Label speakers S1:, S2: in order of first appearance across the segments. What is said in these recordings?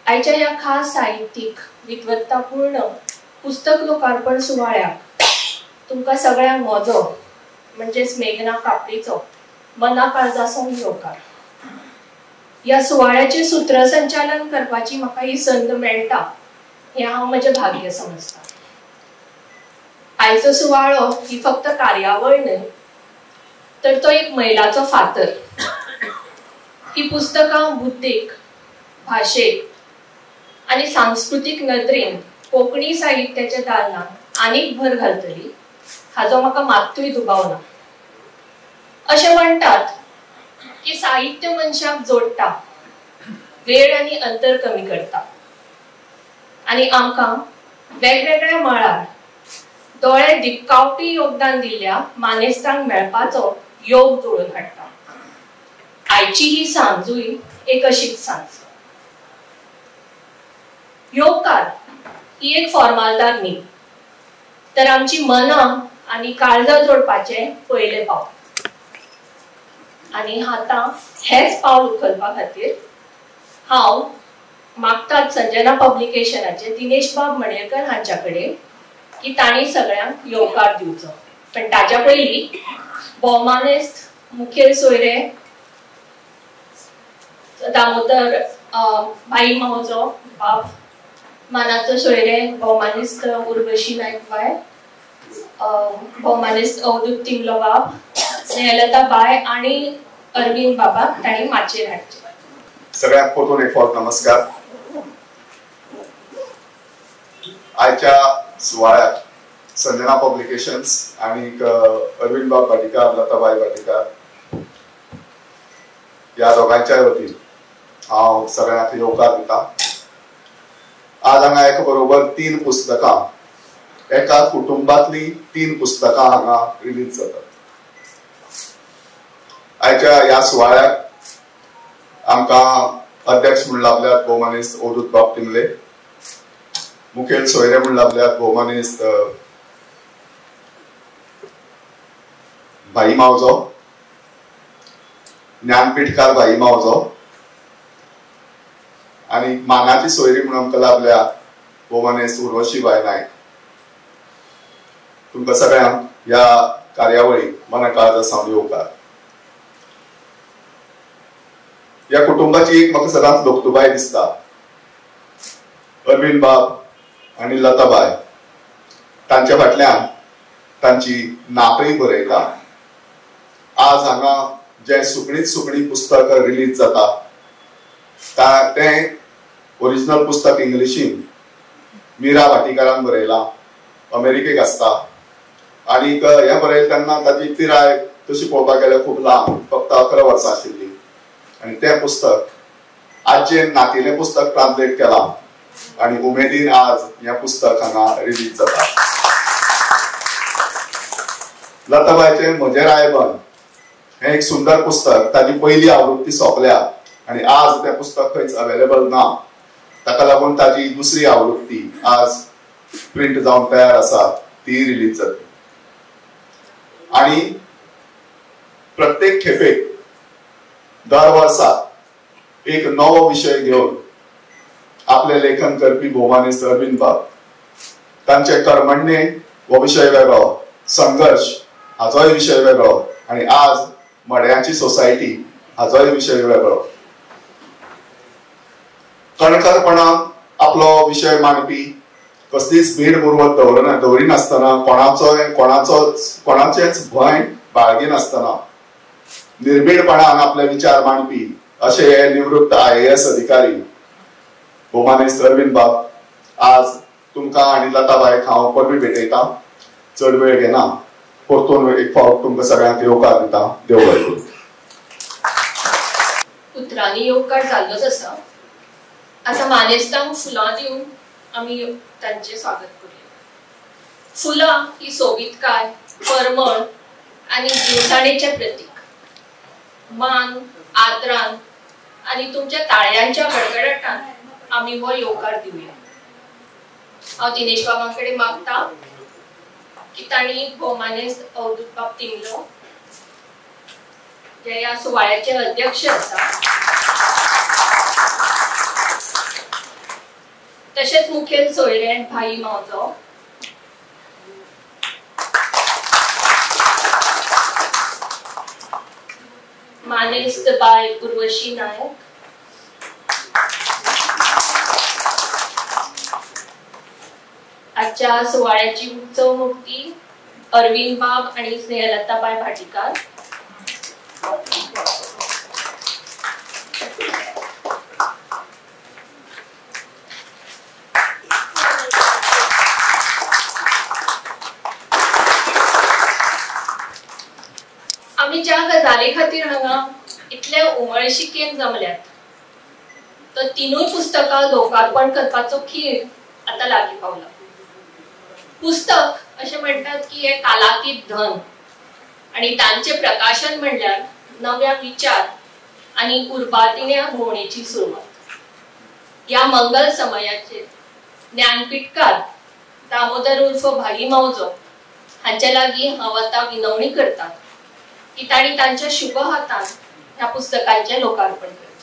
S1: आयच्या या खास साहित्यिक विद्वत्तापूर्ण पुस्तक लोकार्पण सुवाळ्याक तुमकां सगळ्यांक म्हजो म्हणजेच मेघना कापडीचो मना काळजासून येवकार. या सुवाळ्याचे सूत्रसंचालन करपाची म्हाका ही संद मेळटा हें हांव म्हजें भाग्य समजता. आयचो सुवाळो ही फक्त कार्यावळ न्हय तर तो एक मैलाचो फातर. ही पुस्तकां बुद्धीक, भाशेक आनी सांस्कृतीक नदरेन कोंकणी साहित्याच्या दालनात आनीक भर घालतली हाचो म्हाका मात्तूय दुबाव ना. अशें म्हणटात की साहित्य मनशाक जोडटा, वेळ आनी अंतर कमी करता आनी आमकां वेगवेगळ्या मळार दोळे दिपकावपी योगदान दिल्ल्या मानेस्तांक मेळपाचो योग जुळून हाडटा. आयची ही सांजूय एक अशीच सांज. येवकार ही एक फॉर्मालदार न्ही तर आमची मनां आनी काळजां जोडपाचे पयले पावल. आनी आतां हेच पावल उखलपा खातीर हांव मागतात संजना पब्लिकेशनाचे दिनेश बाब मणेरकर हांच्या कडेन की तांणी सगळ्यांक येवकार दिवचो. पण ताच्या पयलीं भोवमानेस्त मुखेल सोयरे दामोदर भाई मावजो बाब, मानाचो सोयरे भोवमानेस्त उर्वशी नायक बाय, भोवमानेस्त अवधूत तिंगलो बाब, स्नेहलता बाय आणि अरविंद बाबा तांणी माचेर हाडचे.
S2: सगळ्यांक परतून एक फावट नमस्कार. आयच्या सुवाळ्याक संजना पब्लिकेशन्स आणि अरविंद बाब भाटीकार, लताबाई भाटीकार या दोघांच्या वतीन हांव सगळ्यांक येवकार दिता. आज हांगा एका बरोबर 3 पुस्तकां, एका कुटुंबातली 3 पुस्तकां हांगा रिलीज जातात. आयच्या ह्या सुवाळ्याक आमकां अध्यक्ष म्हूण लाभल्यात भोवमानेस्त अवधूत बाब तिंगले, मुखेल सोयरे म्हूण लाभल्यात भोवमानेस्त भाई मावजो, ज्ञानपीठकार भाई मावजो आणि मानाची सोयरी म्हणून आमकां लाभल्या भोवमानेस्त उर्वशी बाय नायक. तुमकां सगळ्यांक ह्या कार्यावळीक मना काळजासावन येवकार. या कुटुंबाची एक म्हाका सदांच लोकतुबाय दिसता. अरविंद बाब आणि लताबाई तांच्या फाटल्यान तांची नातय बरयता. आज हांगा जे सुकणी पुस्तक रिलीज जाता तें ओरिजिनल पुस्तक इंग्लिशीन मीरा भाटीकारान बरयला, अमेरिकेक आसता. आणि हें बरयलें तेन्ना ताची पिराय तशी पळोवपाक गेल्यार खूब ल्हान, फक्त 11 वर्सां आशिल्ली. आणि तें पुस्तक आजचें नातिलें पुस्तक ट्रान्सलेट केलां आणि उमेदीन आज हें पुस्तक हांगा रिलीज जाता. लताबाईचें म्हजें रायबन हें एक सुंदर पुस्तक, ताची पयली आवृत्ती सोंपल्या आणि आज तें पुस्तक खंयच अवेलेबल ना. ताका लागून ताची दुसरी आवृत्ती आज प्रिंट जावन तयार आसा, ती रिलीज जातली. आणि प्रत्येक खेपेक दर वर्सा एक नवो विषय घेऊन आपले लेखन करपी भोवमानेस्त अरविंद बाब, तांचे कर्मण्ये हो विषय वेगळो, संघर्ष हाचोय विषय वेगळो आणि आज मड्यांची सोसायटी हाचोय विषय वेगळो. कणखरपणान आपलो विषय मांडपी, कसलीच भीड मुरवत दवरिनासतना, कोणाचेच भंय बाळगिनासतना निर्भीडपणान आपले विचार मांडपी अशे हे निवृत्त IAS अधिकारी भोवमानेस्त अरविंद बाब आज तुमकां आनी लताबाईक हांव परबी भेटयता. चड वेळ घेना, परतून एक फावट तुमकां सगळ्यांक येवकार दिता. देव बरें करूं.
S1: उतरांनी येवकार जाल्लोच आसा. आता मानेस्तांक फुलां दिवन आमी तांचे स्वागत करूया. फुलां ही सोबीतकाय, परमळ आनी जीवसाणेचें प्रतीक. मान, आदरान आणि तुमच्या ताळ्यांच्या गडगडाटान आम्ही हो येवकार दिवया. हांव दिनेश बाबांकडे मागता की तांणी भोवमानेस्त अवधूत बाब तिंगलो जे या सुवाळ्याचे अध्यक्ष आसा तशेंच मुखेल सोयरे भाई मावजो, मानेस्त बाय उर्वशी नायक, आजच्या सुवाळ्याची उत्सव मुक्ती अरविंद बाब आणि स्नेहलताबाई भाटीकार, आम्ही ज्या गजाली खातीर हांगा इतले उमळशिकेन जमल्यात तर तिनूय पुस्तकां लोकार्पण करपाचो खीण आता लागीं पावला. पुस्तक अशें म्हणटात की हे कालातीत धन आणि तांचे प्रकाशन म्हणल्यार नव्या विचार आणि उर्बातिण्या भोवणेची सुरवात. या मंगल समयाचेर ज्ञानपीठकार दामोदर उर्फ भाई मावजो हांचे लागीं हांव आतां विनवणी करता की तांणी तांच्या शुभ हातान ह्या पुस्तकांचे लोकार्पण करचें.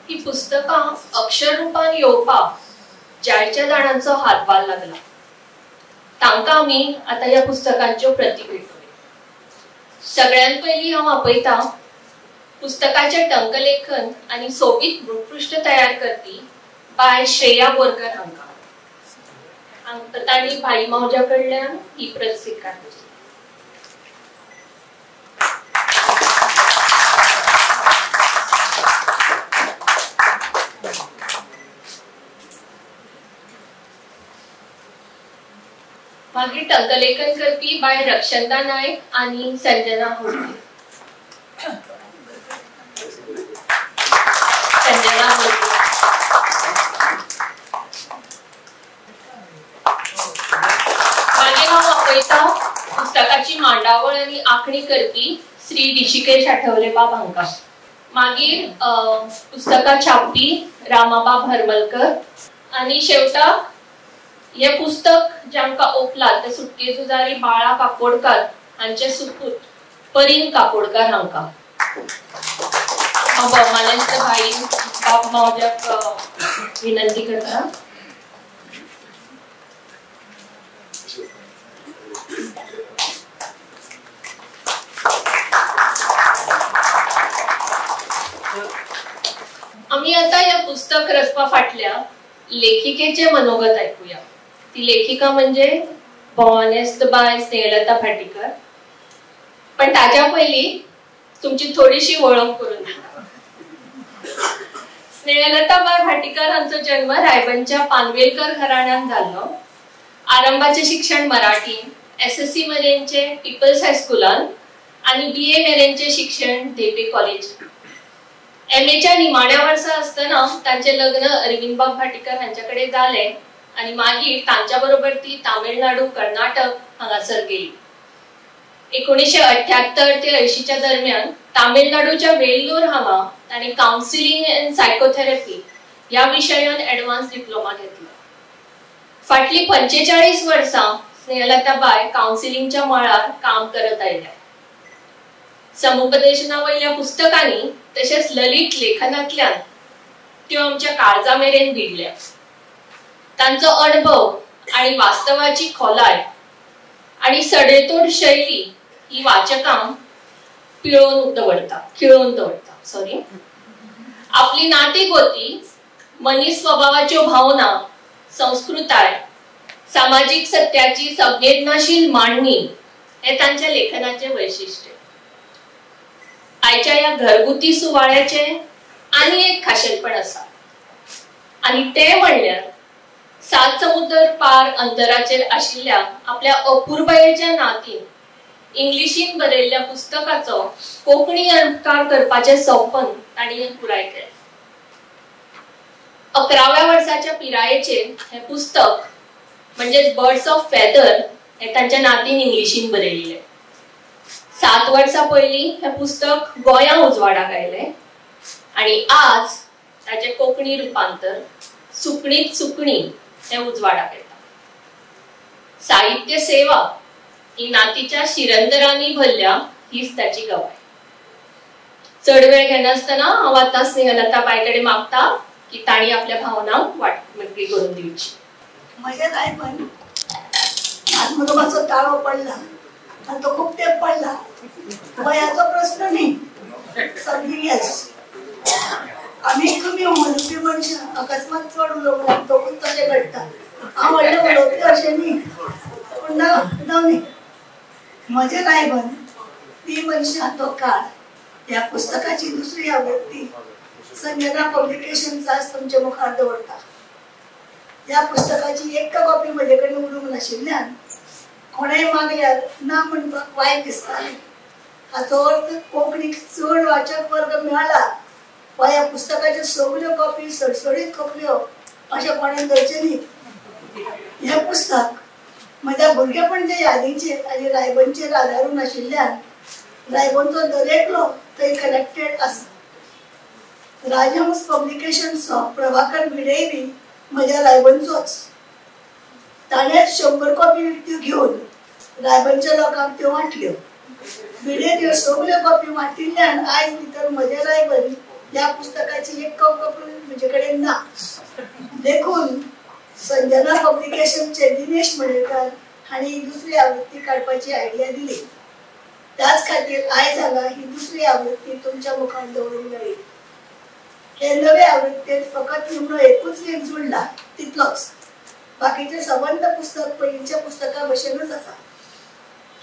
S1: ही पुस्तकां अक्षर रुपान येवपाक जायच्या जाणांचो हातभार लागला. तांकां आमी आतां ह्या पुस्तकांच्यो प्रती भेटूया. सगळ्यात पयलीं हांव आपयता पुस्तकाचे टंकलेखन आणि सोबीत मुखपृष्ठ तयार करपी बाय श्रेया बोरकर हांकां तांणी भाई मावजा कडल्यान ही प्रत स्विकारली. मागीर टंकलेखन करपी बाय रक्षंदा नायक आणि संजना होळकर. मागीर हांव आपयता पुस्तकाची मांडावळ आणि आखणी करपी श्री ऋषिकेश आठवले बाब हांकां. मागीर पुस्तकां छापपी रामाबाब हरमलकर आणि शेवटाक हे पुस्तक जांकां ओपलां ते सुटके झुजारी बाळा काकोडकार हांचे सुपूत परीन काकोडकार हांकां. हांव भोवमानेस्त भाई बाब मावजाक विनंती करता. आम्ही आता या पुस्तक रचपा फाटल्या लेखिकेचे मनोगत ऐकूया. ती लेखिका म्हणजे भोवमानेस्त बाय स्नेहलता भाटीकर. पण ताच्या पयलीं तुमची थोडीशी वळख करून दिता. स्नेहलताबाई भाटीकर हांचो जन्म रायबंदच्या पानवेलकर घराण्यात जाल्लो. आरंभाचे शिक्षण मराठीन, SSC मेरेनचे पीपल्स हायस्कुलान आणि BA मेरेनचे शिक्षण देपे कॉलेज. MAच्या निमाण्या वर्सा असताना तांचे लग्न अरविंद बाब भाटीकर हांच्याकडे जाले आणि मागीर तांच्या बरोबर ती तामिळनाडू, कर्नाटक हांगासर गेली. 1978 ते 80च्या दरम्यान तामिळनाडूच्या वेल्लोर हांगा तांणी काउन्सिलिंग अँड सायकोथेरपी या विशयान एडवान्स डिप्लोमा घेतलो. फाटली 45 वर्सां स्नेहलताबाई काउन्सिलिंगच्या मळार काम करत आयल्या. समुपदेशना वयल्या पुस्तकांनी तशेंच ललित लेखनांतल्यान त्यो आमच्या काळजा मेरेन भिडल्या. तांचो अनुभव आणि वास्तवाची खोलाय आणि सडेतोड शैली ही वाचकांक खिळवून दवरता. आपली नाती गोती, मनीस स्वभावाच्यो भावना, संस्कृताय, सामाजिक सत्याची संवेदनाशील मांडणी हे तांच्या लेखनाचे वैशिष्ट्य. आयच्या या घरगुती सुवाळ्याचे आणि एक खाशेलपण आसा आणि ते म्हणल्यार 7 समुद्र पार अंतराचेर आशिल्ल्या आपल्या अपूर्वतेच्या नातीन इंग्लिशीन बरयल्ल्या पुस्तकाचो कोंकणी अणकार करपाचे सौपन तांणी पुराय केलें. 11व्या वर्साच्या पिरायेचेर हे पुस्तक म्हणजे बर्ड्स ऑफ फेदर हे तांच्या नातीन इंग्लिशीन बरयल्लें. 7 वर्सां पयलीं हे पुस्तक गोंयांत उजवाडाक आयलें आणि आज ताचे कोंकणी रुपांतर सुकणीत सुकणी हे उजवाडाक येता. साहित्य सेवा ही नातीच्या शिरंतरांनी भरल्या हीच त्याची गवाय. चढ वेळ घेनासतना हांव आतां स्नेहलता बायकडे मागता की ताणी आपल्या भावना वाटणी करून दिवची.
S3: म्हजे काय पण आत्मगमाचो ताळो पडला आणि तो खूप तेप पडला. वयाचो प्रश्न नाही, सगळी यस. आम्ही तुम्ही म्हणून मनशां अकस्मात चढ उलोवप तो तशें घडटा. हांव व्हडलें उलोवपी अशें न्ही, पूण न्ही. म्हजें लायबन ती मनशां तो काळ ह्या पुस्तकाची दुसरी आवृत्ती संजना पब्लिकेशन्स आज तुमच्या मुखार दवरता. ह्या पुस्तकाची एक कॉपी म्हजे कडेन उरूंक नाशिल्ल्यान कोणेय मागल्यार ना म्हणपाक वायट दिसतालें. हाचो अर्थ कोंकणीक चड वाचक वर्ग मेळ्ळा वा ह्या पुस्तकाच्यो सगल्यो कॉपी सडसडीत खपल्यो अशें कोणें धरचें न्ही. हें पुस्तक म्हज्या भुरगेपणच्या यादींचेर आनी रायबंदचेर आदारून आशिल्ल्यान रायबंदचो दरेकलो थंय कनेक्टेड आसा. राजहंस पब्लिकेशन्सचो प्रभाकर भिडेय बी म्हज्या रायबंदचोच. ताणें 100 कॉपी विकत्यो घेवन रायबंदच्या लोकांक त्यो वांटल्यो. भिडे त्यो सगल्यो कॉपी वांटिल्ल्यान आयज भितर म्हजें रायबंद ह्या पुस्तकाची एक कॉपी म्हजे कडेन ना. देखून संजना पब्लिकेशनचे दिनेश मडेकर हांणी दुसरी आवृत्ती काडपाची आयडिया दिली. त्याच खातीर आयज हांगा ही दुसरी आवृत्ती तुमच्या मुखार दवरूंक मेळ्ळी. हे नवे आवृत्तेत फकत निमणो एकूच लेख जोडला तितलोच. बाकीचे सबंद पुस्तक पयलींच्या पुस्तका भशेनच आसा.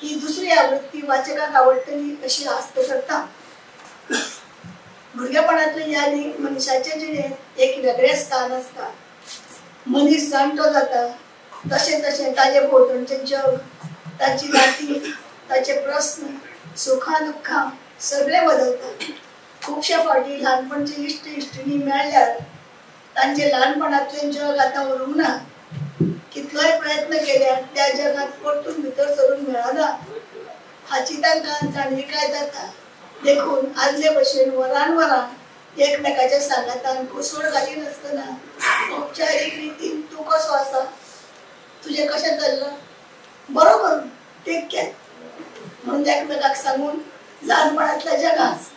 S3: ही दुसरी आवृत्ती वाचकाक आवडटली अशी आस्त करता. भुरगेपणांतले यादी मनशाचे जिणेंत एक वेगळें स्थान आसता. मनीस जाणटो जाता तशें तशें ताचे भोंवतणचें जग, ताची नाती, ताचे प्रस्न, सुखां दुख्खां सगळें बदलता. खुबशे फावटी ल्हानपणचे इश्ट इश्टिणी मेळ्ळ्यार तांचे ल्हानपणांतलें जग आतां उरूंक ना. कितलोय प्रयत्न केल्यार त्या जगात परतून भितर सरूंक मेळना हाची तांकां जाणविकाय जाता. देखून आदले भशेन वरान वरान एकमेकाच्या सांगातान कुसवड घालिनासतना औपचारीक रितीन तूं कसो आसा, तुजें कशें चल्लां, बरो करून टेक केअर म्हणून एकमेकाक सांगून ल्हानपणांतल्या जगांत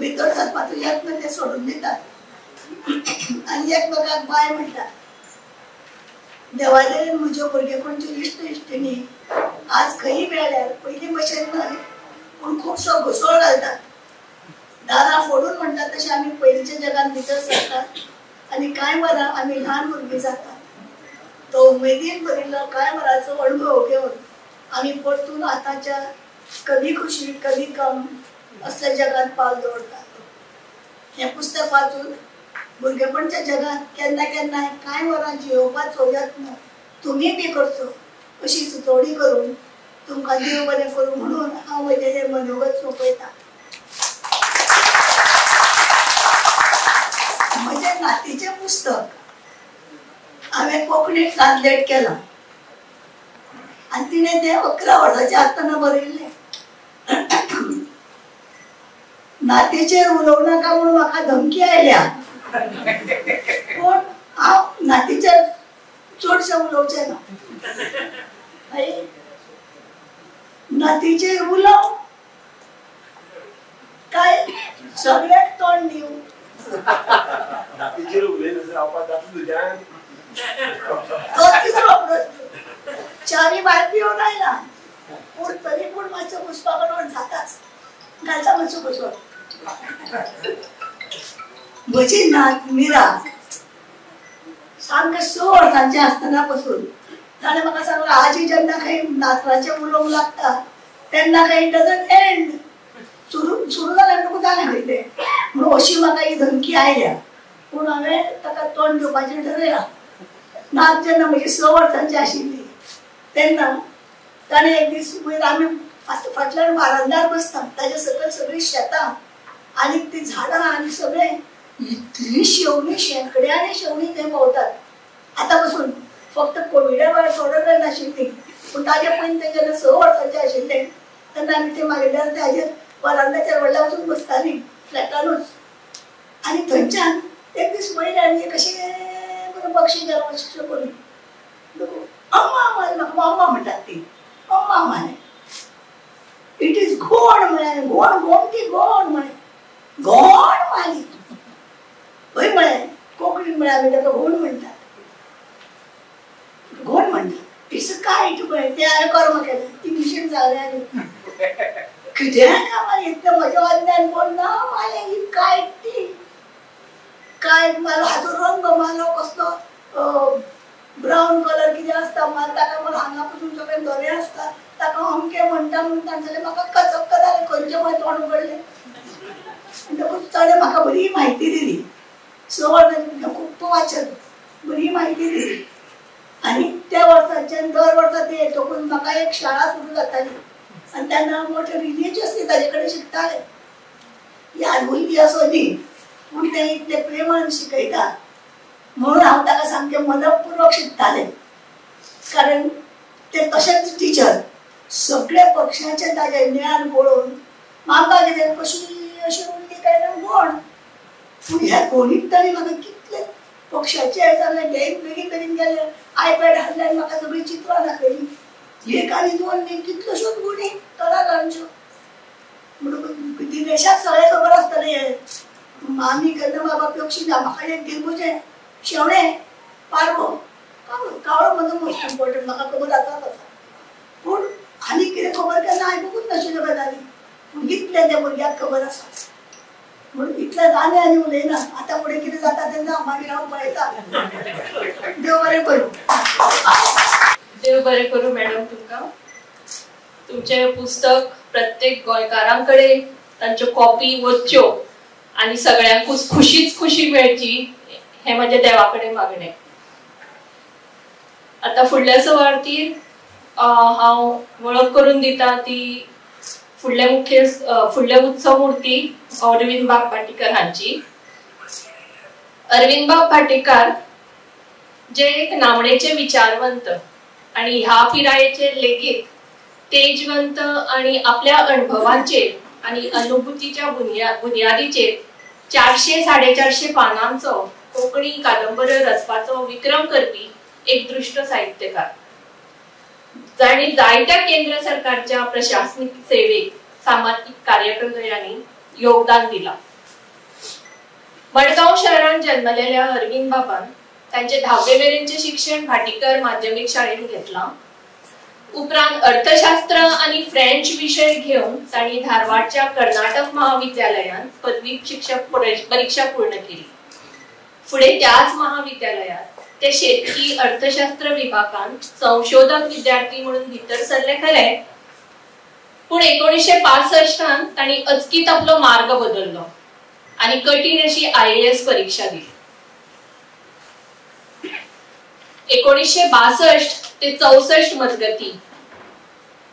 S3: भितर सरपाचो यत्न ते सोडून दितात आनी एकमेकाक बाय म्हणटात. देवादेन म्हज्यो भुरगेपणच्यो इश्ट इश्टिणी आज खंयी मेळ्ळ्यार पयलीं भशेन न्हय पूण खुबसो घुसळ घालतात. दारां फोडून म्हणटात तशें आमी पयलींच्या जगान भितर सरतात आनी कांय वरां आमी ल्हान भुरगीं जातात. तो उमेदीन भरिल्लो कांय वरांचो अणभव घेवन आमी परतून आतांच्या कधी खुशी कधी गम असल्या जगात पावल दवरतात. हें पुस्तक वाचून भुरगेपणच्या जगात केन्ना केन्नाय कांय वरां जियोवपाचो यत्न तुमी बी करचो अशी सुचोवणी करून तुमकां देव बरें करूं म्हणून हांव म्हजें हें मनोगत सोंपयतां. म्हजें नातीचें पुस्तक हांवें कोंकणींत ट्रान्सलेट केलां आनी तिणें तें 11 वर्साचें आसतना बरयल्लें. नातीचेर उलोवं नाका म्हणून म्हाका धमकी आयल्या पूण हांव नातीचेर चडशें उलोवचें ना. नातीचेर उलोव काय सगळ्याक तोंड दिवं.
S4: नातीचेर उलयनासतना रावपाक जाता तुज्यान?
S3: तो तिसरो प्रश्न. चारी भायर पिवन आयला पूण तरी पूण मातसो घुसपा बरोबर जाताच. घालता मातसो घुसप. म्हजी नात मिरा सामकें 6 वर्सांचें आसतना पासून ताणें म्हाका सांगलां आजी जेन्ना खंय नातराचें उलोवंक लागता तेन्ना खंय डजंट एंड सुरू जाल्यार तुका जालें खंय तें म्हणून अशी म्हाका ही धमकी आयल्या. पूण हांवें ताका तोंड दिवपाचें ठरयलां. नात जेन्ना म्हजी 6 वर्सांची आशिल्ली तेन्ना ताणें एक दीस वयर आमी फाटल्यान वारांदार बसता ताचे सकयल सगळीं शेतां आनी ती झाडां आनी सगळें इतली शेवणी शेंकडे आनी शेवणी थंय भोंवतात. आतां पासून फक्त कोविडा वेळार थोडो वेळ नाशिल्ली पूण ताजे पयलीं ते जेन्ना 6 वर्सांचें आशिल्लें तेन्ना आमी ते मागयल्यार ताजेर वरांदाचेर व्हडल्या वचून बसतालीं फ्लॅटानूच. आनी थंयच्यान एक दीस वयर आनी कशें करून पक्षी गेलो अशें करून अम्मा म्हाका मम्मा म्हणतात ती मम्मा म्हणे इट इज घोण म्हणे घोण घोण ती घोण म्हणे घोण माली होय म्हणे कोकणीत म्हणे त्याला घोण म्हणतात घोण म्हणतात तिचं काय म्हणे ते कर्म केलं ती मिशन झाली किती कामाला इतकं माझ्या अज्ञान बोल ना मला ही काय ती काय मला हातून रंग मला कसलो ब्राऊन कलर किती असता मला ताका मला हांगापासून सगळे दोरे असतात ताका अमके म्हणटा जाल्यार म्हाका कचक्क जालें खंयचे पळय तोंड उगडलें म्हणटकूच ताणें म्हाका बरी म्हायती दिली स वर्सां खूब वाचन बरी म्हायती दिली आनी त्या वर्साच्यान दर वर्सा ते येतकूच म्हाका एक शाळा सुरू जाताली आनी तेन्ना मोठे रिलिजियसली ताजे कडेन शिकताले ह्या भुरगीं असो न्ही पूण ते इतले प्रेमान शिकयता म्हणून हांव ताका सामकें मनपूर्वक शिकतालें कारण ते तशेंच टिचर सगळे पक्षाचे ताजें ज्ञान पळोवन म्हाका कितें कशी अशी उरली काय ना कोण पूण ह्या कोणीच तरी म्हाका कितले पक्षाचे जालें बेगीन बेगीन गेले आयपॅड हाडले आनी म्हाका सगळीं चित्रां दाखयलीं एक आनी दोन न्ही कितल्योश्योच गुणी तरांच्यो म्हणून दिनेशाक सगळें खबर आसतलें हें आमी केन्ना बाबा पक्षी ना म्हाका एक दिवचें शेवणें पारवो कावळो म्हजो मोस्ट इम्पॉर्टंट म्हाका खबर आसा तसा पूण आनी कितें खबर केन्ना आयकूंकूच नाशिल्ल्यो गजाली पूण इतलें त्या भुरग्याक खबर आसा म्हणून इतलें जालें आनी उलयना आतां फुडें कितें जाता तेन्ना मागीर हांव पळयता देव बरें करूं
S1: देव बरें करूं मॅडम तुमकां तुमचें पुस्तक प्रत्येक गोंयकारांकडे तांच्यो कॉपी वच्च्यो आनी सगळ्यांकूच खुशीच खुशी मेळची हे माझ्या देवाकडे मागणे आता फुडल्या सुवातेर हांव वळख करून दिता ती फुडले उत्सव मूर्ती अरविंद बाब भाटीकर हांची अरविंद बाब भाटीकर जे एक नामनेचे विचारवंत आणि ह्या पिरायेचे लेगीत तेजवंत आणि आपल्या अनुभवांचेर आणि अनुभूतीच्या बुनियादीचेर 400-450 पानांचो कोंकणी कादंबऱ्यो रचपाचो विक्रम करपी एक दृश्ट साहित्यकार जाणी जायत्या केंद्र सरकारच्या प्रशासनिक सेवेक सामाजिक कार्यक्रमांनी योगदान दिला मडगांव शहरात जन्मलेल्या अरविंद बाबान त्यांचे 10वे मेरेनचे शिक्षण भाटीकर माध्यमिक शाळेत घेतला उपरांत अर्थशास्त्र आणि फ्रेंच विषय घेऊन तांणी धारवाडच्या कर्नाटक महाविद्यालयात पदवी परीक्षा पूर्ण केली पुढे त्याच महाविद्यालयात ते शेतकी अर्थशास्त्र विभागात संशोधक विद्यार्थी म्हणून भितर सरले खरे पण 1965 तांणी अचकीत आपलो मार्ग बदललो आणि कठीण अशी IAS परीक्षा दिली 1962 ते 64 मजगती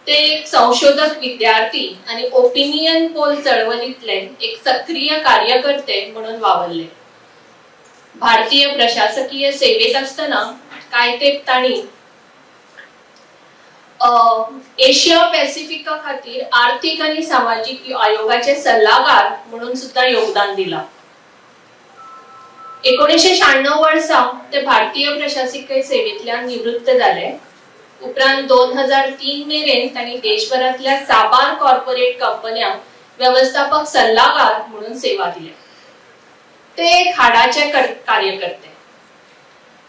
S1: ते एक संशोधक विद्यार्थी आणि ओपिनियन पोल चळवळीतले एक सक्रिय कार्यकर्ते म्हणून वावरले भारतीय प्रशासकीय सेवेत असताना काय ते तांणी एशिया पॅसिफिका खातीर आर्थिक आणि सामाजिक आयोगाचे सल्लागार म्हणून सुद्धा योगदान दिला 1996 वर्सा ते भारतीय प्रशासकीय सेवेतल्यान निवृत्त झाले उपरांत 2003 मेरेन तांणी देशभरातल्या साबार कॉर्पोरेट कंपन्यांक व्यवस्थापक सल्लागार म्हणून सेवा दिल्या ते एक हाडाचे कार्यकर्ते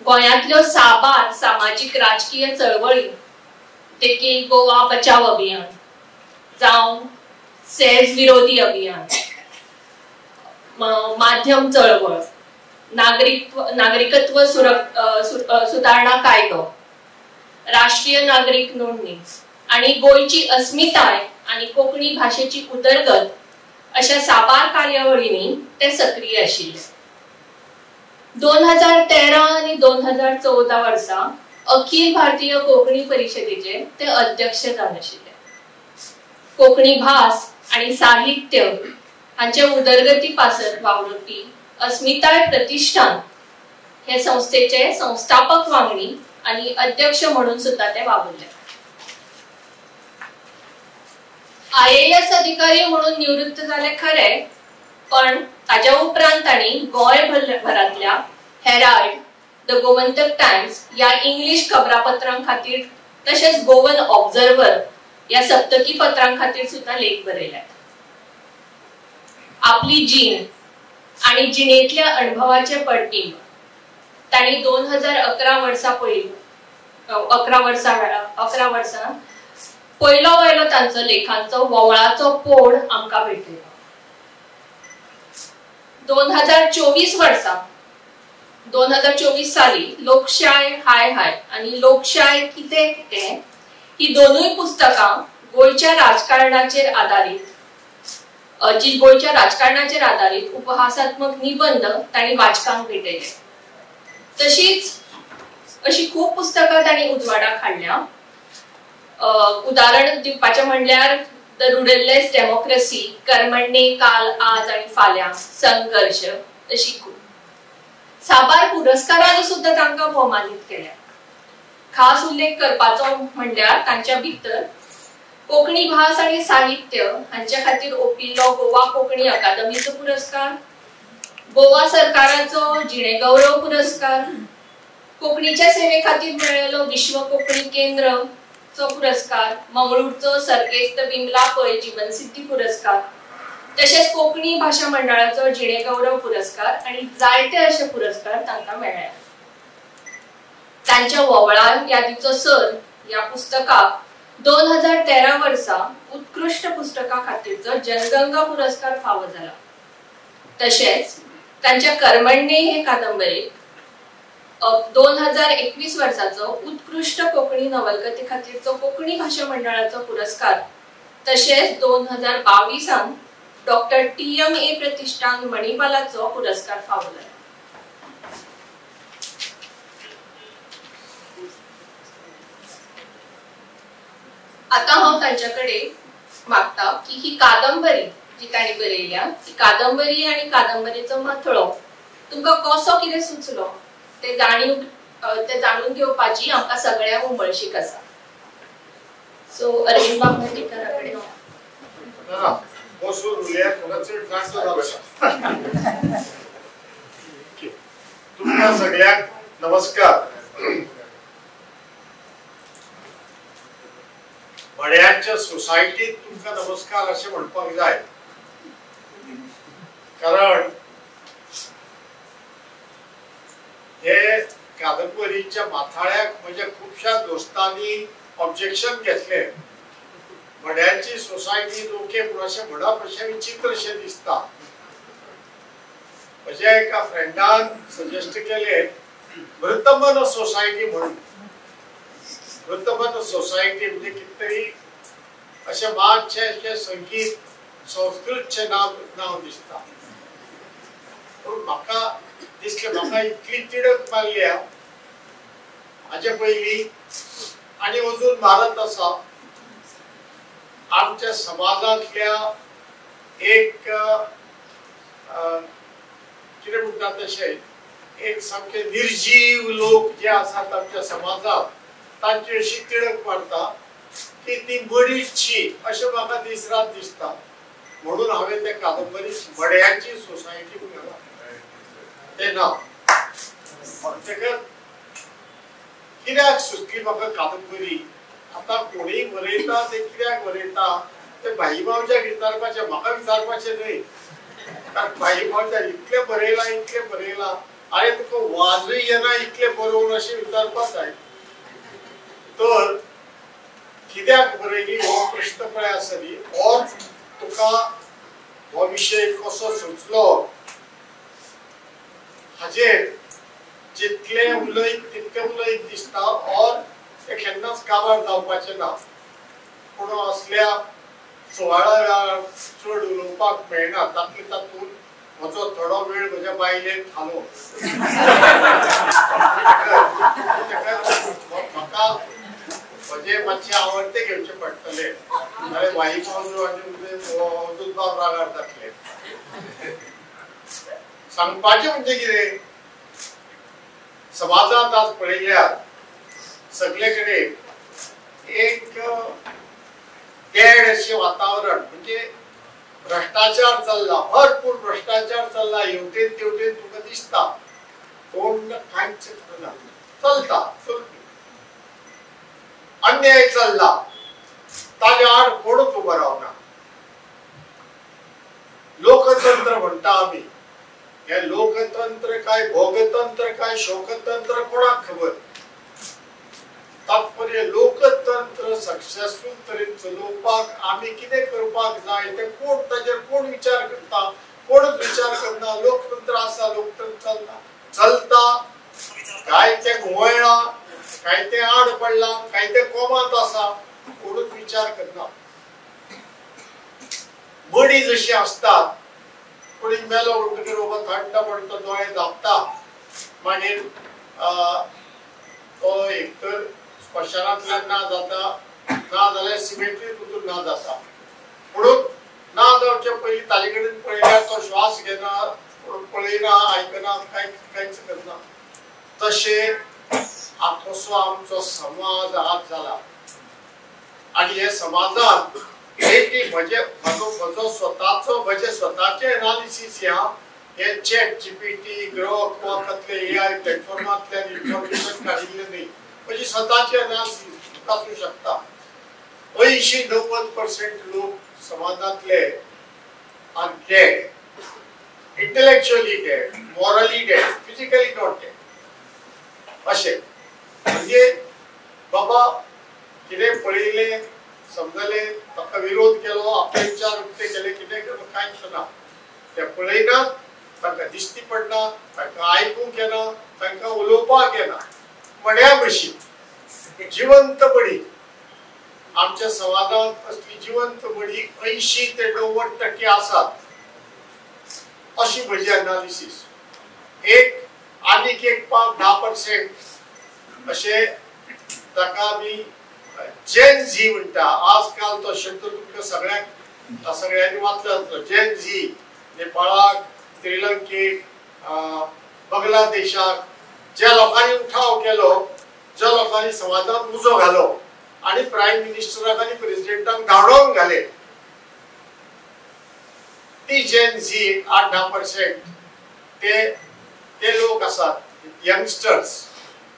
S1: गोंयांतल्यो साबार सामाजिक राजकीय चळवळी देखीक गोवा बचाव अभियान जावं सेझ विरोधी अभियान माध्यम चळवळ नागरिकत्व सुधारणा कायदो राष्ट्रीय नागरिक नोंदणी आणि गोयची अस्मिताय आणि कोंकणी भाषेची उदरगत अशा साबार कार्यावळींनी ते सक्रिय आशिल्ले 2013 आणि 2014 वर्सा अखिल भारतीय कोंकणी परिषदेचे ते अध्यक्ष जावन आशिल्ले कोंकणी भास आणि साहित्य हांचे उदरगती पासत वावुरपी अस्मिताय प्रतिष्ठान हे संस्थेचे संस्थापक वांगडी आणि अध्यक्ष म्हणून सुद्धा ते वावरले IAS अधिकारी म्हणून निवृत्त झाले खरे पण ताच्या उपरांत तांणी गोंयभरातल्या हेराल्ड द गोमंतक टाइम्स या इंग्लिश खबरापत्रां खातीर तसेच गोवन ऑब्झर्वर या सप्तकी पत्रांखातीर सुद्धा लेख बरयल्यात. आपली जीण आणि जिणेतल्या अनुभवाचे पडटीम ताणी 2011 वर्सा पयली 11 वर्सां पयलो वयलो तांचो लेखांचो वोवळाचो पोड आमकां भेटलो. 2024 वर्सा 2024 साली लोकशाय हाय हाय आणि लोकशाय किते किते ही दोनूय पुस्तकां गोयच्या राजकारणाचेर आधारित उपहासात्मक निबंध ताणी वाचकांक भेटयले. तशीच अशी खूप पुस्तकां ताणी उजवाडाक हाडल्या. उदाहरण दिवपाचे म्हणल्यार द रुडलेस डेमोक्रेसी, कर्मण्ये, काल, आज आणि फाल्यां, संघर्ष अशी खूप. साबार पुरस्कारान सुद्धा तांकां भोवमानीत केल्या. खास उल्लेख करपाचो म्हणल्यार तांच्या भितर कोंकणी भास आणि साहित्य हांच्या खातीर ओंपिल्लो गोवा कोंकणी अकादमीचो पुरस्कार, गोवा सरकाराचो जिणे गौरव पुरस्कार, कोंकणीच्या सेवे खातीर मेळिल्लो विश्व कोंकणी केंद्रचो पुरस्कार, मंगळूरचो सर्गेस्त बिमला पै जीवनसिद्धी पुरस्कार, तशेंच कोंकणी भाषा मंडळाचो जिणे गौरव पुरस्कार आणि जायते अशे पुरस्कार तांकां मेळ्ळ्या. तांच्या वोवळा यादीचो सर या पुस्तकाक 2013 वर्सा उत्कृष्ट पुस्तका खातीरचो जनगंगा पुरस्कार फावो जाला. तशेंच तांच्या कर्मण्ये हे कादंबरीक 2021 वर्साचो उत्कृष्ट कोंकणी नवलकथे खातीरचो कोंकणी भाषा मंडळाचो पुरस्कार, तशेंच 2022 डॉक्टर TMA प्रतिष्ठान मणिपालाचो पुरस्कार फावो जाला. आता हांव तांच्याकडे मागता की ही कादंबरी जी ताणी बरयल्या, ही कादंबरी आणि कादंबरीचो मथळो तुमकां कसो कितें सुचलो ते जाणून घेवपाची आमकां सगळ्यांक उमळशीक आसा. सो अरविंद बामणेकराकडे
S5: तुमकां सगळ्यांक नमस्कार. मड्यांच्या सोसायटीत तुमकां नमस्कार अशें म्हणपाक जाय, कारण हे कादंबरीच्या माथाळ्याक म्हज्या खुबश्या दोस्तांनी ऑब्जेक्शन घेतले. मड्यांची सोसायटी ओके पूण अशें म्हणप अशें विचित्र अशें दिसता. म्हज्या एका फ्रेंडान सजेस्ट केलें मृतमन सोसायटी म्हणून. मृतमन सोसायटी म्हणजे कितेंतरी अशें मातशें संगीत संस्कृतचें नांव दिसता. पूण म्हाका दिसलें म्हाका इतली तिडक मारल्या हाचे पयलीं आनी अजून मारत आसा आमच्या समाजांतल्या एक कितें म्हणटा तशें एक सामके निर्जीव लोक जे आसात आमच्या समाजांत तांची अशी तिडक मारता की ती मडीची अशें म्हाका दीस रात दिसता. म्हणून हांवें ते कादंबरीक मड्यांची सोसायटी ते नांव. ताका कित्याक सुचली म्हाका कादंबरी. आतां कोणीय बरयता ते कित्याक बरयता ते भाई भावजाक विचारपाचें, म्हाका विचारपाचें न्हय. कारण भाई भावजाक इतलें बरयलां आरे तुका वाजूय येना इतलें बरोवन अशें विचारपाक जाय. तर कित्याक बरयली हो प्रश्न पळय आसा न्ही, हो तुका हो विशय कसो सुचलो हाजेर जितले उलयत तितले उलयत दिसता. और ते केन्नाच काबार जावपाचें ना. पूण असल्या सुवाळ्या वेळार चड उलोवपाक मेळना. तातूंत म्हजो थोडो वेळ म्हज्या बायलेन घालो. म्हाका म्हजे मातशें आवडटे घेवचे पडटले नाल्यार वाई पावजो आनी अजून बाब रागार जातले. सांगपाचें म्हणजे कितें, समाजांत आज पळयल्यार सगळे कडेन एक तेड अशें वातावरण, म्हणजे भ्रष्टाचार चल्ला, भरपूर भ्रष्टाचार चल्ला. हेवटेन तेवटेन तुका दिसता कोण कांयच करना, चलता चलपी. अन्य अन्याय चल्ला ताजे आड कोणूच उबो रावना. लोकतंत्र म्हणटा आमी, हे लोकतंत्र काय भोगतंत्र काय शोकतंत्र कोणाक खबर. तात्पर्य लोकतंत्र सक्सेसफुल तरेन चलोवपाक आमी कितें करपाक जाय ते कोण ताजेर कोण विचार करता, कोणच विचार करना. लोकतंत्र आसा, लोकतंत्र चलता, काय ते घुंवळ्ळा, काय ते आड पडला, काय ते कोमात आसा, कोणूच विचार करना. बडी जशी असतात, कोणी मेलो म्हणटकीर बाबा थंड पडटा, दोळे धांपता, मागीर तो एकतर स्मशानांतल्यान ना जाता, ना जाल्यार सिमेंट्रीत उतरून ना जाता. म्हणून ना जावचे पयलीं ताजे कडेन पळयल्यार तो श्वास घेना, पळयना, आयकना, कांयच करना. तशें तसो आमचो समाज आज जाला. आनी हे समाजांत म्हजो स्वताचे एनालिसिस हे चॅट जीपीटी, ग्रोक वा कसले एआय प्लॅटफॉर्मांतल्यान इन्फॉर्मेशन काडिल्लें न्ही. म्हजी स्वताची एनालिसिस आसूं शकता. 80-90% लोक समाजांतले are dead, intellectually dead, morally dead, physically not dead. अशें म्हणजे बाबा कितें पळयलें, समजलें, ताका विरोध केलो, आपले विचार उक्ते केले, कितें केलो कांयच ना. ते पळयनात, तांकां दिश्टी पडना, तांकां आयकूंक येना, तांकां उलोवपाक येना. मड्या भशेन जिवंत बडी आमच्या समाजांत असली जिवंत बडी 80 ते 90% आसात. अशी म्हजी एनालिसिस. आनीक एक 10% अशें ताका आमी जेन झी म्हणटा. आजकाल तो शब्द तुमकां सगळ्यांनी वाचला आसलो. जेन झी नेपाळाक, श्रीलंकेक, बांगलादेशाक ज्या लोकांनी उठाव केलो, ज्या लोकांनी समाजांत उजो घालो आनी प्रायम मिनिस्टराक आनी प्रेसिडेंटाक धांवडावन घाले, ती जेन झी 8-10% ते लोक आसात. यंगस्टर्स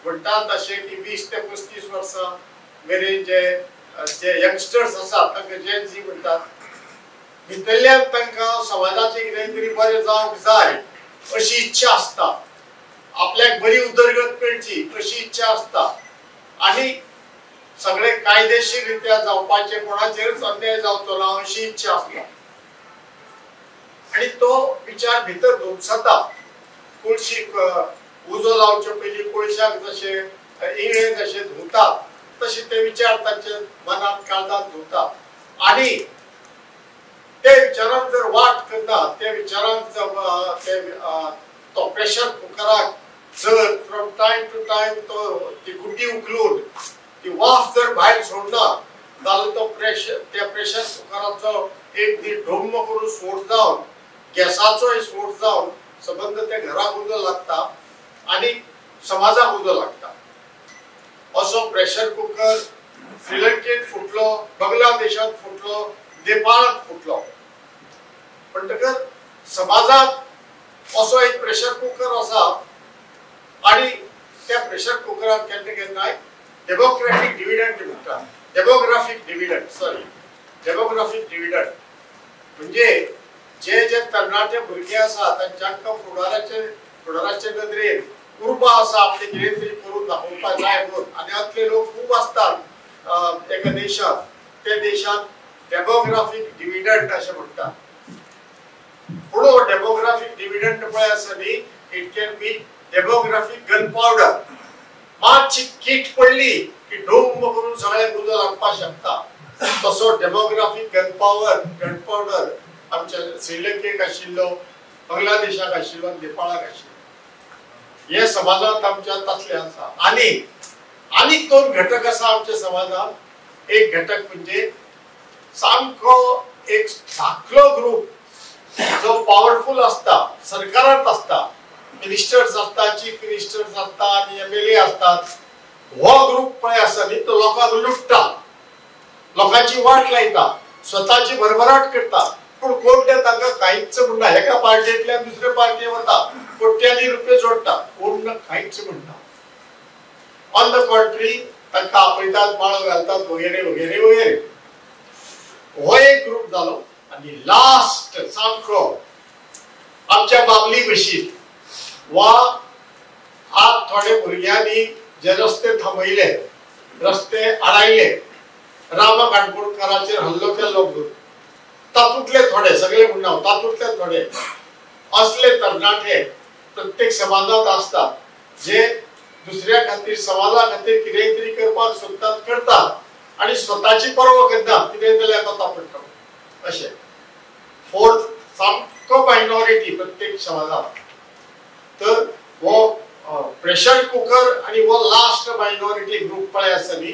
S5: म्हणटात अशे की 20 ते 35 वर्सां मेरेन जे यंगस्टर्स आसात तांकां जेन झी म्हणटात. भितरल्यान तांकां समाजाचें कितें तरी बरें जावंक जाय अशी इच्छा आसता. आपल्याक बरी उदरगत मेळची अशी इच्छा आसता. आनी सगळे कायदेशीर रित्या जावपाचे, कोणाचेरच अन्याय जावचो ना अशी इच्छा आसता. आनी तो विचार भितर धुमसता. कुळशीक उजो लावचे पयलीं कोळशाक जशे इळे जशे धुतात तशे ते विचार तांच्या मनांत काळजांत धुतात. आनी ते विचारांक जर वाट करना, ते विचारांक तो प्रेशर कुकराक जर फ्रॉम टायम टू टायम ती गुड्डी उखलून ती वाफ जर भायर सोडना जाल्यार तो त्या प्रेशर कुकराचो एक दी ढोम्म करून स्फोट जावन, गॅसाचोय स्फोट जावन संबंद त्या घराक उजो लागता आनी समाजाक उजो लागता. असो प्रेशर कुकर श्रीलंकेत फुटलो, बांगलादेशात फुटलो, नेपाळात फुटलो. म्हणटकच समाजात असो एक प्रेशर कुकर आसा आनी त्या प्रेशर कुकरान केन्ना केन्नाय डेमोक्रेटिक डिविडंड म्हणटा. डेमोग्राफीक डिविडंड म्हणजे जे तरणाटे भुरगे आसा तांच्या फुडाराचे नदरेन उर्बा आसा आपले कितें तरी करून दाखोवपाक जाय म्हणून. आनी असले लोक खूब आसतात एका देशांत. त्या देशांत डेमोग्राफीक डिविडंड अशें म्हणटात. पूण हो डेमोग्राफीक डिविडंड पळय आसा न्ही, it can be demographic gunpowder. मातशी कीट पडली की ढोम्म करून सगळ्यांक उजो लागपाक शकता. तसो डेमोग्राफीक गन पावडर आमच्या श्रीलंकेक आशिल्लो, बांगलादेशाक आशिल्लो, नेपाळाक आशिल्लो. हे समाजांत आमच्या तसले आसा. आनीक 2 घटक आसा आमच्या समाजांत. एक घटक म्हणजे सामको एक धाकलो ग्रुप जो पॉवरफुल असता, सरकारांत असता, मिनिस्टर्स असता, चीफ मिनिस्टर्स असता आनी एमएलए असतात. हो ग्रुप पळय आसा न्ही, तो लोकांक लुटता, लोकांची वाट लायता, स्वताची भरभराट करता. पूण कोण ते तांकां कांयच म्हणना. एका पार्टींतल्यान दुसरे पार्टी वता, कोट्यांनी रुपये जोडटा, कोण कांयच म्हणना. ऑन द कॉन्ट्री तांकां आपयतात, माळो घालतात वगैरे वगैरे वगैरे. हो एक ग्रुप जालो. आनी लास्ट सामको आमच्या बाबली बशीत वा आज थोडे भुरग्यांनी जे रस्ते थांबयले, रस्ते आडायले, राम काणकोणकाराचेर हल्लो केल्लो म्हणून तातूंतले थोडे, सगळे म्हणना तातूंतले थोडे असले तरणाटे प्रत्येक समाजात असतात जे दुसऱ्या खातीर, समाजा खातीर कितेंय तरी करपाक सोदतात, करतात आणि स्वताची पर्वा करतात, कितें जाल्यार कोता पडटा अशें. फोर्थ सामको मायनॉरिटी प्रत्येक समाजात. तर हो प्रेशर कुकर आणि वो लास्ट मायनॉरिटी ग्रुप पळय आसा न्ही,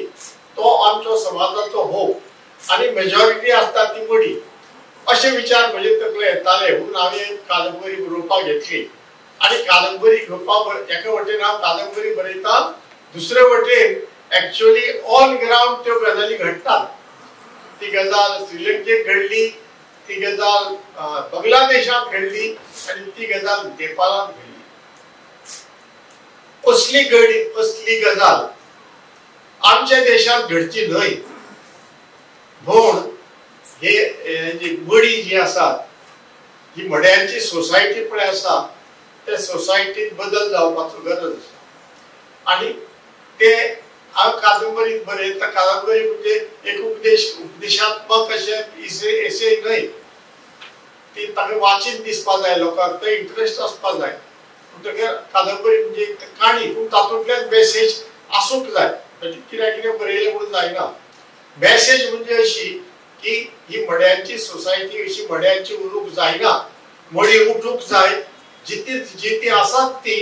S5: तो आमचो समाजाचो होप आणि मेजॉरिटी असता ती मडी. असे विचार म्हणजे तकले येताले म्हणून हांवें कादंबरी बरोवपाक घेतली. आणि कादंबरी घेवपाक एका वटेन हांव कादंबरी बरयता, दुसरे वटेन एक्चुअली ऑन ग्राउंड त्यो गजाली घडटात. ती गजाल श्रीलंकेक घडली, ती गजाल बांगलादेशात घडली आणि ती गजाल नेपाळात घडली. असली गजाल आमच्या देशात घडची न्हय म्हूण हे जी मडी जी आसा, जी मड्यांची सोसायटी पळय आसा, त्या सोसायटीत बदल जावपाचो गरज आसा. आणि ते हांव कादंबरीत बरयता. कादंबरी म्हणजे एक उपदेशात्मक अशें एसे न्हय, ती ताका वाचीत दिसपा जाय, लोकांक ते इंटरेस्ट आसपा जाय. म्हणटकीर कादंबरी म्हणजे काणी, पूण तातूंतल्यान मेसेज आसूंक जाय. म्हणजे कितें बरयलें म्हणून जायना. मेसेज म्हणजे अशी की ही मड्यांची सोसायटी अशी मड्यांची उरूंक जायना, मडी उठूंक जाय. जिती आसात ती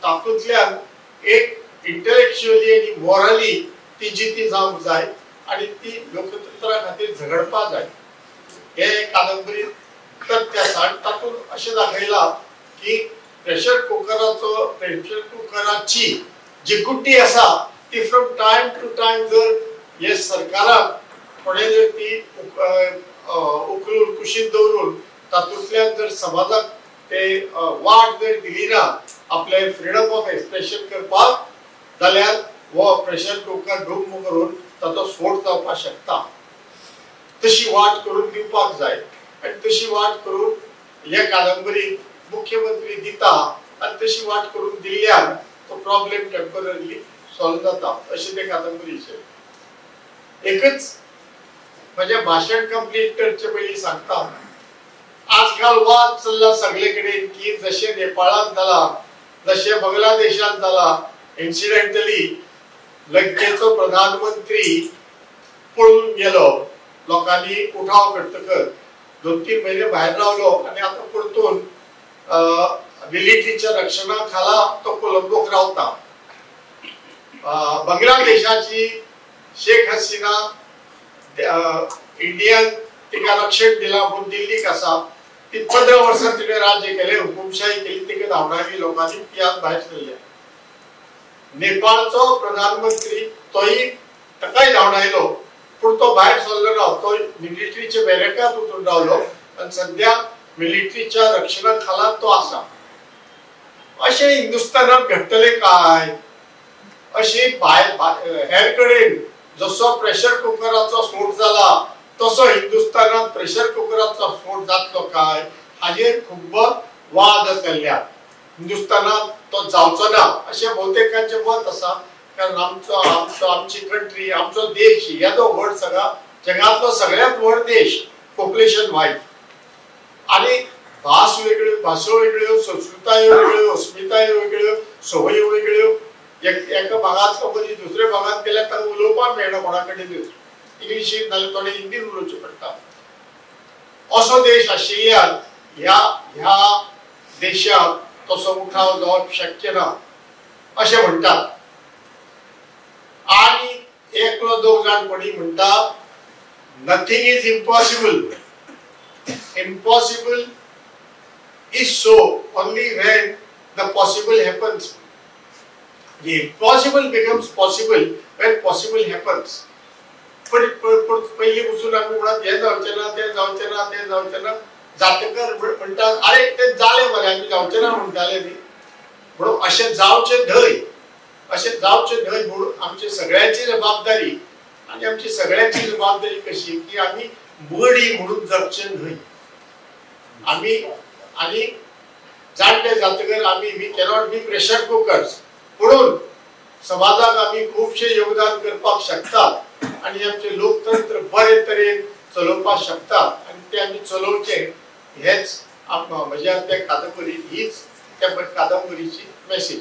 S5: तातूंतल्यान एक इंटलेक्चुअली आणि मॉरली ती जिती जावंक जाय आणि ती लोकतंत्रा खातीर झगडपा जाय. हे कादंबरीत तथ्य आसा. तातूंत अशें दाखयलां की प्रेशर कुकराची जी गुड्डी आसा ती फ्रॉम टायम टू टायम जर हे सरकाराक कोणें जर ती उखलून कुशीत दवरून तातूंतल्यान जर समाजाक ते वाट जर दिली ना आपले फ्रीडम ऑफ एक्सप्रेशन करपाक, जाल्यार हो प्रेशर कुकर धूम करून ताचो स्फोट जावपाक शकता. तशी वाट करून दिवपाक जाय आणि तशी वाट करून हे कादंबरी मुख्यमंत्री दिता आणि तशी वाट करून दिल्ल्यान तो प्रॉब्लेम टेम्पररी सॉल्व जाता. अशें ते कादंबरीचे. एकच म्हणजे भाषण कंप्लीट करचे पयलीं सांगता, आजकाल वाद चल्ला सगळे कडेन की जशे नेपाळात जाला, जशे बांगलादेशात जाला, इन्सिडेंटली लंकेचो प्रधानमंत्री पळून गेलो, लोकांनी उठाव करतकच 2-3 महिने भायर रावलो आणि आता परतून मिलिटरीच्या रक्षणा खाला तो कोलंबोक रावता. बांगलादेशाची शेख हसीना इंडियन तिका रक्षण दिला म्हणून दिल्लीक आसा, ती 15 वर्सां तिने राज्य केले, हुकुमशाही केली, तिका धांवणारी लोकांनी पियात भायर सरल्या. नेपाळचो प्रधानमंत्री तोही ताकाय धांवडायलो, पूण तो भायर सरलो ना, तो मिलिटरीच्या बॅरेकांत उतरून रावलो आणि सध्या मिलिटरीच्या रक्षणा खाला तो आसा. अशें हिंदुस्थानात घडटले काय? अशी हेर कडेन जसो प्रेशर कुकराचो स्फोट जाला तसो हिंदुस्थानात प्रेशर कुकराचो स्फोट जातलो काय हाजेर खूब वाद चल्ल्या. हिंदुस्थानात तो जावचो ना अशें बहुतेकांचें मत आसा, कारण आमची कंट्री, आमचो देश येदो व्हड सगळा जगातलो सगळ्यात व्हड देश पॉप्युलेशन वायज, आणि भास वेगळ्यो, भासो वेगळ्यो, संस्कृताय वेगळ्यो, अस्मिताय वेगळ्यो, संवय वेगळ्यो. एका भागांतलो मनीस दुसऱ्या भागांत गेल्यार ताका उलोवपाक मेळना कोणा कडेन, इंग्लिशीन नाल्यार थोडे हिंदीन उलोवचें पडटा. असो देश आशिल्ल्यान ह्या देशाक तसो उठाव जावप शक्य ना अशें म्हणटात. आणि एकलो दोग जाण कोणी म्हणटा nothing is impossible. Impossible is so only when the possible happens. The impossible becomes possible when possible happens. पण पहिली पासून आम्ही म्हणत हे जावचे ना, ते जावचे ना, ते जावचे ना, जातकर म्हणतात अरे ते जाले मरे, आम्ही जावचे ना म्हणटाले न्ही, म्हणून अशें जावचे न्हय. असे जावचे न्हय म्हणून आमची सगळ्यांची जबाबदारी आणि आमची सगळ्यांची जबाबदारी कशी की आम्ही मडी म्हणून जगचे न्हय. आम्ही आणि जाणटे जातकर आम्ही we cannot be pressure cookers म्हणून समाजाक आम्ही खूपशे योगदान करपाक शकतात आणि आमचे लोकतंत्र बरे तरेन चलोवपाक शकतात आणि ते आम्ही चलोवचे हेच म्हज्या त्या कादंबरी हीच त्या कादंबरीची मेसेज.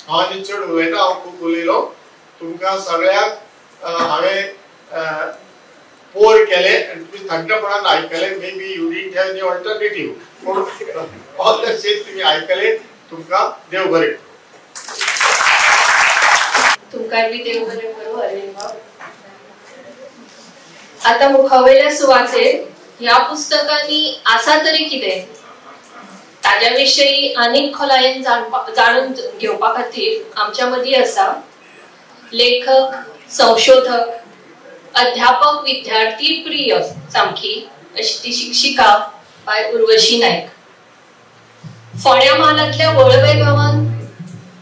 S5: हांव आनी चड उलयना, हांव खूब उलयलो. तुमकां सगळ्यांक हांवें पोर केले आनी तुमी थंडपणान आयकले. Maybe you didn't have any alternative पूण ऑल द सेम तुमी आयकले. तुमकां देव बरें करूं.
S1: तुमकां बी देव बरें करूं अरविंद भाऊ. आता मुखावयल्या सुवातेर ह्या पुस्तकांनी आसा तरी कितें ताज्या विशयी आनीक खोलायेन जाणून घेवपा खातीर आमच्या मदीं आसा लेखक, संशोधक, अध्यापक, विद्यार्थी प्रिय सामकी अशी ती शिक्षिका बाय उर्वशी नायक. फोंड्या म्हालांतल्या वळवय गांवांत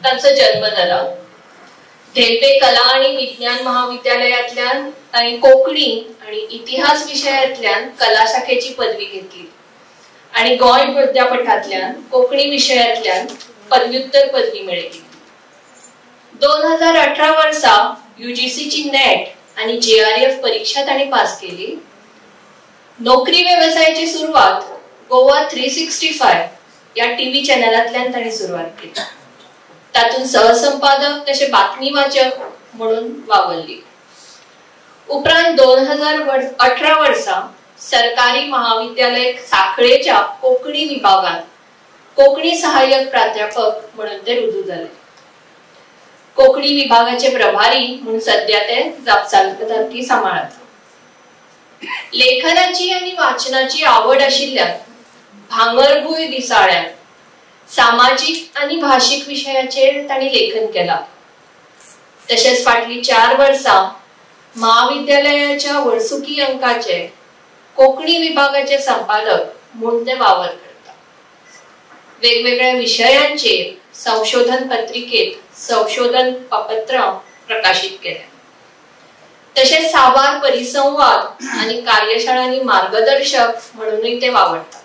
S1: तांचो जन्म जाला. धेरटे कला आणि विज्ञान महाविद्यालयांतल्यान तांणी कोंकणी आणि इतिहास विशयांतल्यान कला शाखेची पदवी घेतली आणि गोंय विद्यापीठांतल्यान कोंकणी विशयांतल्यान पदव्युत्तर पदवी मेळयली. 2018 वर्सा UGCची नेट आणि JRF परीक्षा तांणी पास केली. नोकरी व्यवसायाची सुरवात गोवा 365 या टीव्ही चॅनलांतल्यान तांणी सुरवात केली. तातून सहसंपादक तसे बातमी वाचक म्हणून वावरली. उपरांत 2018 वर्सा सरकारी महाविद्यालय साखळेच्या कोंकणी विभागात कोंकणी सहाय्यक प्राध्यापक म्हणून ते रुजू झाले. कोंकणी विभागाचे प्रभारी म्हणून सध्या ते जबाबदारी सांबाळतात. लेखनाची आणि वाचनाची आवड आशिल्ल्यान भांगरभूंय दिसाळ्यान सामाजिक आणि भाषिक विषयाचेर तांणी लेखन केला. तशेंच फाटली 4 वर्सां महाविद्यालयाच्या वर्सुकी अंकाचे कोंकणी विभागाचे संपादक म्हणून ते वावर करतात. वेगवेगळ्या विषयांचेर संशोधन पत्रिकेत संशोधन पत्र प्रकाशित केले. तशेंच साबार परिसंवाद आणि कार्यशाळांनी मार्गदर्शक म्हणूनही ते वावरतात.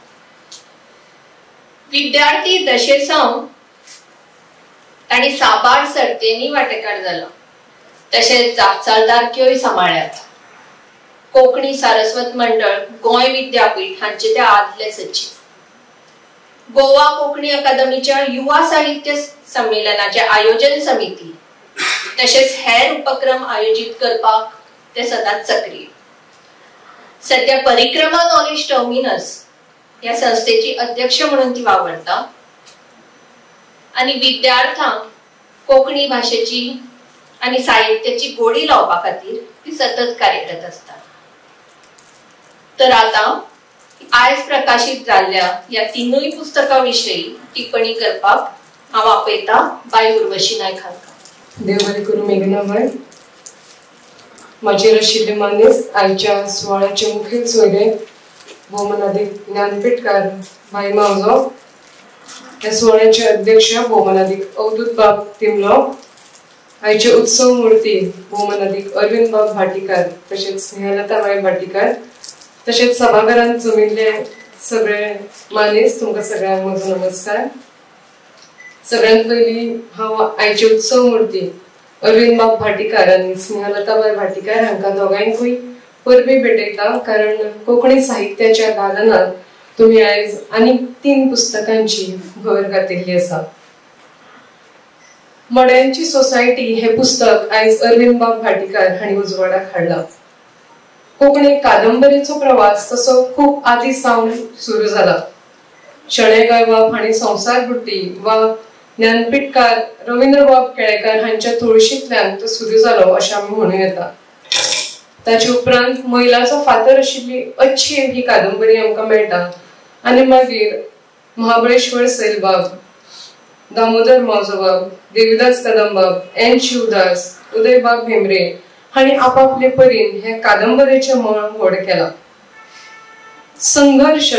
S1: विद्यार्थी दशेसावन तांणी साबार सर्तींनी वांटेकार जाला. तशेंच जापसालदारक्योय सांबाळ्ळ्यात. कोंकणी सारस्वत मंडळ, गोंय विद्यापीठ हांचे ते आदले सचिव. गोवा कोंकणी अकादमीच्या युवा साहित्य संमेलनाचे आयोजन समिती तशेंच हेर उपक्रम आयोजित करपाक ते सदांच सक्रिय. सध्या परिक्रमा नॉलेज टर्मिनस या संस्थेची अध्यक्ष म्हणून ती वावरता आणि विद्यार्थ्यांक कोंकणी भाषेची आणि साहित्याची गोडी लावपा खातीर ती सतत कार्यरत असता. तर आता आयज प्रकाशित जाल्ल्या या तिनूय पुस्तकां विशयी टिप्पणी करपाक हांव आपयता बाय उर्वशी नायक हांकां.
S6: देव बरें करूं मेघनाबाई. म्हजेर आशिल्ले मानेस्त आयच्या सुवाळ्याचे मुखेल सोयरे भौमनाधिक ज्ञानपीठकार बाई मावजो, ह्या सुवाळ्याचे अध्यक्ष भौमनाधिक अवधूत बाब तिमलो, आयचे उत्सव मूर्ती भौमनाधिक अरविंद बाब भाटीकार तशेंच स्नेहलताबाई भाटीकार, तशेंच सभाघरांत जमिल्ले सगळे मानेस्त तुमकां सगळ्यांक म्हजो नमस्कार. सगळ्यांत पयलीं हांव आयचे उत्सव मूर्ती अरविंद बाब भाटीकार आनी स्नेहलताबाई भाटीकार हांकां दोगांयकूय परबी भेटयता, कारण कोंकणी साहित्याच्या दालनात तुम्ही आयज आनीक 3 पुस्तकांची भर घातिल्ली आसा. मड्यांची सोसायटी हे पुस्तक आयज अरविंद बाब भाटीकार हांणी उजवाडाक हाडला. कोंकणी कादंबरीचो प्रवास तसो खूप आदी सावन सुरू जाला. शणै बाब हांणी संसार बुट्टी वा ज्ञानपीठकार रवींद्रबाब केळेकार हांच्या तुळशींतल्यान तो सुरू जालो अशें आमी म्हणूं येता. ताचे उपरांत मैलाचो फातर आशिल्ली अच्छी ही कादंबरी आमकां मेळटा आनी मागीर महाबळेश्वर सैलबाब, दामोदर मावजोबाब, देविदास कदमबाब, एन शिवदास, उदयबाब भेंब्रे हांणी आपापले परीन हे कादंबरीचे मळ व्हड केला. संघर्ष,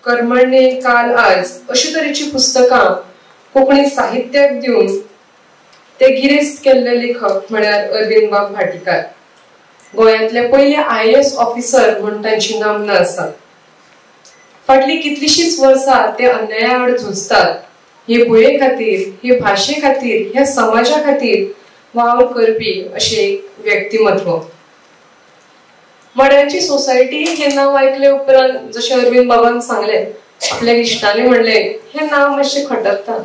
S6: कर्मण्ये, काल आज अशी तरेची पुस्तकां कोंकणी साहित्याक दिवन ते गिरेस्त केल्ले लेखक म्हळ्यार अरविंद बाब भाटीकार. गोंयांतले पयले IAS ऑफिसर म्हूण तांची नामना आसा. फाटली कितलीशींच वर्सां ते अन्याया आड झुजतात. हे भुये खातीर, हे भाशे खातीर, ह्या समाजा खातीर वावर करपी अशें एक व्यक्तिमत्व. मड्याची सोसायटी हे नाव ऐकले उपरांत जशें अरविंद बाबान सांगले, आपल्या इश्टांनी म्हणले हे नाव मातशें खटकता,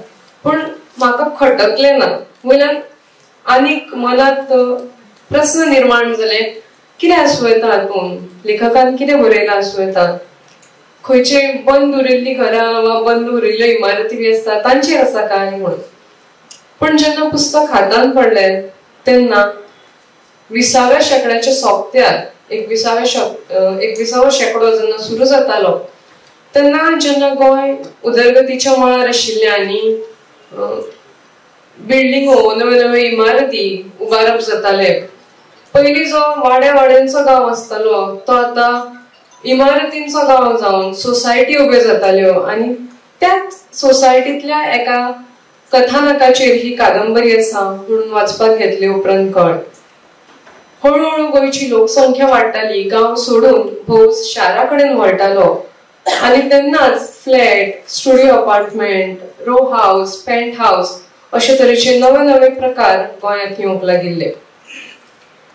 S6: पूण म्हाका खटकलें ना. वयल्यान आनीक मनांत प्रश्न निर्माण जाले, कितें आसूं येता हातून, लेखकान कितें बरयलां आसूं येता. खंयचे बंद उरिल्लीं घरां वा बंद उरिल्ल्यो इमारती बी आसता तांचेर आसा काय म्हणून. पण जेन्ना पुस्तक हातान पडलें तेन्ना 20व्या शेंकड्याच्या सोंपत्यार 21वां शेंकडो जेन्ना सुरू जातालो तेन्ना जेन्ना गोंय उदरगतीच्या मळार आशिल्लें आनी बिल्डिंगो नव्यो नव्यो इमारती उबारप जाताले. पयलीं जो वाड्यांचो गांव आसतालो तो आतां इमारतींचो गांव जावन सोसायटी उब्यो जाताल्यो. आनी त्याच सोसायटींतल्या एका कथानकाचेर ही कादंबरी आसा म्हणून वाचपाक घेतली उपरांत कळ्ळें. हळूहळू गोंयची लोकसंख्या वाडटाली, गांव सोडून भोव शारा कडेन वळटालो आनी तेन्नाच flat, studio apartment, row house, penthouse अशे तरेचे नवे नवे प्रकार गोंयांत येवंक लागिल्ले.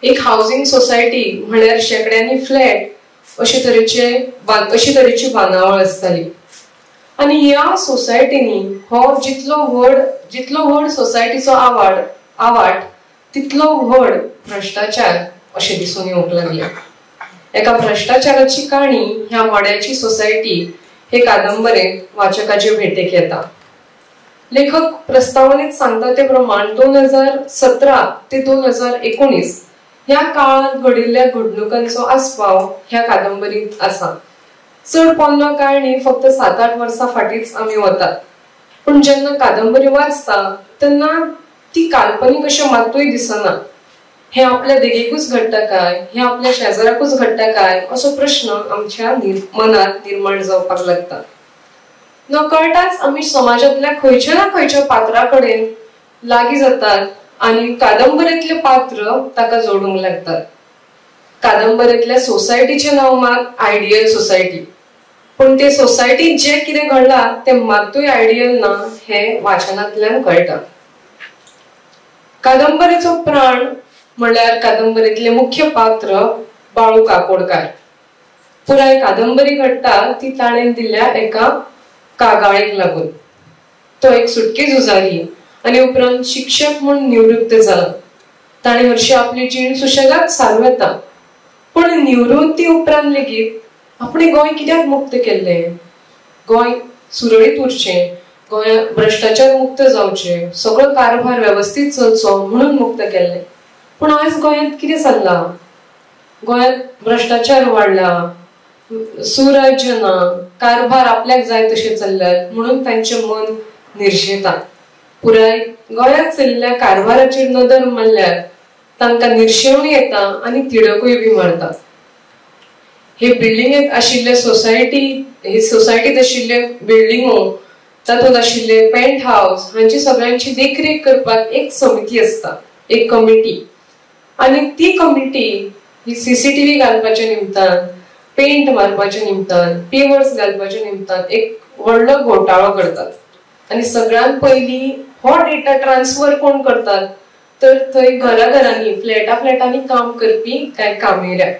S6: एक हाऊसिंग सोसायटी म्हळ्यार शेकड्यांनी फ्लॅट अशे तरेची बांदावळ आसताली. आनी ह्या सोसायटीनी हो जितलो व्हड सोसायटीचो आवाठ तितलो व्हड भ्रष्टाचार अशे दिसून येवंक लागले. एका भ्रष्टाचाराची काणी ह्या मड्याची सोसायटी हे कादंबरेंत वाचकाचे भेटेक येता. लेखक प्रस्तावनेत सांगता ते प्रमाण 2017 ते 2019 ह्या काळात घडिल्ल्या घडणुकांचो आस्पाव ह्या कादंबरीत आसा. चड पोन्नो काळणी फक्त 7-8 वर्सां फाटींच आमी वतात. पण जेन्ना कादंबरी वाचता तेन्ना ती काल्पनीक अशें मातूय दिसना. हे आपल्या देगेकूच घडटा काय, हे आपल्या शेजाराकूच घडटा काय असो प्रश्न आमच्या मनात निर्माण जावपाक लागता. नकळटाच आमी समाजातल्या खंयच्या ना खंयच्या पात्रा कडेन लागीं जातात आनी कादंबरीतले पात्र ताका जोडूंक लागतात. कादंबरीतल्या सोसायटीचें नांव मात आयडियल सोसायटी, पण ते सोसायटीत जे कितें घडलां ते मातूय आयडियल ना हे वाचनांतल्यान कळटा. कादंबरीचो प्राण म्हळ्यार कादंबरीतले मुख्य पात्र बाळू काकोडकार. पुराय कादंबरी घडटा ती ताणेन दिल्ल्या एका कागाळीक लागून. तो एक सुटके झुजारी आनी उपरांत शिक्षक म्हूण निवृत्त जाला. ताणें हरशी आपली जीण सुशेगाद चालू येता. पण निवृत्ती उपरांत लेगीत आपणें गोंय कित्याक मुक्त केल्लें, गोंय सुरळीत उरचें, गोंयांत भ्रष्टाचार मुक्त जावचें, सगळो कारभार वेवस्थीत चलचो म्हणून मुक्त केल्लें. पूण आज गोंयांत कितें चल्लां? गोंयांत भ्रष्टाचार वाडला, सुराज्य ना, कारभार आपल्याक जाय तशें चल्ल्यात म्हणून तांचें मन निर्शेता. पुराय गोंयांत चलिल्ल्या कारभाराचेर नदर मारल्यार तांकां निर्शेवणी येता आनी तिडकूय बी मारता. हे बिल्डिंगेत आशिल्ले सोसायटीत आशिल्ले बिल्डिंगो, तातूंत आशिल्ले पेंट हाऊस हांची सगळ्यांची देखरेख करपाक एक समिती आसता, एक कमिटी. आनी ती कमिटी ही CCTV घालपाच्या निमतान, पेंट मारपाच्या निमतान, पेवर्स घालपाच्या निमतान एक व्हडलो घोटाळो करतात. आनी सगळ्यांत पयलीं हो डेटा ट्रान्सफर कोण करतात तर थंय घराघरांनी फ्लॅटांनी काम करपी कांय कामेऱ्या.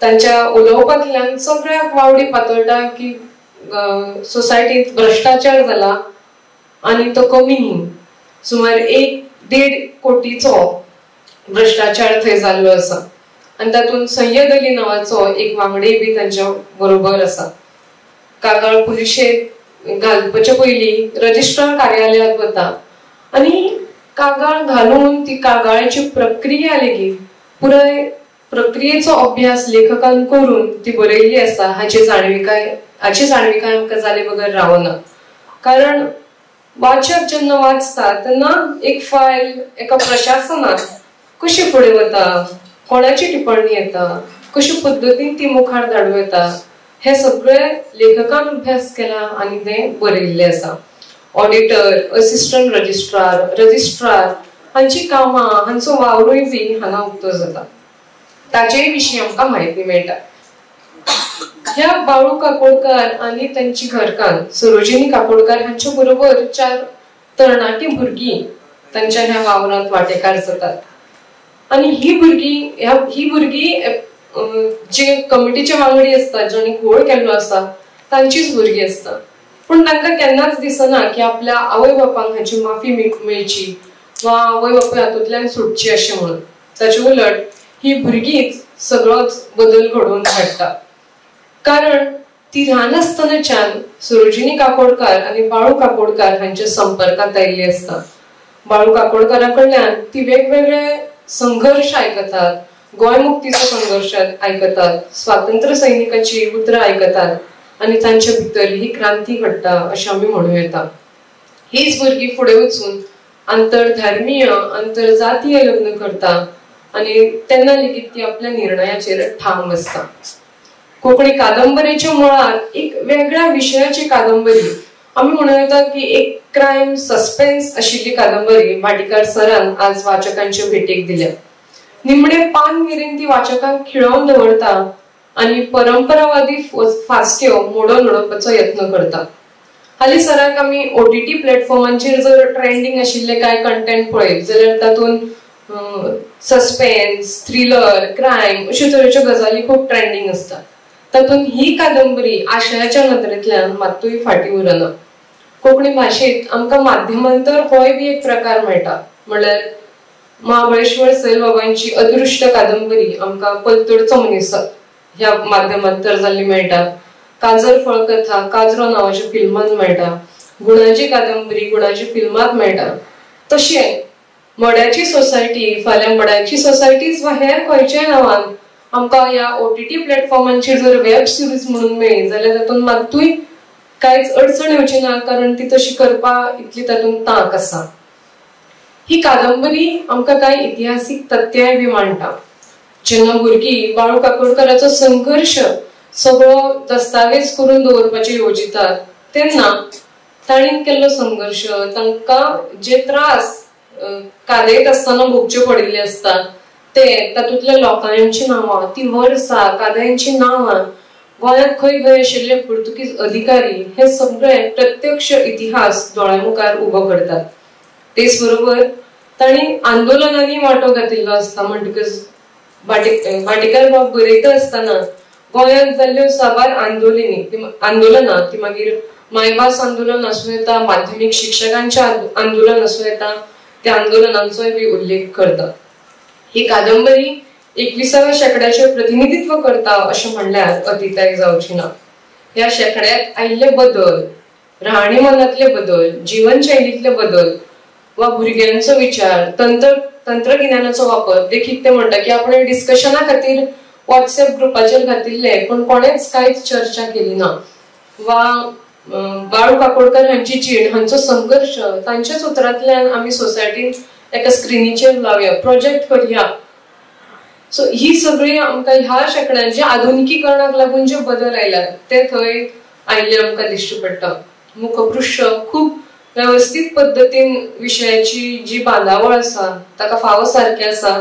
S6: तांच्या उलोवपांतल्यान सगळ्याक वावडी पातळटा की सोसायटीत भ्रष्टाचार जाला आनी तो कमी न्ही. सुमार 1-1.5 कोटीचो भ्रष्टाचार थंय जाल्लो आसा. आनी तातूंत सय्यद अली नांवाचो एक वांगडी बी तांच्या बरोबर आसा. कागाळ पुलिशेंत घालपाचे पयलीं रजिस्ट्रार कार्यालयांत वता आनी कागाळ घालून ती कागाळाची प्रक्रिया लेगीत पुराय प्रक्रियेचो अभ्यास लेखकान करून ती बरयल्ली आसा हाची जाणविकाय आमकां जाले बगर रावना. कारण वाचक जेन्ना वाचता तेन्ना एक फायल एका प्रशासनात कशी फुडें वता, कोणाची टिप्पणी येता, कशा पद्दतीन ती मुखार धाडूं येता, हे सगळे लेखकान अभ्यास केला आनी ते बरयल्ले आसा. ऑडिटर, असिस्टंट रजिस्ट्रार, रजिस्ट्रार हांची कामां हांचो वावरूय बी हांगा उक्तो जाता. ताचे विशीं आमकां म्हायती मेळटा. ह्या बाळू काकोडकार आनी तांची घरकान्न सरोजिनी काकोडकार हांचे बरोबर 4 तरणाटी भुरगीं तांच्या ह्या वावरांत वांटेकार जातात. आनी ही भुरगीं जे कमिटीचे वांगडी असतात, ज्यांनी घोळ केल्लो आसा तांचीच भुरगीं आसता. पूण तांकां केन्नाच दिसना की आपल्या आवय बापांक हाची माफी मेळची वा आवय बापूय हातूंतल्यान सुटची अशें म्हणून. ताचे उलट ही भुरगींच सगळोच बदल घडोवन हाडटा. कारण ती ल्हान आसतनाच्यान सरोजिनी काकोडकार आनी बाळू काकोडकार हांच्या संपर्कांत आयिल्ली आसता. बाळू काकोडकारा कडल्यान ती वेगवेगळे संघर्ष आयकतात, गोंय मुक्तीचो संघर्श आयकतात, स्वातंत्र्य सैनिकाची उतरां आयकतात आनी तांच्या भितर ही क्रांती घडटा अशें आमी म्हणूं येता. हीच भुरगीं फुडें वचून आंतरधर्मीय आंतरजातीय लग्न करता आनी तेन्ना लेगीत ती आपल्या निर्णयाचेर ठाम आसता. कोंकणी कादंबरीच्या मुळार एक वेगळ्या विशयाची कादंबरी, आमी म्हणूं येता की एक क्रायम सस्पेन्स आशिल्ली कादंबरी भाटीकार सरान आज वाचकांच्या भेटेक दिल्या. निमणे पान मेरेन ती वाचकांक खिळोवन दवरता आनी परंपरावादी फास्त्यो मोडून उडोवपाचो यत्न करता. हालीं सराक आमी OTT प्लॅटफॉर्मांचेर जर ट्रेंडिंग आशिल्ले कांय कंटेंट पळयत जाल्यार तातूंत सस्पेन्स, थ्रिलर, क्रायम अशे तरेच्यो गजाली खूब ट्रेंडिंग आसतात. तातूंत ही कादंबरी आशयाच्या नदरेंतल्यान मात्तूय फाटीं उरना. कोंकणी भाशेंत आमकां माध्यमांतर होय बी एक प्रकार मेळटा. म्हणल्यार महाबळेश्वर सैल बाबांची अदृश्ट कादंबरी आमकां पलतडचो मनीस ह्या माध्यमांतर जाल्ली मेळटा. काजर फळकथा काजरो नांवाच्या फिल्मांत मेळटा. गुणाची कादंबरी गुणाची फिल्मांत मेळटा. तशें मड्याची सोसायटी फाल्यां मड्याची सोसायटीज वा हेर खंयच्याय नांवान आमकां ह्या OTT प्लॅटफॉर्मांचेर जर वेब सिरीज म्हणून मेळ्ळी जाल्यार तातूंत मात्तूय कांयच अडचण येवची ना, कारण ती तशी करपाक इतली तातूंत तांक आसा. ही कादंबरी आमकां कांय इतिहासीक तथ्याय बी मांडटा. जेन्ना भुरगीं बाळू काकोडकाराचो संघर्ष सगळो दस्तावेज करून दवरपाचे येवजितात तेन्ना ताणीन केल्लो संघर्ष, तांकां जे त्रास कादयत आसतना भोगचे पडिल्ले आसतात ते, तातूंतल्या लोकांची नांवां, ती वर्सां, कादयांची नांवां, गोंयांत खंय खंय आशिल्ले पुर्तुगीज अधिकारी, हे सगळे प्रत्यक्ष इतिहास दोळ्या मुखार उबो करतात. तेच बरोबर तांणी आंदोलनांनी वांटो घातिल्लो आसता. म्हणटकच भाटीकार बाब बरयता आसतना गोंयांत जाल्ल्यो साबार आंदोलनां, ती मागीर मायभास आंदोलन आसूं येता, माध्यमीक शिक्षकांचें आंदोलन आसूं येता, त्या आंदोलनांचोय बी उल्लेख करता. ही कादंबरी 21व्या शेंकड्याचें प्रतिनिधित्व करता अशें म्हणल्यार अतिताय जावची ना. ह्या शेंकड्यात आयिल्ले बदल, राहणीमानांतले बदल, जीवनशैलींतले बदल वा भुरग्यांचो विचार, तंत्रगिन्यानाचो वापर, देखीक ते म्हणटा की आपण डिस्कशना खातीर व्हॉट्सएप ग्रुपाचेर घातिल्ले पण कोणेच कांयच चर्चा केली ना. वा बाळू काकोडकार हांची जीण, हांचो संघर्ष, तांच्याच उतरांतल्यान आमी सोसायटीन एका स्क्रिनीचेर लावया, प्रोजेक्ट करया. सो ही सगळी आमकां ह्या शेंकड्यांचे आधुनिकीकरणाक लागून जे बदल आयल्यात ते थंय आयिल्ले आमकां दिश्टी पडटा. मुखपृश्ठ खूब व्यवस्थीत पद्दतीन विशयाची जी बांदावळ आसा ताका फावो सारके आसा.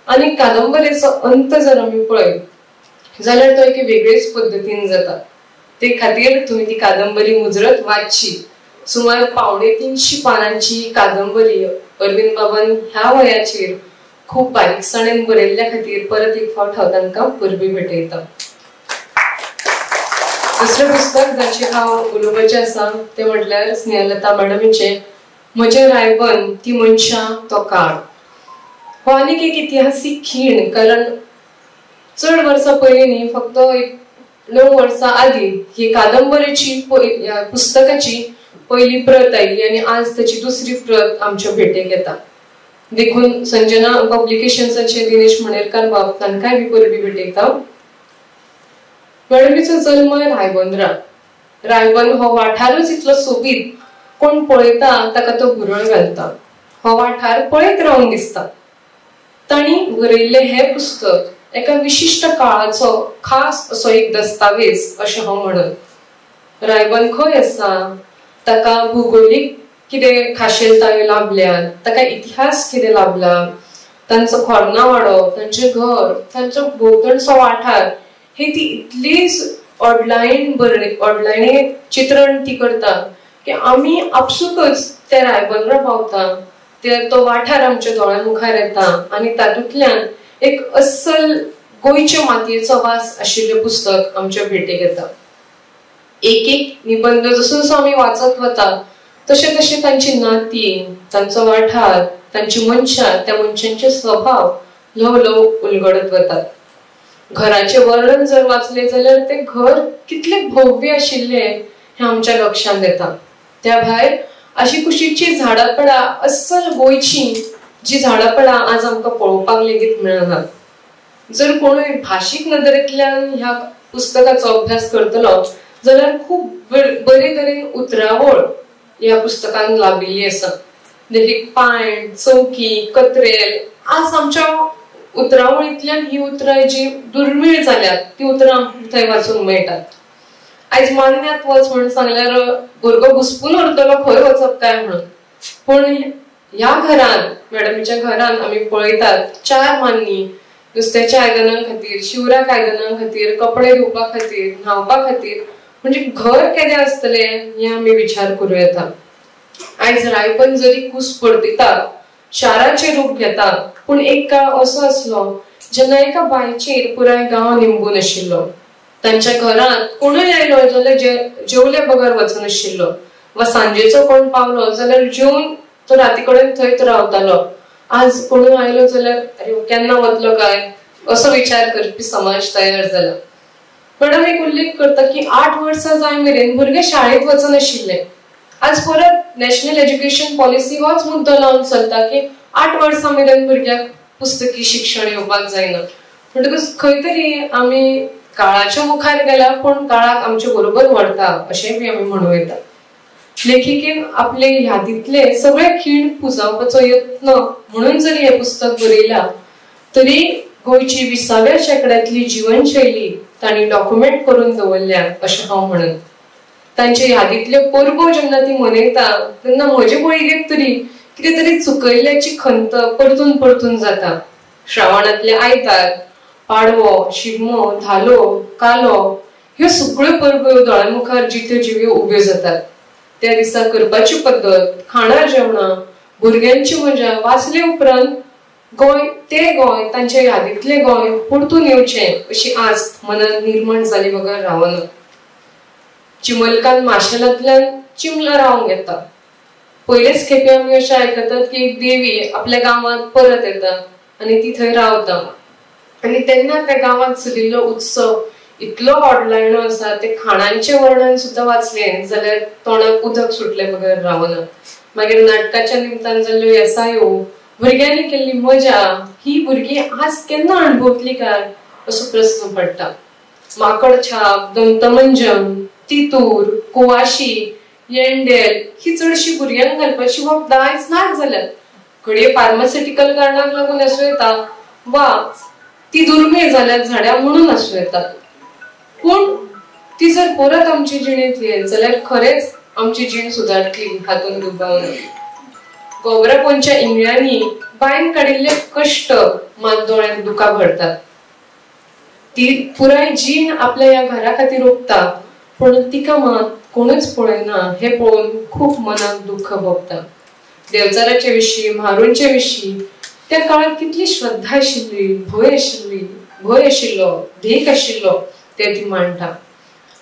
S6: आनी कादंबरेचो अंत जर आमी पळयत जाल्यार तो एके वेगळेच पद्दतीन जाता. ते खातीर तुमी ती कादंबरी मुजरत वाचची. सुमार 350 पानांची कादंबरी अरविंद बाबान ह्या वयाचेर खूब बारीकसाणेन बरयल्ल्या खातीर परत एक फावट हांव तांकां परबी भेटयता. दुसरें पुस्तक जाचेर हांव उलोवपाचें आसा तें म्हटल्यार स्नेहलता मॅडमीचें म्हजें रायबन ती मनशां तो काळ. हो आनीक एक इतिहासीक खीण, कारण चड वर्सां पयलीं न्ही, फक्त 9 वर्सां आदीं ही कादंबरीची पुस्तकाची पहिली प्रत आयली आनी आज ताची दुसरी प्रत आमच्या भेटेक येता. देखून संजना पब्लिकेशन्साचे दिनेश मणेरकार बाब तांकांय बी परबी भेटयता. मॅडमीचो जल्म रायबंद्रा. रायबंद हो वाठारच इतलो सोबीत कोण पळयता ताका तो भुरळ घालता. हो वाठार पळयत रावन दिसता. तांणी बरयल्ले हे पुस्तक एका विशिष्ट काळाचो खास असो एक दस्तावेज अशें हांव म्हणत. रायबंद खंय आसा, ताका भूगोलीक कितें खाशेलतायो लाभल्यात, ताका इतिहास कितें लाभला, तांचो खोर्नावाडो, तांचें घर, तांचो भोंवतणचो वाठार, हे ती इतलीच ओडलायणी चित्रण ती करता की आमी आपसूकच त्या रायबंदरा पावता, तो वाठार आमच्या दोळ्या मुखार येता आणि तातूंतल्यान एक अस्सल गोंयच्या मातयेचो वास आशिल्लें पुस्तक आमच्या भेटेक येता. एक एक निबंध जसो जसो आमी वाचत वता तशें तशें तांची नाती, तांचो वाठार, तांची मनशां, त्या मनशांचे स्वभाव ल्हव ल्हव उलगडत वतात. घराचे वर्णन जर वाचले जाल्यार ते घर कितले भव्य आशिल्ले हे आमच्या लक्षांत येता. त्या भायर अशी कुशीची झाडापडा, अस्सल गोंयची जी झाडापडा आज आमकां पळोवपाक लेगीत मेळनात. जर कोणूय भाशीक नदरेंतल्यान ह्या पुस्तकाचो अभ्यास करतलो जाल्यार खूब बरे तरेन उतरावळ ह्या पुस्तकान लाभिल्ली आसा. देखीक पायण, चौकी, कत्रेल, आज आमच्या उतरावळींतल्यान ही उतरां जी दुर्मीळ जाल्यात ती उतरां थंय वाचूंक मेळटात. आयज मान्यांत वच म्हणून सांगल्यार भुरगो घुस्पून उरतलो खंय वचप काय म्हणून, पूण ह्या घरान, मॅडमीच्या घरान आमी पळयतात 4 मान्नी नुस्त्याच्या आयदनां खातीर, शिवराक आयदनां खातीर, कपडे धुवपा खातीर, न्हावपा खातीर, म्हणजे घर केदें आसतलें हे आमी विचार करूं येता. आयज रायबंद जरी कुस पडटा, शाराचें रूप घेता, पूण एक काळ असो आसलो जेन्ना एका बांयचेर पुराय गांव निंबून आशिल्लो. तांच्या घरांत कोणूय आयलो जाल्यार जेवले बगर वचनाशिल्लो, वा सांजेचो कोण पावलो जाल्यार जेवन तो राती कडेन थंयच रावतालो. आज कोणूय आयलो जाल्यार अरे केन्ना वतलो काय असो विचार करपी समाज तयार जाला. मॅडम एक उल्लेख करता की 8 वर्सां जाय मेरेन भुरगे शाळेंत वचनाशिल्ले. आज परत नॅशनल एज्युकेशन पॉलिसी होच मुद्दो लावन चलता की 8 वर्सां मेरेन भुरग्याक पुस्तकी शिक्षण येवपाक जायना. म्हणटकच खंय तरी आमी काळाच्या मुखार गेला पूण काळाक आमचे बरोबर व्हरता अशेंय बी आमी म्हणूं येता. लेखिकेन आपले यादींतले सगळे खीण पुंजावपाचो यत्न म्हणून जरी हे पुस्तक बरयला तरी गोंयची 20व्या शेंकड्यांतली जीवनशैली तांणी डॉक्युमेंट करून दवरल्या अशें हांव म्हणन. तांचे यादींतल्यो परबो जेन्ना ती मनयता तेन्ना म्हजे पळयेक तरी कितें तरी चुकयल्ल्याची खंत परतून परतून जाता. श्रावणांतले आयतार, पाडवो, शिगमो, धालो, कालो ह्यो सगळ्यो परबो दोळ्या मुखार जित्यो जिव्यो उब्यो जातात. त्या दिसा करपाची पद्दत, खाणां जेवणां, भुरग्यांची मजा वाचले उपरांत गोंय तांच्या यादींतले गोंय परतून येवचें अशी आस्त मनात निर्माण जाली बगर रावना. चिमलकान माशेलांतल्यान चिमला रावंक येता. पयलेच खेपे आमी अशें आयकतात की एक देवी आपल्या गांवांत परत येता आनी ती थंय रावता आनी तेन्ना त्या गांवांत चलिल्लो उत्सव इतलो ओडलायणो आसा ते खाणांचे वर्णन सुद्दां वाचलें जाल्यार तोंडाक उदक सुटले बगर रावना. मागीर नाटकाच्या निमतान जाल्ल्यो येसायो, भुरग्यांनी केल्ली मजा ही भुरगीं आज केन्ना अणभवतली काय असो प्रस्न पडटा. माकड छाप, दंतमंजन, तितूर, कुवाशी, येंडेल ही चडशी भुरग्यांक घालपाची वखदां आयज नाच जाल्यात. घडये फार्मास्युटिकल कारणाक लागून आसूं येता वा ती दुर्मीळ जाल्यात झाडां म्हणून आसूं येतात. पूण ती जर परत आमची जिणेंत येत जाल्यार खरेंच आमची जीण सुदारतली हातून दुबाव ना. गोबरापणच्या इंगळ्यांनी बायन काडिल्ले कश्ट मात दोळ्यांत दुकां भरतात. ती पुराय जीण आपल्या ह्या घरा खातीर ओंपता पूण तिका मात कोणूच पळयना हे पळोवन खूब मनाक दुःख भोगता. देवचाराचे विशीं, म्हारूंचे विशीं त्या काळात कितली श्रद्धा आशिल्ली, भंय आशिल्लो, देख आशिल्लो ते ती मांडटा.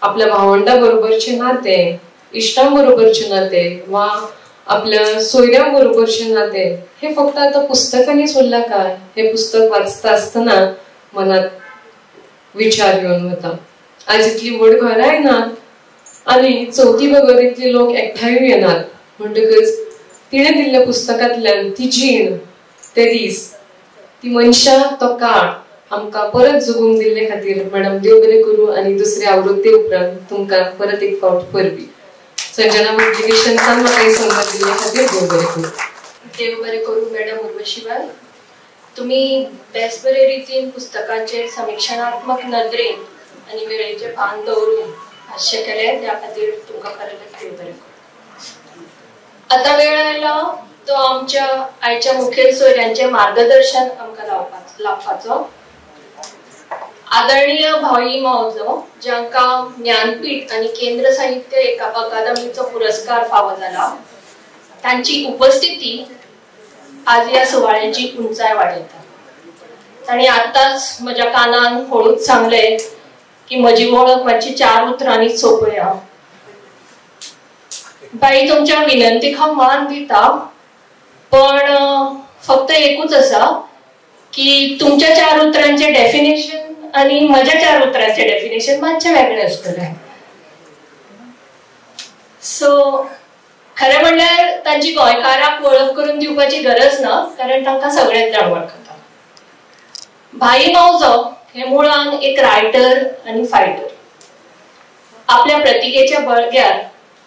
S6: आपल्या भावंडा बरोबरचे नाते, इश्टां बरोबरचे नाते वा आपल्या सोयऱ्यां बरोबरचे नाते हे फक्त आता पुस्तकांनीच उरला काय हे पुस्तक वाचता आसतना मनात विचार येवन वता. आज इतली व्हड घरां येनात आनी चवथी बगर इतले लोक एकठांय येनात म्हणटकच तिणें दिल्ल्या पुस्तकांतल्यान ती जीण, ते दीस, ती मनशां, तो काळ आमकां परत जगूंक दिल्ले खातीर मॅडम देव बरें करूं आनी दुसरे आवृत्ती उपरांत तुमकां परत एक फावट परबी. संजना मोटिवेशनसान म्हाका ही संगत दिल्ले खातीर देव बरें करूं.
S1: देव बरें करूं मॅडम उर्वशीबाई. तुम्ही बेस बरे रितीन पुस्तकाचेर समीक्षणात्मक नदरेन आनी वेळेचे भान दवरून भाष्य केले त्या खातीर तुमकां खरेंच देव बरें करूं. आता वेळ आयला तो आमच्या आयच्या मुखेल सोयऱ्यांचे मार्गदर्शन आमकां लावपाचो. आदरणीय भाई मावजो ज्यांका ज्ञानपीठ आणि केंद्र साहित्य अकादमीचो पुरस्कार फावो जाला, तांची उपस्थिती आज या सुवाळ्याची उंचाय वाडयता. ताणी आताच म्हज्या कानान हळूच सांगले की म्हजी वळख मातशी 4 उतरांनी सोपया. बाई तुमच्या विनंतीक हांव मान दिता, पण फक्त एकूच आसा की तुमच्या 4 उतरांचे डेफिनेशन आणि म्हज्या 4 उतरांचे डेफिनेशन मातशें वेगळें आसतलें. सो खरें म्हणल्यार तांची गोंयकाराक वळख करून दिवपाची गरज ना, कारण तांकां सगळेच जाण वळखता. भाई मावजो हे मुळान एक रायटर आणि फायटर. आपल्या प्रतिकेच्या बळग्यार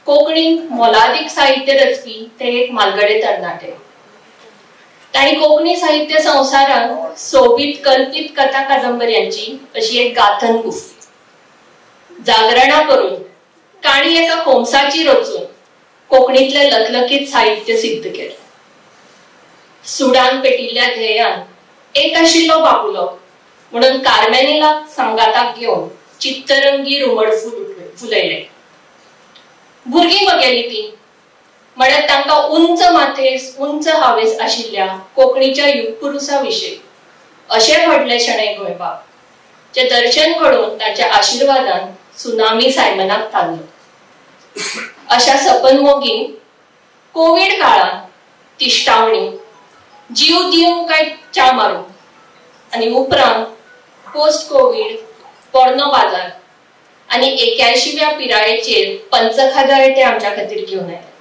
S1: कोंकणीत मोलादीक साहित्य रचपी ते एक मालगडे तरणाटे. ताणी कोंकणी साहित्य संवसारात सोबीत कल्पित कथा कादंबऱ्यांची अशी एक गाथन गुफली. जागरणा करून काणी एका खोमसाची रचून कोंकणीतले लखलखीत साहित्य सिद्ध केले. सुडान पेटिल्ल्या ध्येयान एक आशिल्लो बाबुलो म्हणून कार्मेलीलाक सांगाताक घेवन चित्तरंगी रुमड फुलयले. भुरगीं बगेली ती, म्हळ्यार तांकां उंच माथेस उंच हावेस आशिल्ल्या कोंकणीच्या युगपुरुषा विशीं अशें व्हडले शणै गोंयबाब, जे दर्शन घडोवन ताच्या आशिर्वादान सुनामी सायमनाक तारलो. अशा सपनमोगीन कोविड काळात तिश्टावणी, जीव दिवंक काय च्या मारूंक, आणि उपरांत पोस्ट कोविड पोर्नो बाजार आणि 81व्या पिरायेचेर पंचखाद्य ते आमच्या खातीर घेवन आयले.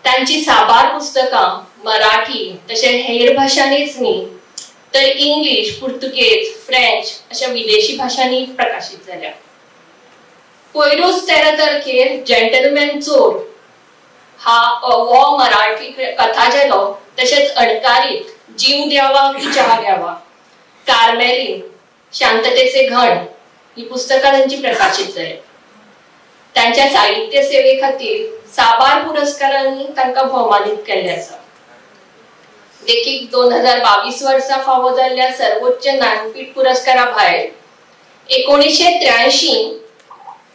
S1: तांची साबार पुस्तकां मराठी तशेंच हेर भाशांनीच न्ही तर इंग्लिश, पुर्तुगेज, फ्रेंच अशा विदेशी भाशांनी प्रकाशीत जाल्या. पयरूच 13 तारखेर जेंटलमॅन चोर हो मराठी कथा जेलो, तशेंच अणकारीत जीव द्यावा की चहा घ्यावा, कार्मेलीन, शांततेचे घण ही पुस्तकां तांची प्रकाशित जाली. त्यांच्या साहित्य सेवे खातीर साबार पुरस्कारांनी तांकां भोवमानीत केल्ले आसा. देखीक 2022 वर्सा फावो जाल्ल्या सर्वोच्च ज्ञानपीठ पुरस्कारा भायर 1983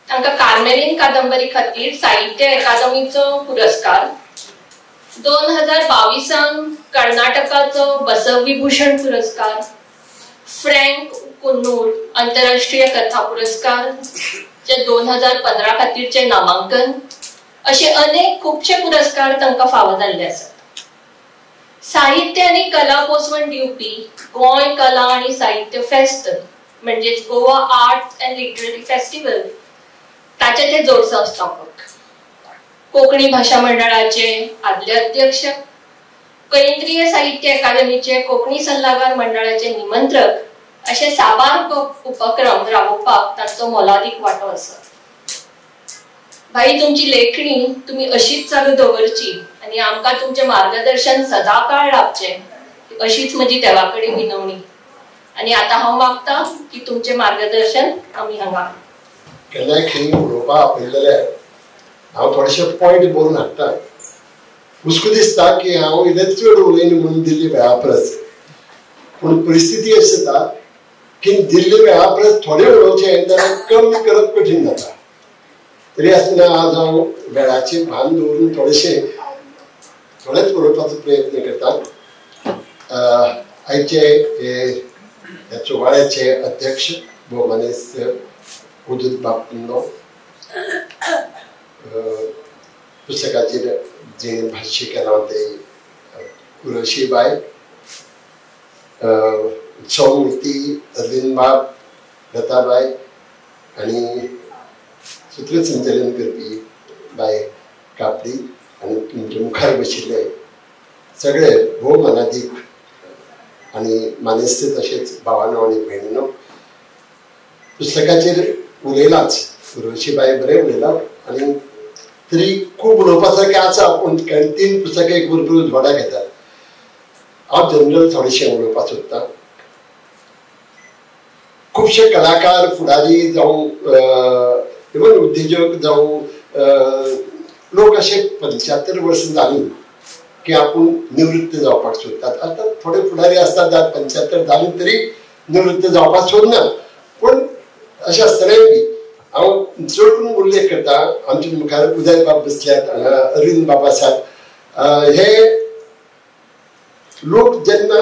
S1: तांकां कार्मेलीन कादंबरी खातीर साहित्य अकादमीचो पुरस्कार, 2022 कर्नाटकाचो बसवविभूषण पुरस्कार, फ्रँक कुन्नूर आंतरराष्ट्रीय कथा पुरस्कार, 2015 खातीरचे नामांकन असे अनेक खुबशे पुरस्कार तांकां फावो जाल्ले आसात. साहित्य आणि कला पोसवण दिवपी गोंय कला आणि साहित्य फेस्त म्हणजेच Goa arts and literary festival ताचे ते जोड संस्थापक, कोंकणी भाषा मंडळाचे आदले अध्यक्ष, केंद्रीय साहित्य अकादमीचे कोंकणी सल्लागार मंडळाचे निमंत्रक असे साबार उपक्रम राबोवपाक तांचो मोलादीक वांटो आसा. भाई तुमची लेखणी तुम्ही अशीच चालू दवरची आणि आमकां तुमचे मार्गदर्शन सदाकाळ लाभचे अशीच म्हजी देवा कडेन विनवणी. आणि आता हांव मागता की तुमचे मार्गदर्शन आमी हांगा
S7: केन्नाय खंय उलोवपाक आपयलेल्यार हांव थोडेशे पॉयंट बरोवन हाडटा. हुस्को दिसता की हांव इल्लें चड उलयन म्हणून दिल्ली वेळा परस, पूण परिस्थिती अशी जाता की दिल्ली वेळा परस थोडें उलोवचें जाल्यार कमी करप कठीण जाता. तरी आसतना आज हांव वेळाचें भान दवरून थोडेच उलोवपाचो प्रयत्न करता. आयचे ह्या सुवाळ्याचे अध्यक्ष भोवमानेस्त उदूत बापनो, पुस्तकाचेर जेणे भाश्य केलां ते कुरशीबाई, उत्सवमुर्ती अरविंदबाब, लताबाई आणि सूत्रसंचलन करपी बाय कापडी आणि तुमचे मुखार बशिल्ले सगळे भोव मानादीक आणि मानेस्त तशेंच भावांनो आणि भयणींनो, पुस्तकाचेर उलयलाच कुरशीबाई बरें उलयला आणि तरी खूब उलोवपा सारकें आसा, पूण 3 पुस्तकां एक बरोबर उजवाडाक येतात. हांव जनरल थोडेशें उलोवपाक सोदतां. खुबशे कलाकार फुडारी जावं इवन उद्योजक जावं लोक असे 75 वर्ष जाली की आपण निवृत्त जावपाक सोदतात. आता थोडे फुडारी असतात 75 जाली तरी निवृत्त जावपाक सोदना. पण अशें आसतनाय बी हांव चड करून उल्लेख करता आमचे मुखार उदय बाब बसल्यात, अरविंद बाबा साहेब, हे लोक जेन्ना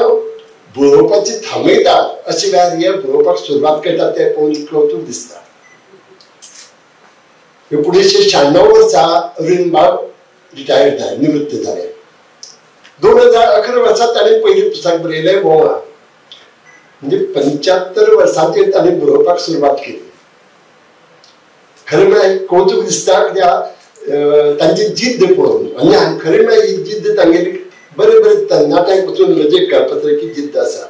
S7: बरोवपाची थांबयतात अशे वेळार हे बरोवपाक सुरवात करतात ते पळोवन कौतूक दिसता. 1996 वर्सा अरविंद बाब रिटायर्ड जाले, निवृत्त जाले. 2011 वर्सा ताणें पयलीं पुस्तक बरयलें बोमा. म्हणजे 75 वर्सांचेर ताणें बरोवपाक सुरवात केली. खरें म्हळ्यार कौतूक दिसता कित्याक तांची जिद्द पळोवन. आनी खरें म्हळ्यार ही जिद्द तांगेली बरे बरे तरणाट्यांक वचून लजेक घालपाची जिद्द आसा.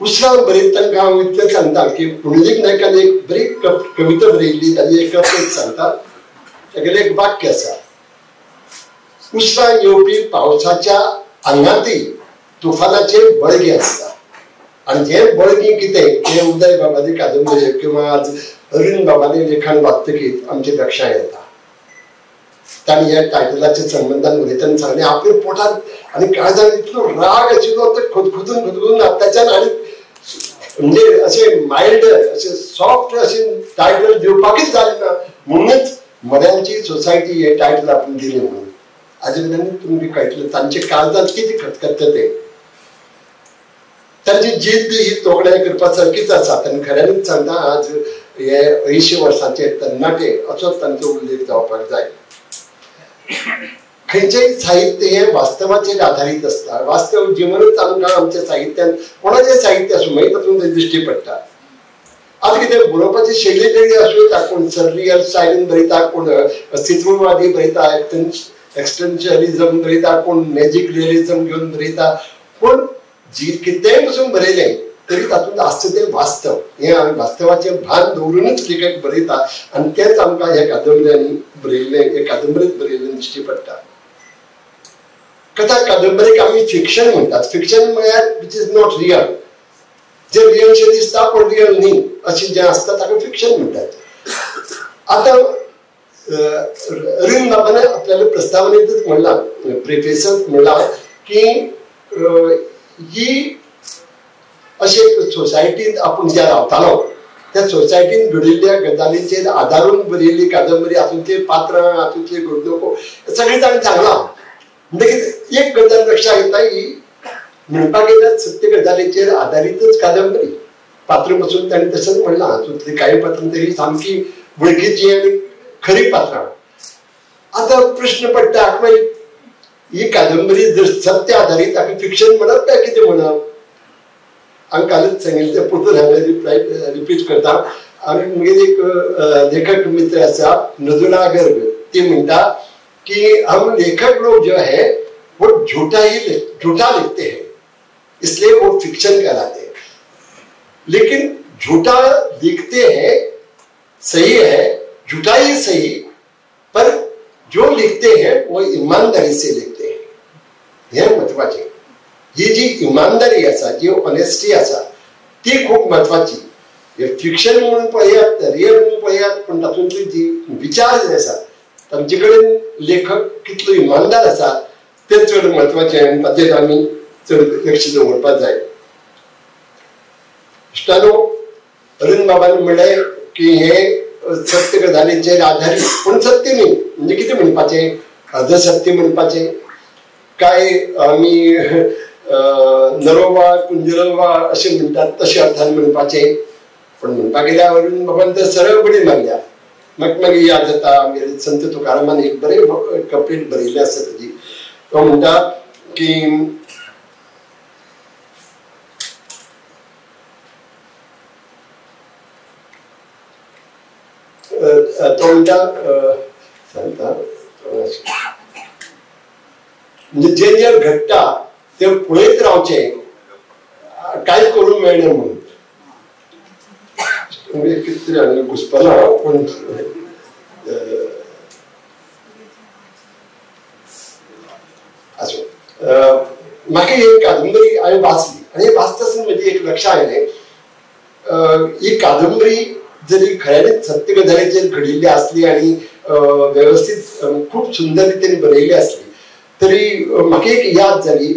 S7: उसरां बरयत तांकां हांव इतलें सांगता की पुंडलीक नायकान एक बरी कविता बरयल्ली, ताजी एक कविता सांगता. तागेलें एक वाक्य आसा, उसरां येवपी पावसाच्या आंगांतय तुफानाचे बळगे आसता. आनी हे बळगी कितें तें उदय बाबाची कादंबरी किंवा आज अरविंद बाबानी लेखन वाचतकीच आमच्या लक्षांत येता. ताणी ह्या टायटलाच्या संबंधान उलयतना सांगलें आपल्या पोटांत आनी काळजांत इतलो राग आशिल्लो तो खदखदून आताच्यान आनी म्हणजे अशें मायल्ड अशें सॉफ्ट अशें टायटल दिवपाकच जालें ना. म्हणूनच मड्यांची सोसायटी हे टायटल आपण दिलें म्हणून. हाजे वयल्यान तुमकां कळटलें तांचे काळजांत कितें खतखत्ता तें. तांची जिद्द ही तोखणाय करपा सारकीच आसा. ताणें खऱ्यांनीच सांगता आज हे 80 वर्सांचे तरणाटे असोच तांचो उल्लेख जावपाक जाय. खंयचेय साहित्य हे वास्तवाचेर आधारीत असता. वास्तव जिवनच आमकां आमच्या साहित्यान कोणाचें साहित्य आसूं मागीर तातूंत दिश्टी पडटा. आता कितें बरोवपाची शैली वेगळी आसूं येता. कोण सर्रियल स्टायलीन बरयता, कोण अस्तित्ववादी बरयता, एक्स्टेन्शलिझम बरयता, कोण मॅजिक रियलिझम घेवन बरयता. पण कितेंय पसून बरयलें तरी तातूंत आसता तें वास्तव. हें आमी वास्तवाचें भान दवरूनच लेखक बरयता आनी तेंच आमकां ह्या कादंबऱ्यांनी बरयल्लें, हे कादंबरीत बरयल्लें दिश्टी पडटा. कथा कादंबरीक आमी फिक्शन म्हणटात. फिक्शन म्हळ्यार विच इज नॉट रियल. जे रियलशें दिसता पण रियल न्ही अशें जें आसता ताका फिक्शन म्हणटात. आतां अरविंद बाबान आपल्याला प्रस्तावनेतच म्हणलां, प्रेफेसांत म्हणलां की ही अशें सोसायटींत आपूण ज्या रावतालो त्या सोसायटींत घडिल्ल्या गजालींचेर आदारून बरयल्ली कादंबरी, हातूंतली पात्रां, हातूंतली घडणुको सगळें ताणें सांगलां. म्हणटकीर एक गजाल लक्षांत येता, ही म्हणपाक येता सत्य गजालीचेर आदारीतच कादंबरी. पात्रां पासून ताणें तशेंच म्हणलां. हातूंतली कांय पात्रां तरी सामकी वळखीची आनी खरी पात्रां. आतां प्रश्न पडटा ही कादंबरी जर सत्य आधारीत ताका फिक्शन म्हणप काय कितें म्हणप. हांवें कालच सांगिल्लें तें परतून हांवें रिपीट करता. म्हगेर एक लेखक मित्र आसा नजुला गर्ग, ती म्हणटा कि हम लेखक लोग जो है वो झूठा लिखते हैं, इसलिए वो फिक्शन कहलाते हैं. लेकिन झूठा लिखते हैं सही है, झूठा ही सही, पर जो लिखते हैं वो ईमानदारी से लिखते हैं. हे महत्वाचे. ही जी इमानदारी आसा, जी ऑनेस्टी आसा ती खूप महत्वाची. हे फिक्शन म्हणून पळयात, रियल म्हणून पळयात, पण तातूंतली जी विचार जे आसात तांचे कडेन लेखक कितलो इमानदार आसा तें चड महत्वाचें आनी ताचेर आमी चड लक्ष दवरपाक जाय. इश्टानो, अरविंद बाबान म्हणलें की हे सत्य गजालींचेर आधारीत, पूण सत्य न्ही. म्हणजे कितें म्हणपाचें, अर्धसत्य म्हणपाचें काय आमी नरोबा कुंजरोबा अशें म्हणटात तशें अर्थान म्हणपाचें. पण म्हणपाक गेल्यार अरविंद बाबान तर सरळ बडी मारल्या. म्हाका मागीर याद जाता आमगेले संत तुकारामान एक बरें कंप्लेंट बरयल्ली आसा ताजी. तो म्हणटा की म्हणजे जे घडटा ते पळयत रावचें, काय करूंक मेळना म्हणून. कितें तरी घुसपना पूण म्हाका ही कादंबरी हांवें वाचली आनी वाचता आसतना म्हजे एक लक्षांत आयलें, ही कादंबरी जरी खऱ्यानेच सत्य गजालीचेर घडिल्ली असली आणि व्यवस्थित खूप सुंदर रितीने बरयल्ली असली तरी म्हाका एक याद जाली.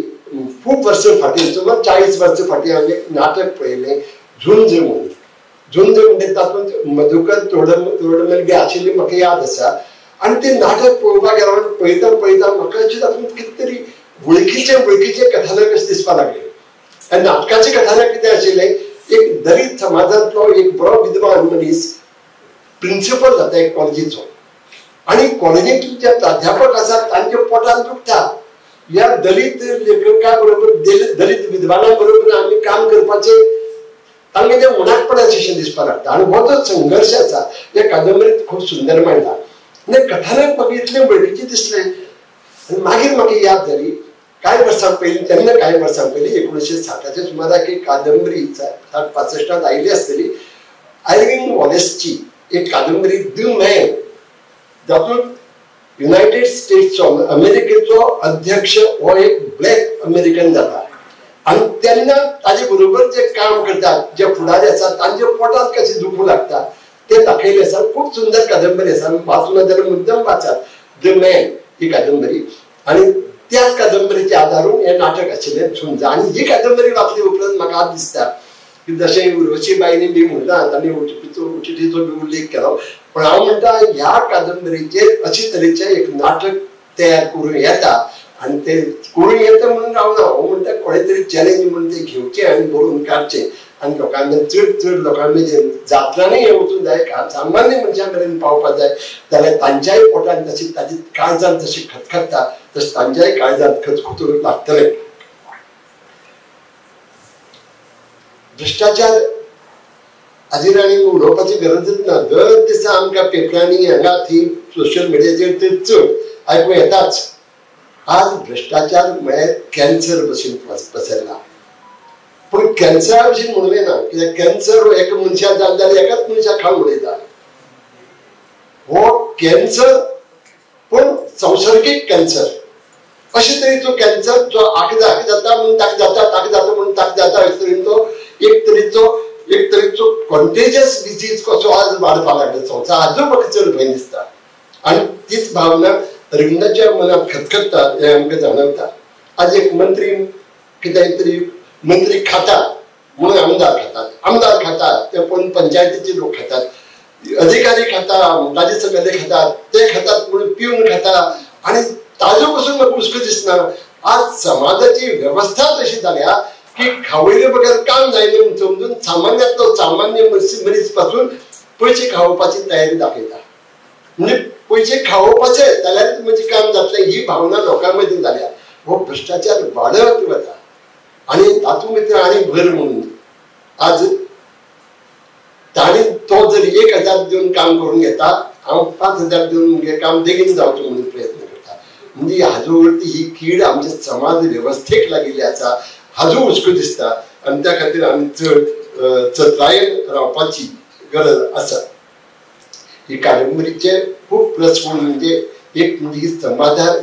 S7: खूप वर्ष फाटीं सुमार 40 वर्ष फाटीं हांवें एक नाटक पळयलें झुंज म्हणून. झुंज म्हणजे तातूंत मधुकर तोरडमल आशिल्ली म्हाका याद आसा. आणि ते नाटक पळोवपाक गेलो पळयता पळयता म्हाका अशें तातूंत कितें तरी वळखीचे कथानक अशें दिसपाक लागलें. आनी नाटकाचें कथानक कितें आशिल्लें, एक दलित समाजांतलो एक बरो विद्वान मनीस प्रिन्सिपल जाता एक कॉलेजीचो आणि कॉलेजींत जे प्राध्यापक आसात तांच्या पोटान दुखता. ह्या दलित लेखका बरोबर दलित विद्वानां बरोबर आमी काम करपाचें तांकां तें मुनाटपणाचें अशें दिसपाक लागता. आनी हो जो संघर्श आसा त्या कादंबरींत खूब सुंदर मांडला. आनी कथानक म्हाका इतलें वळखीचें दिसलें. आनी मागीर म्हाका याद जाली कांय वर्सां पयलीं 1960च्या सुमाराक एक कादंबरी 65 आयिल्ली आसतली आयरिन वॉलेसची एक कादंबरी द मॅन, जातूंत युनायटेड स्टेट्सचो अमेरिकेचो अध्यक्ष हो एक ब्लॅक अमेरिकन जाता. आनी तेन्ना ताजे बरोबर जे काम करतात जे फुडारी आसात तांच्या पोटांत कशें दुखू लागता ते दाखयलें आसा. खूब सुंदर कादंबरी आसा. वाचून जाल्यार मुद्दम वाचात द मॅन ही कादंबरी. आनी त्याच कादंबरीचे आदारून हें नाटक आशिल्लें झुंज. आनी ही कादंबरी वाचली उपरांत म्हाका आज दिसता की जशें उर्वशीबाईनी बी म्हणटा तांणी उटिटीचो बी उल्लेख केलो, पण हांव म्हणटा ह्या कादंबरीचेर अशे तरेचें एक नाटक तयार करूं येता. आनी ते करूं येता म्हणून रावना, हांव म्हणटा कोणे तरी चॅलेंज म्हणून ते घेवचें आनी बरोवन काडचें आनी लोकांनी चड लोकां मेरेन जात्रांनी हें वचून जाय, सामान्य मनशां मेरेन पावपाक जाय जाल्यार तांच्याय पोटान तशी ताची काळजांत तशी खतखत्ता तशें तांच्याय काळजांत खतखतूंक लागतलें. भ्रष्टाचार हाजेर आनी उलोवपाची गरजच ना. दर दिसा आमकां पेपरांनी हांगा थंय सोशल मिडियाचेर तर चड आयकूं येताच. आज भ्रष्टाचार म्हळ्यार कॅन्सर भशेन पसरला. पूण कॅन्सरा भशेन म्हणलें ना, कित्याक कॅन्सर हो एका मनशाक जालो जाल्यार एकाच मनशाक खावन उडयता. हो कॅन्सर पूण संसर्गीक कॅन्सर अशे तरेचो कॅन्सर जो हाका जाता म्हणून ताका जाता म्हणून ताका जाता अशे तरेन तो एक तरेचो कॉन्टेजियस डिसीज कसो आज वाडपाक लागला संवसार. हाजो म्हाका चड भंय दिसता. आनी तीच भावना अरविंदाच्या मनात खतखत्ता हें आमकां जाणवता. आज एक मंत्री कितें तरी मंत्री खाता म्हणून आमदार खातात ते पण पंचायतीचे लोक खातात, अधिकारी खाता, राज्यसभेले खातात, ते खातात म्हणून पिवन खाता. आणि ताजो पासून म्हाका हुस्को दिसना. आज समाजाची व्यवस्था तशी जाल्या की खावयले बगर काम जायना म्हणून समजून सामान्य मनीस पासून पयशे खावपाची तयारी दाखयता. म्हणजे पयशे खावपाचे जाल्यार म्हणजे काम जातलें ही भावना लोकां मदीं जाल्या. हो भ्रष्टाचार वाडत वता. आनी तातूंत भितर आनी भर म्हणून आज ताणी तो जर 1000 दिवन काम करून घेता, हांव 5000 दिवन म्हजें काम बेगीन जावचें म्हणून प्रयत्न करता. म्हणजे हाजो वरती ही कीड आमच्या समाज वेवस्थेक लागिल्ली आसा हाजो हुस्को दिसता. आनी त्या खातीर आमी चड चतरायेन रावपाची गरज आसा. ही कादंबरीचे खूब प्लस पॉयंट म्हणजे एक म्हणजे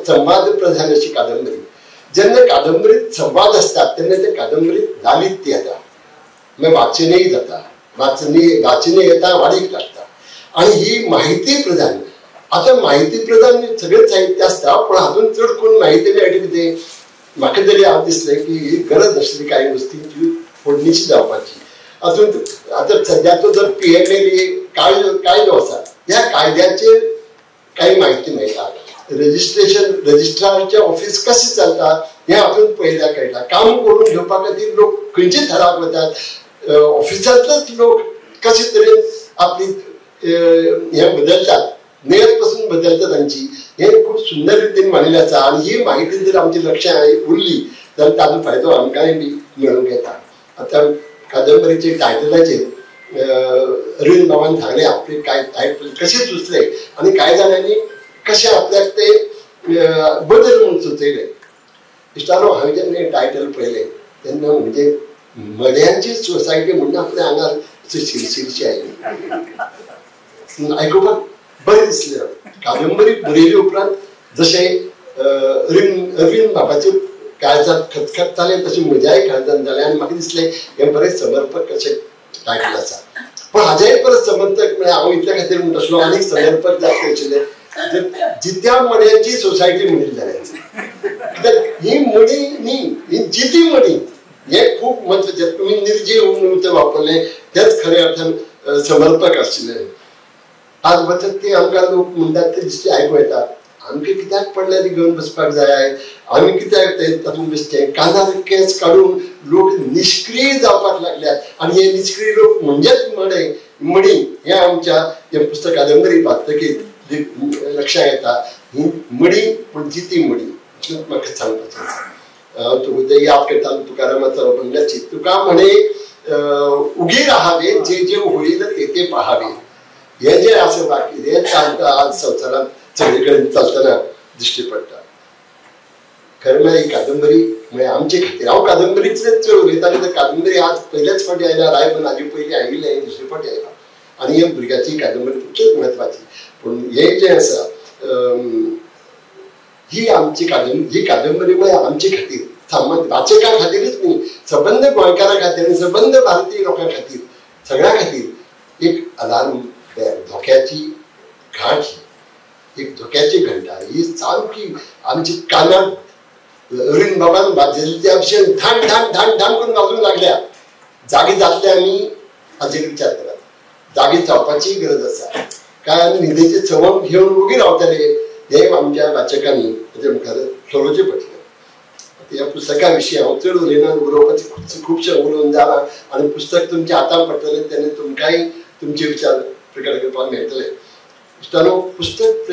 S7: संवाद प्रधान अशी कादंबरी. जेन्ना कादंबरीत संवाद असतात तेन्ना ते कादंबरीत लालित्य येता, मागीर वाचनय जाता, वाचनय येता, वाडीक लागता. आणि ही माहिती प्रधान. आता माहिती प्रधान सगळें साहित्य असता, पण हातून चड करून माहिती मेळटा कितें म्हाका तरी हांव दिसलें की ही गरज आशिल्ली कांय गोश्टींची फोडणीची जावपाची. हातूंत आतां सद्याचो जर PMLA कायदो आसा, ह्या कायद्याचेर कांय म्हायती मेळटा. रजिस्ट्रारचे ऑफिस कशें चलता हें हातूंत पळयल्यार कळटा. काम करून घेवपा खातीर लोक खंयचे थराक वतात, ऑफिसांतलेच लोक कशे तरेन आपली हें बदलतात, नेत पासून बदलता तांची, हें खूब सुंदर रितीन मांडिल्लें आसा. आनी ही म्हायती जर आमच्या लक्षांत उरली जाल्यार ताजो फायदो आमकांय बी मेळूंक येता. आतां कादंबरीच्या टायटलाचेर अरविंद बाबान सांगलें आपले कांय टायटल कशें सुचले आनी कांय जाणांनी कशें आपल्याक ते बदल म्हणून सुचयले. इश्टारो हांवें जेन्ना टायटल पळयलें तेन्ना म्हणजे मड्यांची सोसायटी म्हणून आपल्या आंगार शिरशिरशी आयली. आयकुपाक बरें दिसलें. कादंबरी बरयली उपरांत जशें अरविंद बाबाचे काळजांत खतखत्तालें तशें म्हज्याय काळजांत जालें. आनी म्हाका दिसलें हें बरें समर्पक अशें टायटल आसा. पण हाजेय परत समर्थक म्हणजे हांव इतल्या खातीर म्हणटा आसलो आनीक समर्थक जास्त आशिल्ले जित्या मड्याची सोसायटी म्हणिल्ली जाल्यार कित्याक ही मडी न्ही ही जिती मडी हे खूब म्हत्वाचें तुमी निर्जीव म्हणून वापरले तेच खऱ्या अर्थान समर्पक आशिल्ले आज वचत ते आमकां लोक म्हणटात ते दिश्टी आयकूं येता आमकां कित्याक पडल्यार घेवन बसपाक जाय आमी कित्याक तातूंत बसचे कानार केस काडून लोक निष्क्रीय जावपाक लागल्यात आनी हे निष्क्रीय लोक म्हणजेच मडी हे आमच्या हे पुस्तक कादंबरी वाचतकीर लक्षांत येता ही मडी पूण जिती मडी इतलेंच म्हाका सांगपाचें तुका याद करता तुकारामाचो अभंगाची तुका म्हणे उगी राहावे जे जे होईल ते पहावे हे जे असं वाक्य हे आज संवसारात सगळीकडे चालतना दिश्टी पडटा खरें म्हळ्यार ही कादंबरी म्हळ्यार आमचे खातीर हांव कादंबरीचेच चड उलयता कित्याक कादंबरी आज पयल्याच फावटी आयल्या रायबन हाजे पयलीं आयिल्लें दुसरे फावटी आयला आनी हे भुरग्याची कादंबरी तितकीच म्हत्वाची पूण हे जे आसा ही आमची कादंबरी म्हळ्यार आमचे खातीर वाचकां खातीरच न्ही सबंद गोंयकारां खातीर सबंद भारतीय लोकां खातीर सगळ्यां खातीर एक अलार्म धोक्याची घाट एक धोक्याची घंटा ही सामकी आमची कानात अरुण बाबान वाजयली त्या भशेन धाण धाण धाण धाण करून वाजूंक लागल्या जागी जातले आमी हाचेर विचार करात जागी जावपाची गरज आसा काय न्हिदेचे चवक घेवन उगी रावतले हे आमच्या वाचकांनी हाचे मुखार ठरोवचें पडटलें ह्या पुस्तका विशीं हांव चड उलयना उलोवपाचें खुबशें उलोवन जालां आनी पुस्तक तुमच्या हातांत पडटलें तेन्ना तुमकांय तुमचे विचार प्रकट करपाक मेळटले मित्रांनो पुस्तक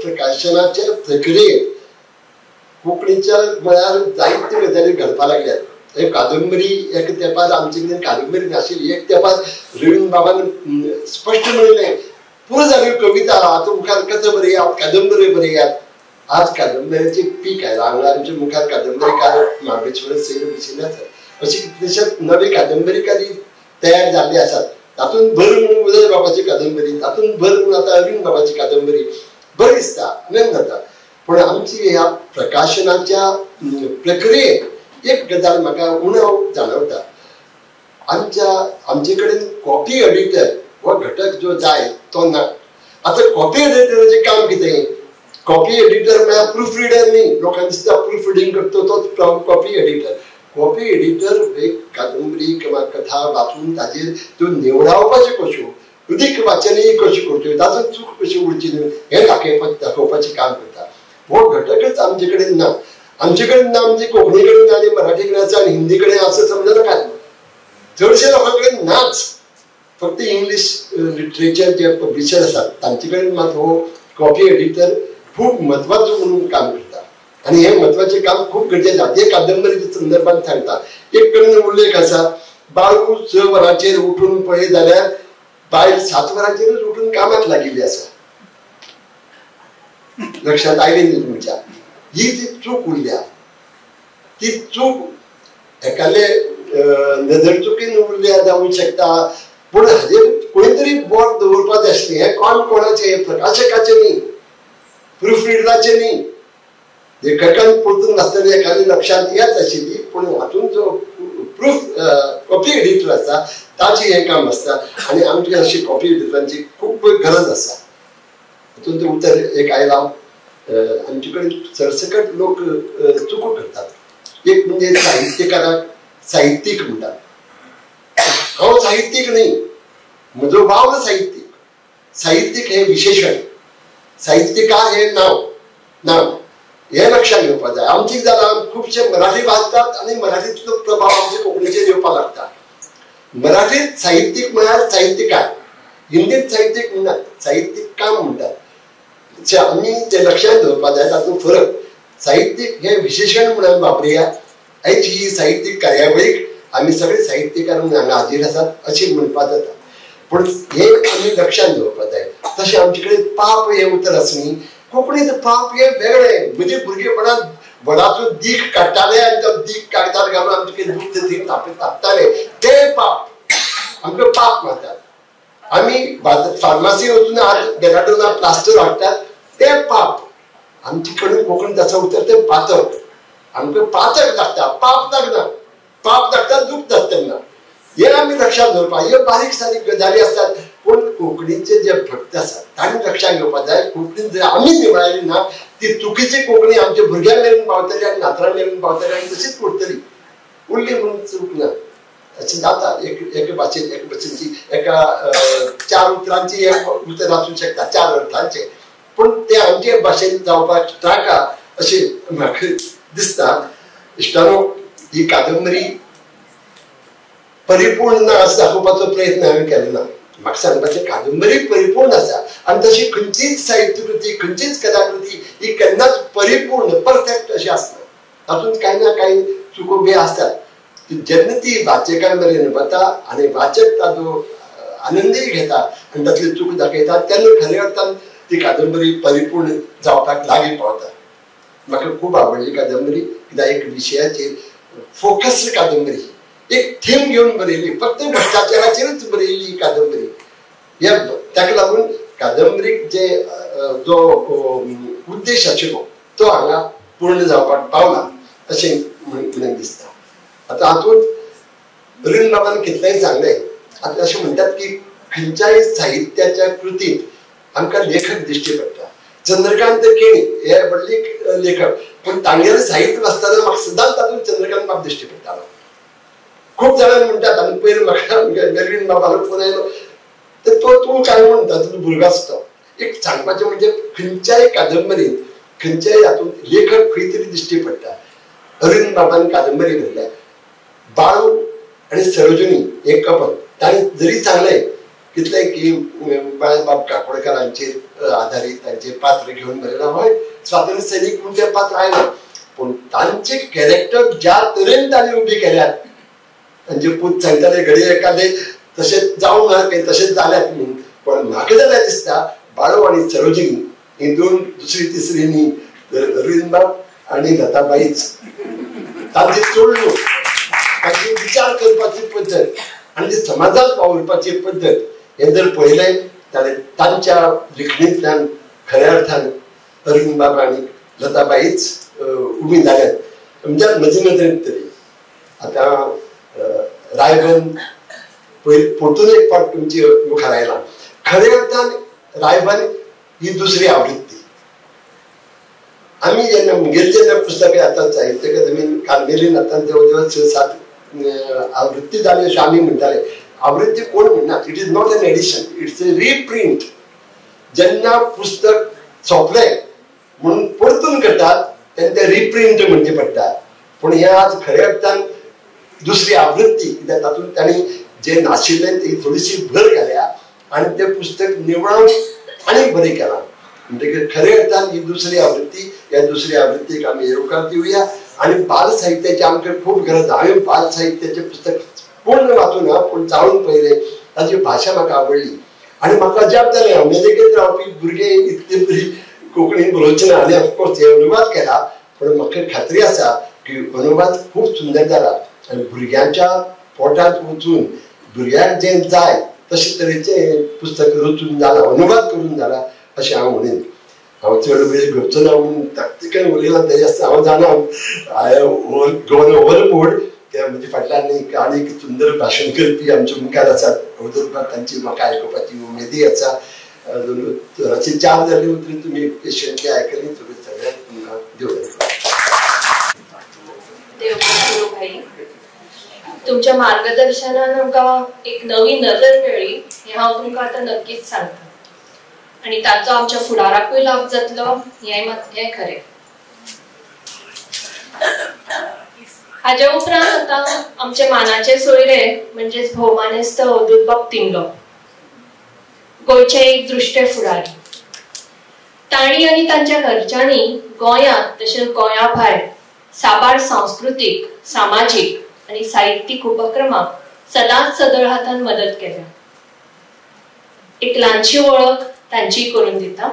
S7: प्रकाशनाच्या प्रक्रियेत कोंकणीच्या म्हळ्यार जायत्यो गजाली घडपाक लागल्यात एक कादंबरी एक तेंपार आमचे कडेन कादंबरी नाशिल्ली एक तेंपार रवींद्र बाबान स्पश्ट म्हणिल्लें पुरो जाल्यो कविता आतां मुखार कथा बरयात कादंबरी बरयात आज कादंबऱ्याचे पीक आहे हांगा आमच्या मुखार कादंबरीकार महाबळेश्वर सैल बशिल्ले आसात अशी देशात नवे कादंबरीकारी तयार जाल्ले आसात तातूंत भर म्हणून उदय बाबाची कादंबरी तातूंत भर म्हणून आतां अरविंद बाबाची कादंबरी बरी दिसता आनंद जाता पण आमची ह्या प्रकाशनाच्या प्रक्रियेत एक गजाल म्हाका उणव जाणवता आमचे कडेन कॉपी एडिटर हो घटक जो जाय तो ना आतां कॉपी एडिटराचें काम कितें कॉपी एडिटर म्हळ्यार प्रूफ रिडर न्ही लोकांक दिसता प्रूफ रिडींग करता तोच कॉपी एडिटर कॉपी एडिटर एक कादंबरी किंवा कथा वाचून ताजेर त्यो निवडावपाच्यो कश्यो अदीक वाचनीय कश्यो करच्यो ताजो चूक कशी उरची न्हू हें दाखोवपाचें काम करता हो घटकच आमचे कडेन ना आमचे कडेन ना म्हणजे कोंकणी कडेन ना आनी मराठी कडेन आसा आनी हिंदी कडेन आसा समजा नाका चडशे लोकां कडेन नाच फक्त इंग्लीश लिटरेचर जे पब्लिशर आसात तांचे कडेन मात हो कॉपी एडिटर खूब म्हत्वाचो म्हणून काम करता आनी हे म्हत्वाचें काम खूब गरजेचें आसा ते कादंबरीच्या संदर्भात सांगता एक कडेन उल्लेख आसा बाळू 6 वरांचेर उठून पळय जाल्यार बायल 7 वरांचेरच उठून कामाक लागिल्ली आसा लक्षात आयली न्ही तुमच्या ही ती चूक उरल्या ती चूक एकाले नदर चुकीन उरल्या जावंक शकता पूण हाजेर कोणी तरी बोट दवरपाक जाय आसलें हें कोणाचें प्रकाशकाचें न्ही प्रूफ रिडराचें न्ही लेखकान परतून नासतना एखादी लक्षांत येत आशिल्ली पूण हातूंत जो प्रूफ कॉपी एडिटर आसा ताचें हें काम आसता आनी आमची अशी कॉपी एडिटरांची खूब गरज आसा हातूंत उतर एक आयला आमचे कडेन सरसकट लोक चुको करतात एक म्हणजे साहित्यकाराक साहित्यीक म्हणटात हांव साहित्यीक न्ही म्हजो भाव साहित्यीक हे विशेशण साहित्यकार हे नाव हे लक्षात घेवपाक जाय आमचे जाल्यार खुबशे मराठी वाचतात आनी मराठीचो प्रभाव आमच्या कोंकणीचेर येवपाक लागता मराठीत साहित्यीक म्हळ्यार साहित्यकार हिंदीत साहित्यीक म्हणटात साहित्यीक काम म्हणटात आमी ते लक्षांत दवरपाक जाय तातूंत फरक साहित्यीक हे विशेशण म्हणून वापरया आयज ही साहित्यीक कार्यावळीक आमी सगळे साहित्यकार म्हणून हांगा हाजीर आसात अशें म्हणपाक जाता पूण हे आमी लक्षांत दवरपाक जाय तशें आमचे कडेन पाप हे उतर आसा न्ही कोंकणीत पाप हे वेगळें म्हणजे भुरगेपणांत वडाचो दीख काडटाले आनी तो दीख कागदार घालून आमचे दूख थंय थापताले ते पाप आमकां पाप म्हणटात आमी फार्मासी वचून डेराडोना प्लास्टर हाडटात ते पाप आमचे कडेन कोंकणीत आसा उतर ते पातक आमकां पातक लागता पाप लागना पाप लागता दूख जाता तेन्ना हे आमी लक्षात दवरपाक ह्यो बारीक सारीक गजाली आसतात पूण कोंकणीचे जे भक्त आसात तांणी लक्षात घेवपाक जाय कोंकणी जर आमी निवळायली ना ती चुकीची कोंकणी आमच्या भुरग्यांक मेरेन पावतली आनी नातरां मेरेन पावतली आनी तशीच उरतली उरली म्हणून चूक ना अशें जाता एके भाशेची एका 4 उतरांची एक उतर आसूंक शकता 4 अर्थांचे पूण ते आमचे भाशेन जावपाक नाका अशें म्हाका दिसता इश्टानो ही कादंबरी परिपूर्ण ना असं दाखोवपाचो प्रयत्न हांवें केलो ना म्हाका सांगपाचें कादंबरी परिपूर्ण आसा आनी तशी खंयचीच साहित्य कृती खंयचीच कलाकृती ही केन्नाच परिपूर्ण परफेक्ट अशी आसना तातूंत कांय ना कांय चुको बी आसतात जेन्ना ती वाचकां मेरेन वता आनी वाचक ताजो आनंदय घेता आनी तातली चूक दाखयता तेन्ना खऱ्या अर्थान ती कादंबरी परिपूर्ण जावपाक लागीं पावता म्हाका खूब आवडली कादंबरी कित्याक एक विशयाचेर फोकस कादंबरी एक थीम घेवन बरयली फक्त भ्रष्टाचाराचेरच बरयली ही कादंबरी ह्या ताका लागून कादंबरीक जे जो उद्देश आशिल्लो तो हांगा पूर्ण जावपाक पावला अशें म्हणून दिसता आता हातूंत अरुण बाबान कितलेंय सांगलें आता अशें म्हणटात की खंयच्याय साहित्याच्या कृतींत आमकां लेखक दिश्टी पडटा चंद्रकांत केणी हे व्हडले लेखक पूण तांगेलें साहित्य वाचतना म्हाका सदांच तातूंत चंद्रकांत बाब दिश्टी पडटालो खूब जाणां म्हणटात आनी पयलीं म्हाका अरविंद बाबालो फोन आयलो तर तो तूं काय म्हणटा तुजो भुरगो आसता एक सांगपाचें म्हणजे खंयच्याय कादंबरींत खंयच्याय हातूंत लेखक खंय तरी दिश्टी पडटा अरविंद बाबान कादंबरी बरयल्या बाळू आणि सरोजिनी एक कपल तांणी जरी सांगलें कितलें की बाळासाहेब काकोडकरांचेर आधारीत तांचे पात्र घेवन बरयलां हय स्वातंत्र्य सैनीक म्हणून तें पात्र आयलें पूण तांचे कॅरेक्टर ज्या तरेन तांणी उबी केल्यात तांचे पूत सांगताले घडये एखादे तशेंच जावंक ना काय तशेंच जाल्यात म्हणून पण म्हाका जाल्यार दिसता बाळू आनी सरोजिनी ही दोन दुसरी तिसरी न्ही अरविंद बाब आनी लताबाईच तांची चोडणूक तांची विचार करपाची पद्दत आनी ती समाजांत वावरपाची पद्दत हे जर पळयलें जाल्यार तांच्या लेखणींतल्यान खऱ्या अर्थान अरविंद बाब आनी लताबाईच उबी जाल्यात म्हणजे म्हजे नदरेन तरी आतां रायबंद परतून एक फावट तुमची मुखार आयला खऱ्या अर्थान रायबंद ही दुसरी आवृत्ती आमी जेन्ना मुगेली जेन्ना पुस्तकां आतां साहित्य अकादमीन कार्मेलीन आतां जवळ जवळ 6-7 आवृत्ती जाली अशें आमी म्हणटाले आवृत्ती कोण म्हणनात it is not an edition it's a reprint जेन्ना पुस्तक सोंपलें म्हणून परतून करतात तेन्ना तें रिप्रिंट म्हणचें पडटा पूण हें आज खऱ्या अर्थान दुसरी आवृत्ती कित्याक तातूंत तांणी जें नाशिल्लें ती थोडीशी भर घाल्या आनी तें पुस्तक निवळून आनीक बरें केलां म्हणटकीर खऱ्या अर्थान ही दुसरी आवृत्ती ह्या दुसरी आवृत्तीक आमी येवकार दिवया आनी बाल साहित्याची आमकां खूब गरज हांवें बाल साहित्याचें पुस्तक पूर्ण वाचूं ना पूण जावन पयलें ताची भाशा म्हाका आवडली आनी म्हाका अजाप जालें अमेरिकेंत रावपी भुरगे इतली बरी कोंकणीन बरोवचे ना आनी ऑफकोर्स हे अनुवाद केला पूण म्हाका खात्री आसा की अनुवाद खूब सुंदर जाला आनी भुरग्यांच्या पोटांत वचून भुरग्यांक जें जाय तशे तरेचें पुस्तक रचून जालां अनुवाद करून जालां अशें हांव म्हणेन हांव चड वेळ घेवचो ना म्हणून ताकतिकेन उलयलां तेजे आसता हांव जाणा हांवें गोवन ओवरबोर्ड ते म्हणजे फाटल्यान आनीक सुंदर भाशण करपी आमचे मुखार आसात अवधूत तांची म्हाका आयकुपाची उमेदी आसा रातची 4 जाली उतरी तुमी पेशंटली आयकली तुमी सगळ्यांक तुमकां
S1: देव भाई तुमच्या मार्गदर्शनान आमकां एक नवी नजर मेळ्ळी हें हांव तुमकां आतां नक्कीच सांगता आणि ताचो आमच्या फुडाराकूय लाभ जातलो हें खरें हाजे उपरांत आतां आमचे मानाचे सोयरे म्हणजेच भौमानेस्त अवधूत बाब तिंगलो गोंयचे एक दृश्टे फुडारी तांणी आनी तांच्या घरच्यांनी गोंयांत तशेंच गोंया भायर साबार सांस्कृतीक सामाजीक आनी साहित्यीक उपक्रमाक सदांच सदळ हातान मदत केल्या एक ल्हानशी वळख तांची करून दिता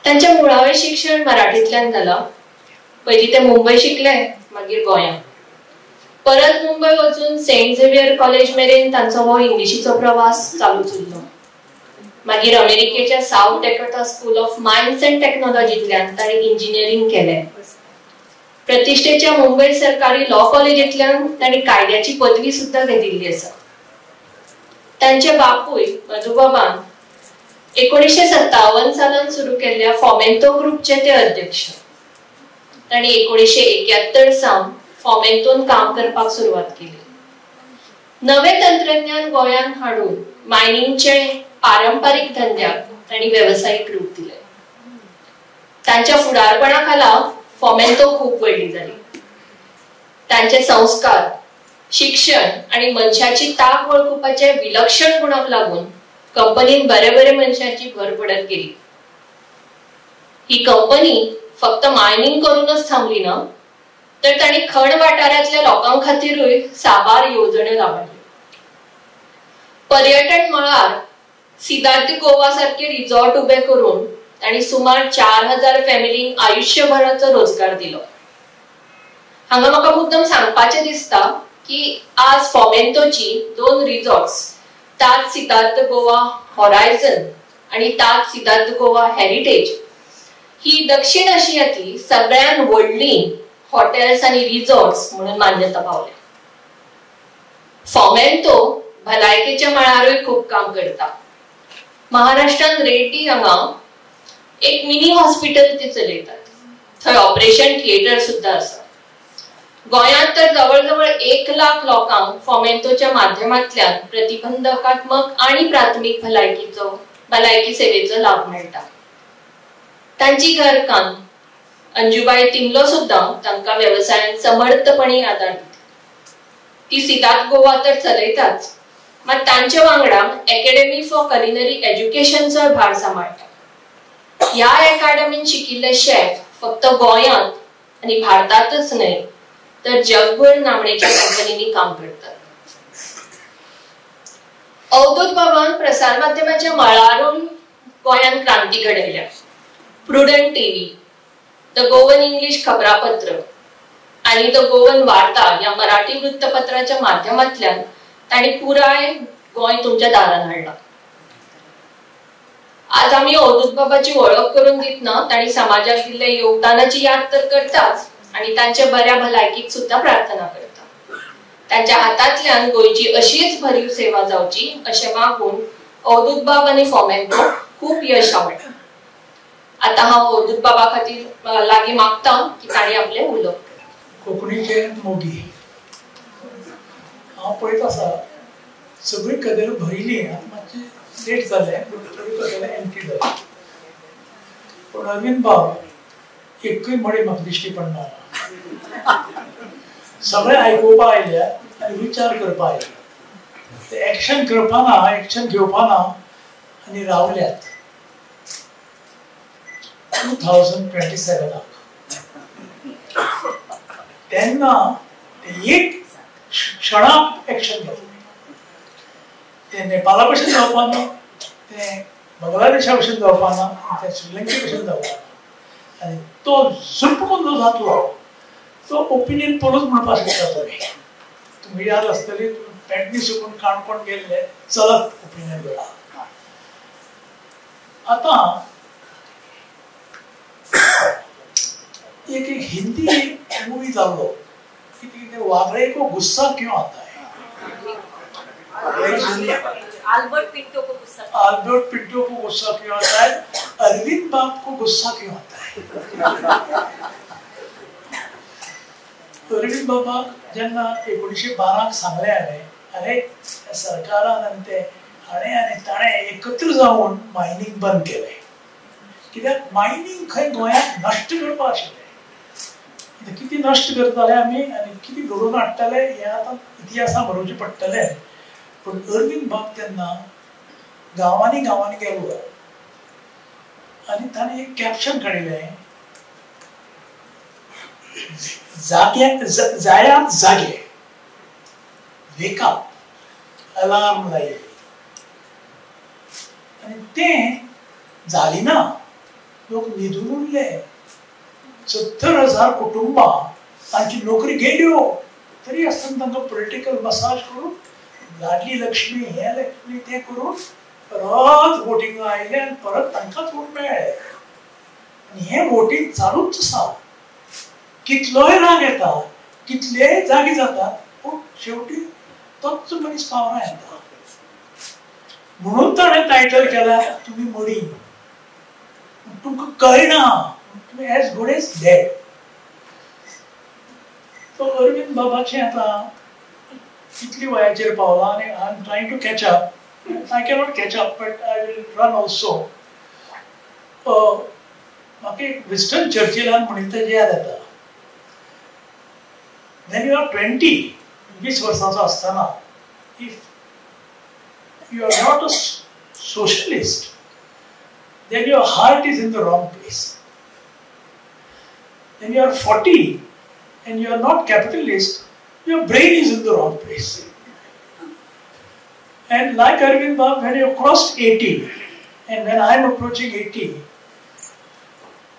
S1: तांचे मुळावें शिक्षण मराठींतल्यान जालां पयलीं ते मुंबय शिकले मागीर गोंयांत परत मुंबय वचून सेंट झेवियर कॉलेज मेरेन तांचो हो इंग्लिशीचो प्रवास चालूच उरलो मागीर अमेरिकेच्या South Dakota School of Mines and टेक्नॉलॉजींतल्यान तांणी इंजिनियरींग केलें प्रतिष्ठेच्या मुंबई सरकारी लॉ कॉलेजांतल्यान तांणी कायद्याची पदवी सुद्धा घेतिल्ली आसा. तांचे बापूय मधुबाबान 1957 सालान सुरू केल्ल्या फॉमेंतो ग्रुपचे ते अध्यक्ष. तांणी 1971 सावन फॉमेंतोन काम करपाक सुरवात केली. नवे तंत्रज्ञान गोंयांत हाडून मायनिंगचे पारंपारीक धंद्याक तांणी वेवसायीक रूप दिले. तांच्या फुडारपणा खाला फॉमेंतो खूप व्हडली जाली. तांचे संस्कार, शिक्षण आणि मनशाची ताक वळखुपाचे विलक्षण गुणाक लागून कंपनीन बरे बरे मनशांची भर पडत गेली. ही कंपनी फक्त मायनिंग करूनच थांबली ना, तर तांणी खण वाठारांतल्या लोकां खातीरूय साबार येवजण्यो राबयल्यो. पर्यटन मळार सिद्धार्थ गोवा सारखे रिसॉर्ट उबे करून तांणी सुमार 4000 फॅमिलींक आयुष्यभराचो रोजगार दिलो. हांगा म्हाका मुद्दम सांगपाचें दिसता की आज फॉमेंतोची 2 रिसॉर्ट्स, ताज सिद्धार्थ गोवा हॉरायझन आणि ताज सिद्धार्थ गोवा हेरिटेज, ही दक्षिण आशियातली सगळ्यात व्हडली हॉटेल्स आणि रिसॉर्ट्स म्हणून मान्यता पावल्या. फॉमेंतो भलायकेच्या मळारूय खूप काम करता. महाराष्ट्रात रेड्डी हांगा एक मिनी हॉस्पिटल ते चलयतात. थंय ऑपरेशन थिएटर सुद्धा आसा. गोंयांत तर जवळजवळ 1 लाख लोकांक फॉमेंतोच्या माध्यमांतल्यान प्रतिबंधात्मक आणि प्राथमिक भलायकी सेवेचो लाभ मेळटा. तांची घरकान्न अंजुबाई तिमलो सुद्धा तांकां वेवसायात समर्थपणे आदार दिता. ती सिद्धार्थ गोवा तर चलयताच, मात तांच्या वांगडा अकॅडमी फॉर क्युलिनरी एज्युकेशनचो भार सांबाळटा. ह्या अकादमीन शिकिल्ले शेफ फक्त गोंयांत आणि भारतातच न्हय तर जगभर नामनेच्या कंपनींनी काम करतात. अवधूत बाबान प्रसार माध्यमाच्या मळारून गोंयांत क्रांती घडयल्या. Prudent TV, the Goan English खबरापत्र आणि द गोवन वार्ता या मराठी वृत्तपत्राच्या माध्यमांतल्यान तांणी पुराय गोंय तुमच्या दारान हाडला. आज आम्ही अवधूत बाबाची ओळख करून दितना तांणी समाजाक दिल्ल्या योगदानाची याद तर करताच आणि तांच्या बऱ्या भलायकीक सुद्धा प्रार्थना करता. तांच्या हातांतल्यान गोंयची अशीच भरीव सेवा जावची अशें मागून अवधूत बाब आनी फॉमेंतो खूप यश आवडटा. आता हांव अवधूत बाबा खातीर लागीं मागता की तांणी आपले उलोवप.
S8: कोंकणीचे मोगी हांव पळयत आसा सगळी कदेल भरिली. मातशें लेट जालें थोडी कदेलां एम्प्टी जाली. पूण अरविंद बाब एकूय मडी म्हाका दिश्टी पडना. सगळे आयकुपा आयल्या आनी विचार करपा आयले. ते एक्शन करपाना, एक्शन घेवपाना आनी रावल्यात 2027 तेन्ना एक क्षणाक एक्शन घेतलें. ते नेपाळा भशेन जावपाना, ते बांगलादेशा भशेन जावपाना, ते श्रीलंके भशेन जावपाना. आनी तो झुपकून जो जातलो तो ओपिनियन पोलूच म्हणपाक शकता. तुमी याद आसतली पॅन्टनी सुकून काणकोण गेल्ले, चलत ओपिनियन वेळा. आता एक हिंदी मूवी जावलो कि वागड़े को गुस्सा क्यों आता है.
S9: अल्बर्ट पिंटो को गुस्सा
S8: क्यों आता है. अरविंद बाब को गुस्सा क्यों आता है. अरविंद बाबा जेन्ना 1912 सांगले अरे सरकारान आनी ते हाणें आनी ताणें एकत्र जावन मायनिंग बंद केलें. कित्याक मायनिंग खंय गोंयांत नश्ट करपाक आशिल्लें. किती नष्ट करताले आमी आनी किती घडोवन हाडटाले हें आतां इतिहासान बरोवचें पडटलें. पूण अरविंद बाब तेन्ना गांवांनी गांवांनी गेलो आनी ताणें एक कॅप्शन काडिल्लें, जायात जागे, वेक अप, अलार्म लायली. आनी तें जाली ना. लोक न्हिदून उरले. 70,000 कुटुंबां तांची नोकरी गेल्यो तरी आसतना तांकां पॉलिटिकल मसाज करून लाडली लक्ष्मी हे लक्ष्मी ते करून परत वोटिंग आयले आनी परत तांकांच वोट मेळ्ळे. आनी हें वोटिंग चालूच आसा. कितलोय राग येता, कितलेय जागी जातात, पूण शेवटी तोच मनीस पावना येता. म्हणून ताणें टायटल केला तुम्ही मडी. तुमकां कळना, तुम्ही एज गुड एज डेड. तो अरविंद बाबाचें आतां कितली वयाचेर पावला आनी I am trying to catch up. I cannot catch up, but I will run also. म्हाका एक विस्टन चर्चिलान म्हणिल्लें तें याद येता. When you are 20, 20 वर्सांचो आसतना, if you are not a socialist, then your heart is in the wrong place. When you are 40 and you are not capitalist, your brain is in the wrong place. And like Arvind Bab, when you have crossed 80, and when I am approaching 80,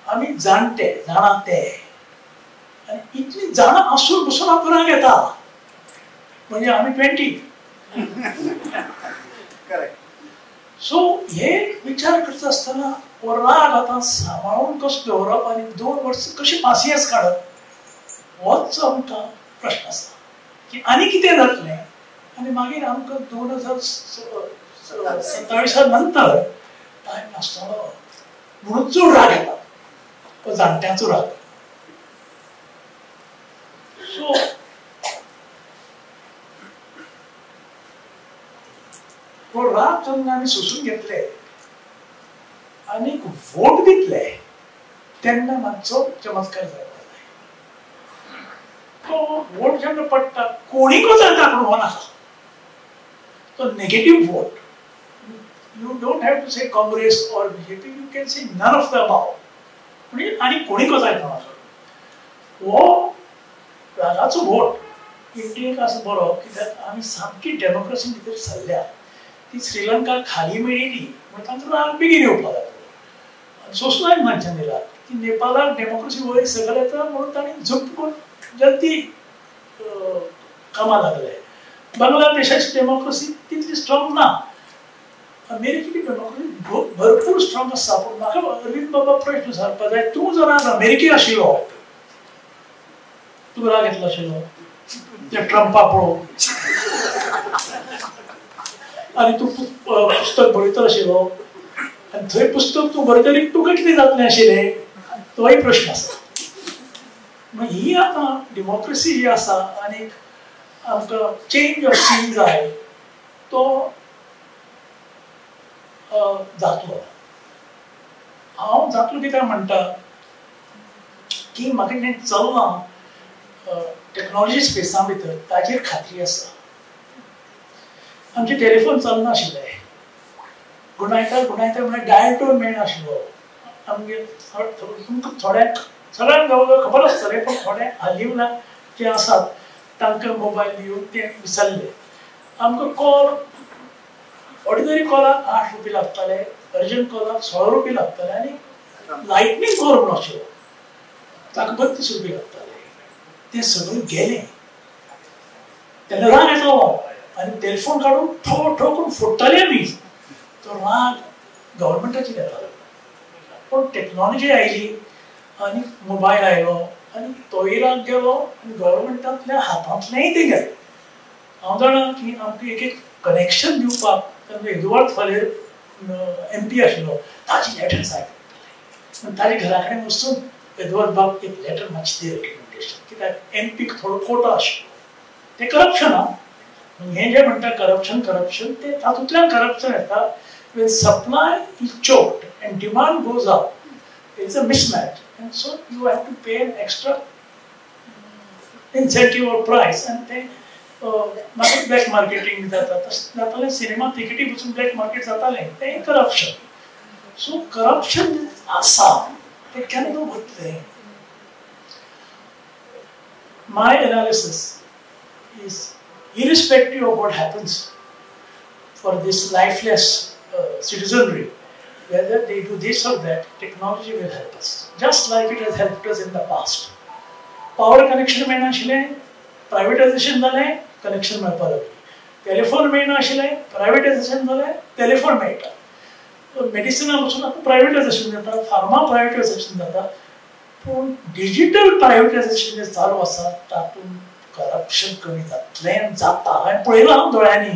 S8: आम्ही जाणते, जाणाते, आणि इतली जाणा असून बसून आपण राग येता, म्हणजे आम्ही 20. सो हे विचार करता असताना राग आता सांभाळून कसो दवरप आणि 2 वर्स कशी पासियेंस काडप, होच आमकां प्रश्न आसा की आनी कितें जातलें. आणि मागीर आमकां 2027 नंतर टायम नासतलो म्हणून चड राग येता, तो जाणट्यांचो राग. सो तो राग जेन्ना आमी सोसून घेतले आनी वोट दितले तेन्ना मातसो चमत्कार जाता. तो वोट जेन्ना पडटा कोणीकूय जाता पूण हो नाका. So negative vote. You don't have to say Congress or BJP. You can say none of the above. म्हणजे आणि कोणी को जायना हो रागाचो वोट इंडियेक असं बरो कित्याक आमी सामकी डेमोक्रेसी भितर सरल्या. ती श्रीलंका खाली मेळिली म्हणून तांचो राग बेगीन येवपाक लागलो. सोंसनाय मनशांनी राग की नेपाळाक डेमोक्रेसी वयर सकयल येता म्हणून तांणी झप्प करून जल्दी कामां लागले. बांगलादेशाची डेमोक्रेसी तितली स्ट्रॉंग ना. अमेरिकेची डेमोक्रेसी भरपूर स्ट्रॉंग आसा. पूण म्हाका अरविंद बाबा प्रश्न विचारपा जाय, तूं जर आज अमेरिकेक आशिल्लो, तूं राग येतलो आशिल्लो त्या ट्रम्पा पळोवन, आनी तूं पुस्तक बरयतलो आशिल्लो आनी थंय पुस्तक तूं बरयतरी तुका कितें जातलें आशिल्लें, तोय प्रश्न आसा. ही आतां डेमोक्रेसी जी आसा आनी आमकां चेंज ऑफ सीन जाय तो जातलो. हांव जातलो कित्याक म्हणटा की म्हाका जें चल्लां टेक्नॉलॉजी स्पेसा भितर ताचेर खात्री आसा. आमचे टेलिफोन चलनाशिल्ले, गुणायता म्हळ्यार डायल टोन मेळनाशिल्लो. आमगे तुमकां थोड्यांक सगळ्यांक खबर आसतलें, पूण थोडे हालीं जे आसात तांकां मोबायल दिवन ते विसरले. आमकां कॉल ऑर्डिनरी कॉलाक 8 रुपया लागताले, अर्जंट कॉलाक 16 रुपया लागताले आनी लायटनींग कॉल म्हणून आशिल्लो ताका 32 रुपया लागताले. ते सगळें गेलें. तेन्ना राग येतालो आनी टेलिफोन काडून ठो ठो करून फोडटाले आमी. तो राग गव्हर्मेंटाचेर येतालो. पूण टेक्नॉलॉजी आयली आनी मोबायल आयलो आनी तोय राग गेलो आनी गव्हर्मेंटांतल्या हातांतलेंय ते गेलें. हांव जाणा की आमकां एक कनेक्शन दिवपाक एडवर्ड फलेर MP आशिल्लो, ताची लेटर जाय पडटाली. ताजे घरा कडेन वचून एडवर्ड बाब एक लेटर मातशी दी रिकमेंडेशन, कित्याक MPक थोडो कोटो आशिल्लो. ते करप्शन आहा. हें जें म्हणटा करप्शन ते तातूंतल्यान करप्शन येता. when supply is choked and demand goes up, it's a mismatch, and so you have to pay an extra incentive or price, and they मागीर ब्लॅक मार्केटिंग जाता. तशें जातालें सिनेमा तिकेटी पसून ब्लॅक मार्केट जातालें, तें करप्शन. सो करप्शन आसा तें केन्ना वतलें. My analysis is irrespective of what happens for this lifeless citizenry, whether they do this or that, technology will help us, just like it has helped us in the past. Power connection मेळनाशिल्लें, प्रायवेटायजेशन जालें, connection मेळपाक लागलें. Telephone मेळनाशिल्लें, प्रायवेटायजेशन जालें, telephone मेळटा. मेडिसिना वचून आतां प्रायवेटायजेशन जाता, फार्मा प्रायवेटायजेशन जाता. पूण डिजिटल प्रायवेटायझेशन जे चालू आसा तातूंत करप्शन कमी जातलें जाता हांवें पळयलां दोळ्यांनी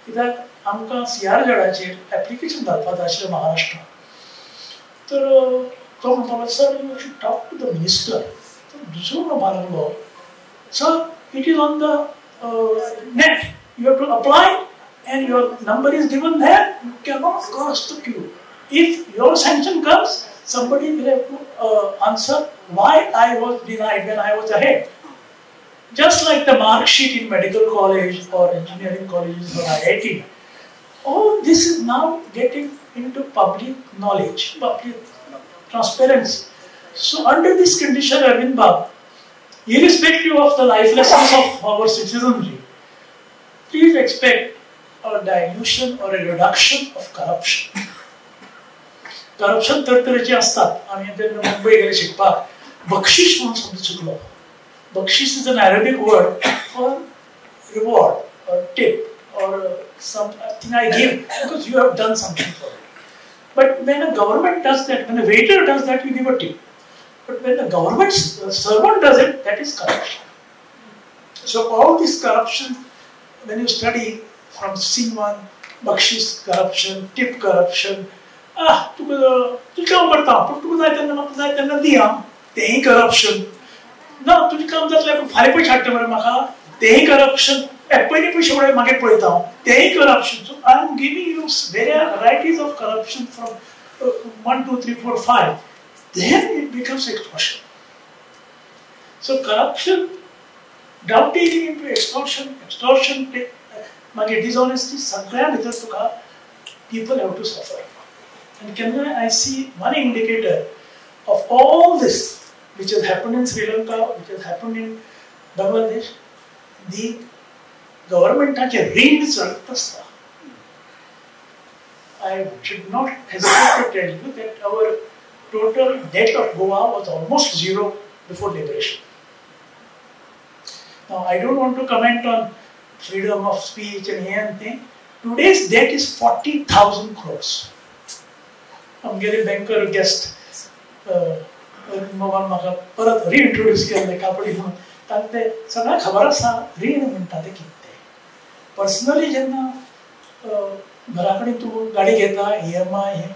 S8: कित्याक आमकां CRZाचेर एप्लिकेशन घालपाक जाय आशिल्लें महाराष्ट्रा तर तो म्हणपाक sir you should talk to the minister दुसरो म्हणपाक लागलो sir it is on the net you have to apply and your number is given there, you cannot cross the queue. If your sanction comes, somebody will have to answer why I was denied when I was ahead. Just like the mark sheet in medical college or engineering colleges or IIT, all this is now getting into public knowledge, public transparency. So under this condition, Arvind Babu, irrespective of the life lessons of our citizenry, please expect a dilution or a reduction of corruption. Corruption तरेतरेचे असतात आमी तेन्ना मुंबई गेले शिकपाक बक्षीस म्हणून शब्द शिकलो बक्षीस is an Arabic word for reward or tip or something I give because you have done something for me. But when a government does that, when a waiter does that, you give a tip. But when the government servant does it, that is corruption. So all this corruption, when you study from C1, बक्षीस corruption, tip corruption, तुझं काम करता पण तुका जाय तेन्ना म्हाका जाय तेन्ना दी आं तेंय करप्शन ना तुजें काम जातलें पूण फाल्यां पयशे हाडटा मरे म्हाका तेंय करप्शन पयलीं पयशे पळय मागीर पळयता हांव तेंय corruption so I am giving you varieties of corruption from 1, 2, 3, 4, 5 then it becomes extortion. So corruption downtaking into extortion मागीर dishonesty सगळ्या भितर तुका people have to suffer. And can I see one indicator of all this which has happened in Sri Lanka, which has happened in Bangladesh, the governmentaचे रीण चलत आसता. I should not hesitate to tell you that our total debt of Goa was almost zero before liberation. Now I don't want to comment on freedom of speech and anything. Today's debt is 40,000 crores. I'm getting banker guest. Mobile म्हाका परत रिइंट्रोड्यूस केल्ले कापडी म्हणून तांकां ते सगळ्यांक खबर आसा रीण म्हणटा ते कितें तें पर्सनली जेन्ना घरा कडेन तूं गाडी घेता EMI हें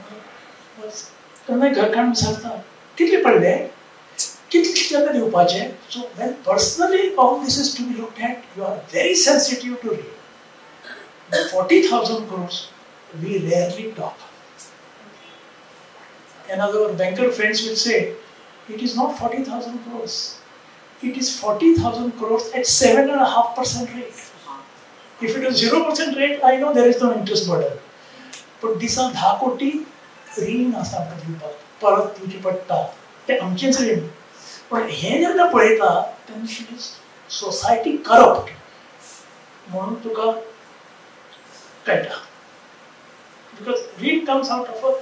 S8: तेन्ना घरकान्न विचारता कितले पडले कितले तेन्ना दिवपाचें so when personally all this is to be looked at you are very sensitive to read 40,000 crores we rarely talk. Another banker friends will say, it is not 40,000 crores. It is 40,000 crores at 7.5% rate. If it is 0% rate, I know there is no interest burden. But these are 10 कोटी रीण आसा आमकां दिवपाक परत दिवची पडटा ते आमचेच रीण पण हें जेन्ना पळयता तेन्ना सोसायटी करप्ट म्हणून तुका कळटा because रीण comes out of a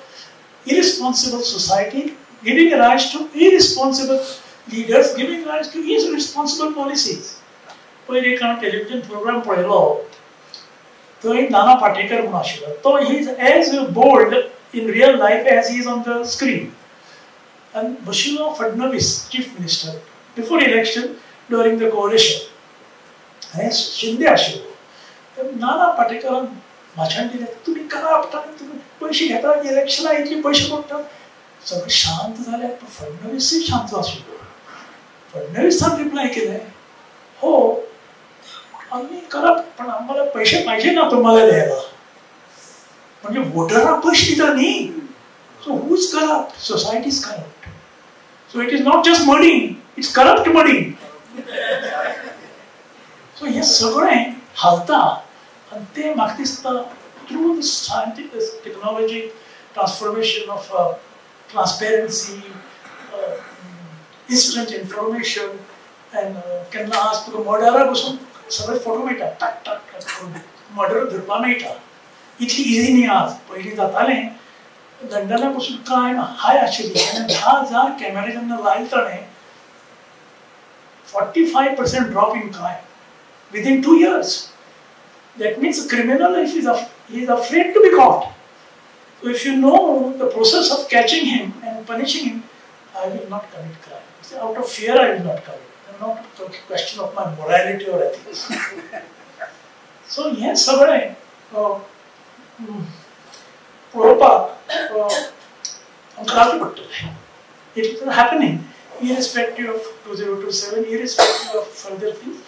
S8: irresponsible society, giving rise to irresponsible leaders, giving rise to irresponsible policies. पयलीं एक टेलिव्हिजन प्रोग्राम पळयलो थंय नाना पाटेकर म्हणून आशिल्लो तो he is as bold in real life as he is on the screen आनी बशिल्लो Fadnavis chief minister before election during the coalition हे शिंदे आशिल्लो नाना पाटेकरान भाशण दिलें तुमी करप्ट आनी तुमी पयशे घेता इलेक्शनाक इतले पयशे पडटा सगळे शांत जाले पूण फडणवीसय शांत आशिल्लो फडणवीसान रिप्लाय केलें हो आम्ही करप्ट पण आम्हाला पैसे पाहिजे ना तुम्हाला द्यायला म्हणजे वोटरांना पैसे दिता न्ही so who is corrupt society is corrupt so it is not just money it's corrupt money so हे सगळें हालता आनी ते म्हाका दिसता through this scientific technology transformation of transparency instant information end केन्ना आज तुका मर्डराक वचून सगळे फोटो मेळटा टाक टाक टाक मर्डर धरपा मेळटा इतली इजी न्ही आज पयलीं जातालें लंडनाक वचून क्रायम हाय आशिल्ली आनी 10,000 कॅमेरा जेन्ना लायले ताणें 45% drop in crime within 2 years. That means a criminal, if he is afraid to be caught. So if you know the process of catching him and punishing him, I will not commit crime. out of fear I will not come. It's not a question of my morality or ethics. So हे सगळें पळोवपाक आमकां रावचें पडटलें. It is happening irrespective of 2027, irrespective of further things.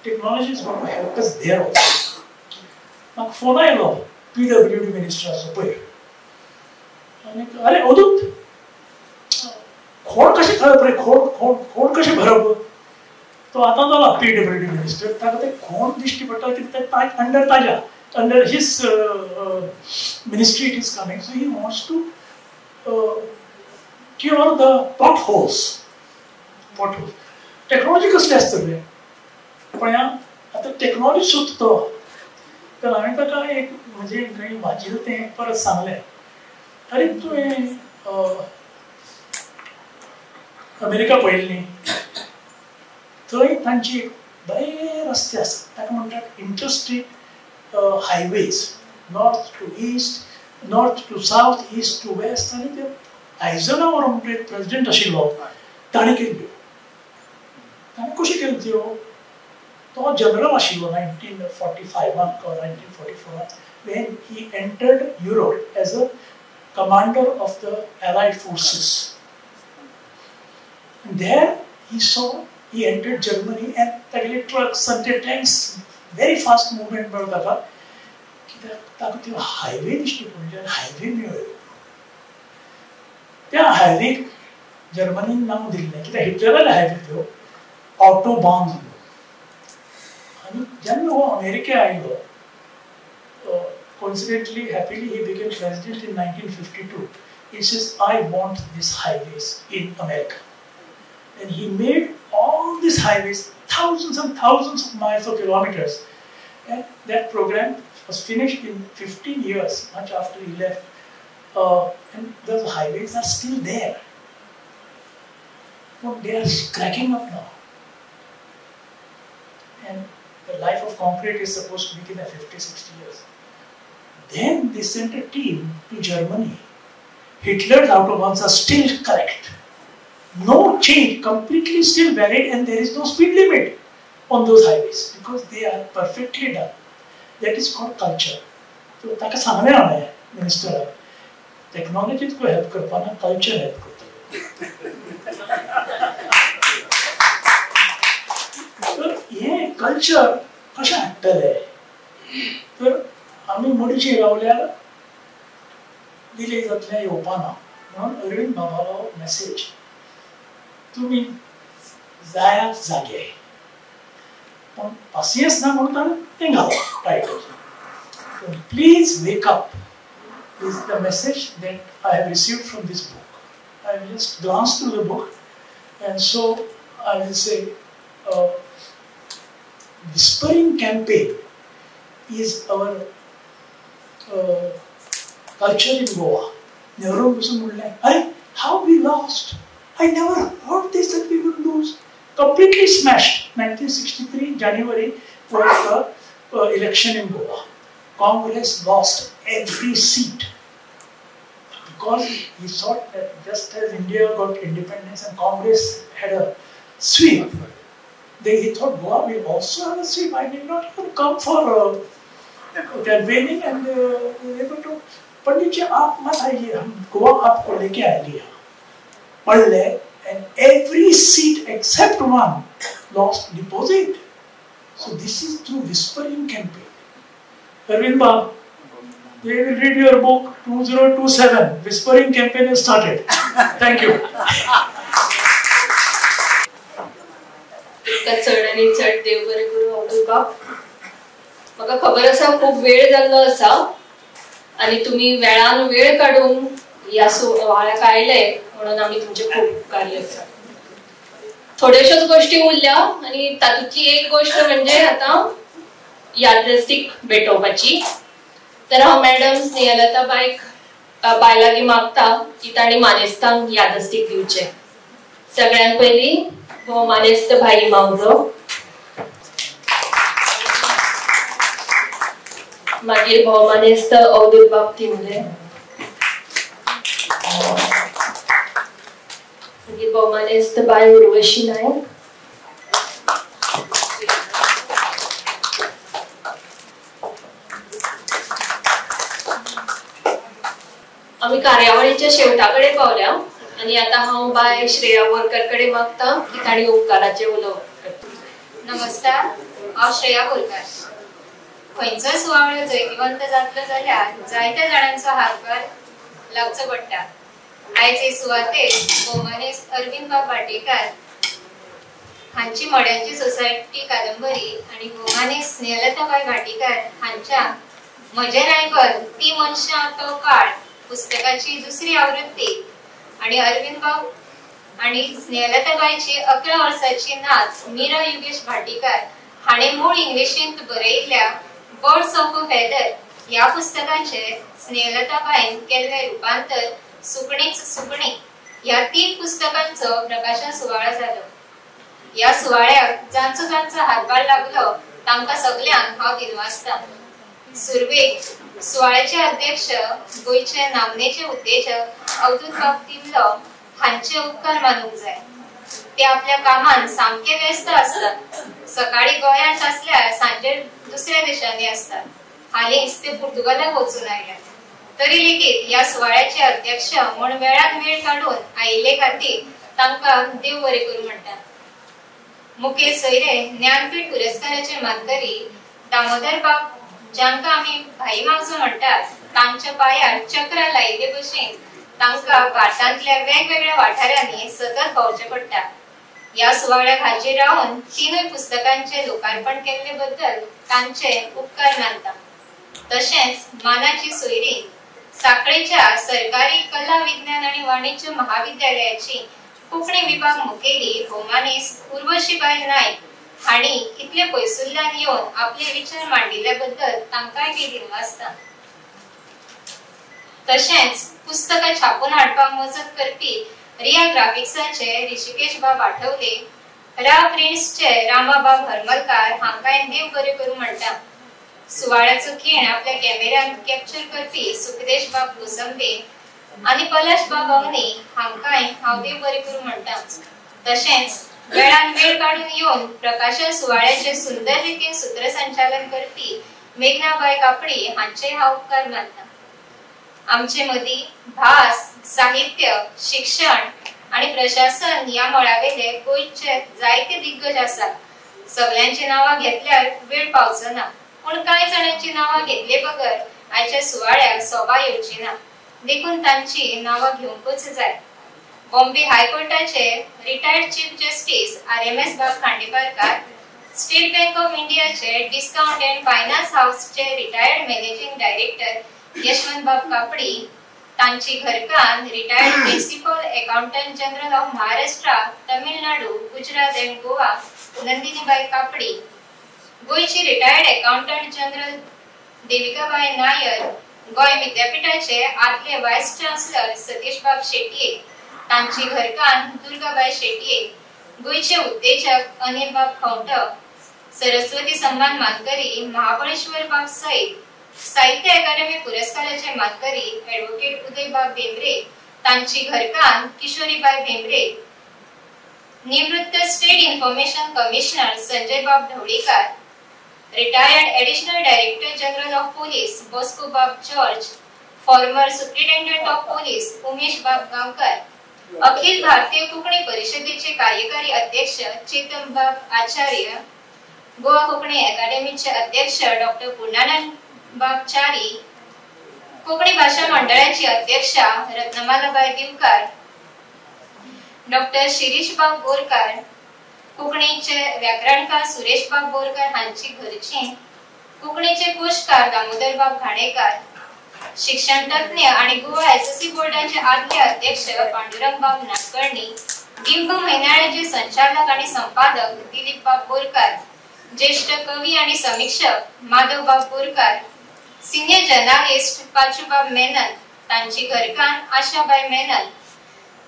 S8: Technology is going to help us there also. म्हाका phone आयलो PWD मिनिस्टराचो पयर आनी अरे अवधूत खोड कशें घालप रे खोड कशें भरप तो आतां जाला PWD मिनिस्टर ताका तें खोड दिश्टी पडटा कित्याक under his ministry it is coming, so he wants to cure the potholes. Technology कसली आसता रे पण आतां टेक्नॉलॉजी सुचतो तर हांवें ताका एक म्हणजे खंय वाचिल्लें तें परत सांगलें अरे तुवें अमेरिका पळयल्ली थंय तांची बरे रस्ते आसात ताका म्हणटात interstate highways north to east north to south east to west आनी ते आयझनहॉवर म्हणटा एक प्रेसिडेंट आशिल्लो ताणें केल्ल्यो ताणें कश्यो केल्यो त्यो तो जनरल आशिल्लो 1945 or 1944 when he entered Europe as a commander of the Allied forces. And there he entered Germany and तागेले trucks and tanks very fast movement मेळ्ळो ताका कित्याक ताका त्यो हायवे दिश्टी पडले आनी हायवे मेळ्ळ्यो त्या हायवेक जर्मनीन नांव दिल्लें कित्याक हिटलरान हायवे त्यो ऑटोबान दिल्लो आनी जेन्ना हो अमेरिके आयलो coincidentally happily he became president in 1952. He says I want these highways in America and he made all these highways thousands and thousands of miles or kilometers and that program was finished in 15 years much after he left and those highways are still there but they are cracking up now and the life of concrete is supposed to begin at 50-60 years. Then they sent a team to Germany. Hitler's autobahns are still correct. No change, completely still valid, and there is no speed limit on those highways because they are perfectly done. That is called culture. So, ताका सांगलें हांवें मिनिस्टराक technology तुका help करपाना culture help करता तर हें culture कशें हाडटले तर आमी मडीची रावल्यार डिले जातलें येवपाना म्हणून अरविंद बाबालो मॅसेज तुमी जायात जागे पण पासियन्स ना म्हणून ताणें तें घालप title please wake up is the message that I have received from this book I will just glance through the book and so I will say whispering campaign is our culture in Goa. Nehru how we lost? I never heard this that we would lose. Completely smashed. 1963 January was the election in Goa. Congress lost every seat because he thought that just as India got independence and Congress had a sweep. He thought Goa will also have a sweep. I did not even come for campaigning and able to. Pandit ji, आप मत आइए, हम गोवा आपको लेके आएंगे. पढ़ ले, and every seat except one lost deposit. So this is through whispering campaign. Arvind Bab, they will read your book 2027. Whispering campaign has started. Thank you.
S1: चढ आणि चढ देव बरे करू अवधूत बाब म्हाका खबर आसा खूप वेळ जाल्लो आसा आणि तुम्ही वेळान वेळ काढून ह्या सुवाळ्याक आयले म्हणून आमी तुमचे खूप उपकारी आसा थोड्याशाच गोष्टी उरल्या आणि तातूंतली एक गोष्ट म्हणजे आता यादस्तीक भेटोवपाची तर हांव मॅडम स्नेहलता बायलागी मागता की तांणी मानेस्तांक यादस्तीक दिवचे सगळ्यांत पयली मानेस्त भाई मावजो मागीर भोवमानेस्त अवधूत बाब तिमले मागीर भौमानेस्त बाय उर्वशी नायक. आम्ही कार्यावळीच्या शेवटाकडे पावल्या आणि आता हांव बाय श्रेया बोरकर कडे मागता की ताणी उपकाराचे उलोवप.
S10: नमस्कार, हांव श्रेया बोरकर. खंयचोय सुवाळो जैतिवंत जातलो जाल्यार जायत्या जाणांचो हातभार लागचो पडटा. आयज हे सुवातेर भौमानेस्त अरविंद बाब भाटेकार हांची मड्यांची सोसायटी कादंबरी आणि भौमानेस्त स्नेहलताबाई भाटेकार हांच्या म्हजे रायबल ती मनशां तो काळ पुस्तकाची दुसरी आवृत्ती आणि अरविंद बाब आणि स्नेहलताबाईची 11 वर्साची नात मीरा योगेश भाटेकार हाणे मूळ इंग्लिशींत बरयिल्ल्या बर्ड्स ऑफ अ फेदर या पुस्तकाचे स्नेहलताबाईन केल्ले रूपांतर सुकणीच सुकणी या 3 पुस्तकांचो प्रकाशन सुवाळो जालो. या सुवाळ्याक जांचो हातभार लागलो तांकां सगळ्यांक हांव दिनवासता. सुरवेक सुवाळ्याचे अध्यक्ष गोयचे नामनेचे उद्देशक अवधूत बाब तिमलो हांचे उपकार मानूंक जाय. ते आपल्या कामान सामके व्यस्त असतात. सकाळी गोंयांत आसल्यार सांजे दुसऱ्या देशांनी असतात. हालींच ते पुर्तुगालाक वचून आयल्यात. तरी लेगीत या सुवाळ्याचे अध्यक्ष म्हूण वेळान वेळ काडून आयिल्ले खातीर तांकां देव बरें करूं म्हणटात. मुखेल सोयरे ज्ञानपीठ पुरस्काराचे मानकरी दामोदर बाब जांकां आमी भाई मावजो म्हणटात तांच्या पायार चक्र लायिल्ले भशेन तांकां भारतांतल्या वेगवेगळ्या वाठारांनी सतत भोंवचें पडटा. या सुवाळ्याक हाजीर रावन 3 पुस्तकांचे लोकार्पण केल्ले बद्दल तांचे उपकार मानता. तशेंच मानाची सोयरी साखळेच्या सरकारी कला विज्ञान आणि वाणिज्य महाविद्यालयाची कोंकणी विभाग मुखेली भौमानेस्त उर्वशीबाई नायक हाणी इतले पयसुल्ल्यान येवन आपले विचार मांडिल्ल्या बद्दल तांकांय बी दिनवासता. तशेंच पुस्तकां छापून हाडपाक मजत करपी रिया ग्राफिक्साचे ऋषिकेश बाब आठवले, रा प्रिंट्सचे रामाबाब हरमलकार हांकांय देव बरें करूं म्हणटा. सुवाळ्याचो खीण आपल्या कॅमेऱ्यान कॅप्चर करपी सुखदेश बाब कुसंबे आणि पलाश बाब अवनी हांकांय हांव देव बरें करूं म्हणटा. तशेंच वेळान वेळ काडून येवन प्रकाशन सुवाळ्याचे सुंदर रितीन सूत्रसंचालन करपी मेघनाबाई कापडी हांचे हांव उपकार मानता. आमचे मदीं भास, साहित्य, शिक्षण आणि प्रशासन या मळावेले गोंयचे जायते दिग्गज आसात. सगळ्यांची नांवां घेतल्यार वेळ पावचो ना, पूण कांय जाणांची नांवां घेतले बगर आयच्या सुवाळ्याक सोबा येवची ना. देखून तांची नांवां घेवंकूच जाय. बॉम्बे हायकोर्टाचे retired chief justice RMS bab Khandeparkar, State Bank of इंडियाचे डिस्काउंट अँड फायनान्स हाऊसचे retired managing director Yashwant bab Kapdi, तांची घरकान retired principal accountant general of Maharashtra, Tamil Nadu, Gujarat and Goa Nandinibai Kapdi, गोयची retired accountant general Devikabai Nair, Goa विद्यापीठाचे आदले व्हायस चान्सलर सतीश बाब शेटये, तांची घरकान दुर्गाबाई शेटये, गोयचे उद्देजक अनिल बाब खंवट, सरस्वती सन्मान मानकरी महाबळेश्वर बाब सईद, साहित्य अकादमी पुरस्काराचे मानकरी ॲडव्होकेट उदय बाब भेंब्रे, तांची घरकान किशोरीबाई भेंब्रे, निवृत्त state information commissioner Sanjay bab Dhavalikar, retired additional director general of police Bosco bab George, former superintendent of police Umesh bab Gaonkar, Akhil Bharatiya Konkani परिषदेचे कार्यकारी अध्यक्ष चेतन बाब आचार्य, गोवा कोंकणी अकादमीचे अध्यक्ष डॉक्टर पूर्णानंद बाब चारी, कोंकणी भाषा मंडळाची अध्यक्षा रत्नमालाबाई दिवकार, डॉक्टर शिरीष बाब बोरकार, कोंकणीचे व्याकरणकार सुरेश बाब बोरकार हांची घरची, कोंकणीचे कोशकार दामोदर बाब घाणेकार, शिक्षण तज्ञ आणि गोवा SSC बोर्डाचे आदले अध्यक्ष पांडुरंग बाब नाडकर्णी, बिंब महिन्याळ्याचे संचालक आणि संपादक दिलीप बाब बोरकार, ज्येष्ठ कवी आणि समीक्षक माधव बाब बोरकार, सिनियर जर्नलिस्ट पाचूबाब मेनन, तांची घरकान आशाबाई मेनन,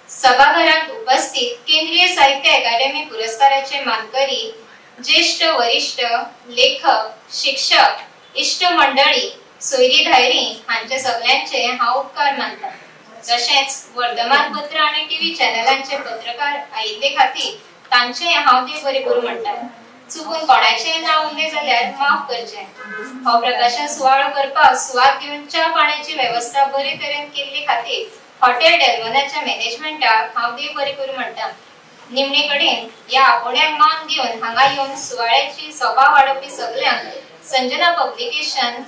S10: सभागृहात उपस्थित केंद्रीय साहित्य अकादमी पुरस्काराचे मानकरी ज्येष्ठ वरिष्ठ लेखक, शिक्षक, इष्ट मंडळी, सोयरी धायरी हांचे सगळ्यांचे हांव उपकार मानता. तशेंच वर्तमानपत्र आणि टीव्ही चॅनलांचे पत्रकार आयिल्ले खातीर तांचे हांव देव बरें करूं म्हणटा. चुकून कोणाचें नांव उरलें जाल्यार माफ करचें. हो प्रकाशन सुवाळो करपाक सुवात घेवन च्या पाण्याची वेवस्था बरे तरेन केल्ले खातीर हॉटेल डेल्मोनाच्या मॅनेजमेंटाक हांव देव बरें करूं म्हणटा. निमणे कडेन ह्या आपोण्याक मान घेवन हांगा येवन सुवाळ्याची सोबा वाडोवपी सगल्यांक संजना पब्लिकेशन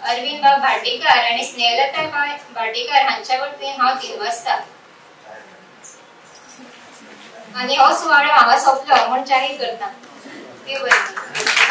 S10: अरविंद बाब भाटीकार आणि स्नेहलता भाटीकार हांच्या वतीन हांव दिनवासता. आणि हो सुवाळो हांगा सोंपलो म्हूण जाहीर करता. देव बरें करूं.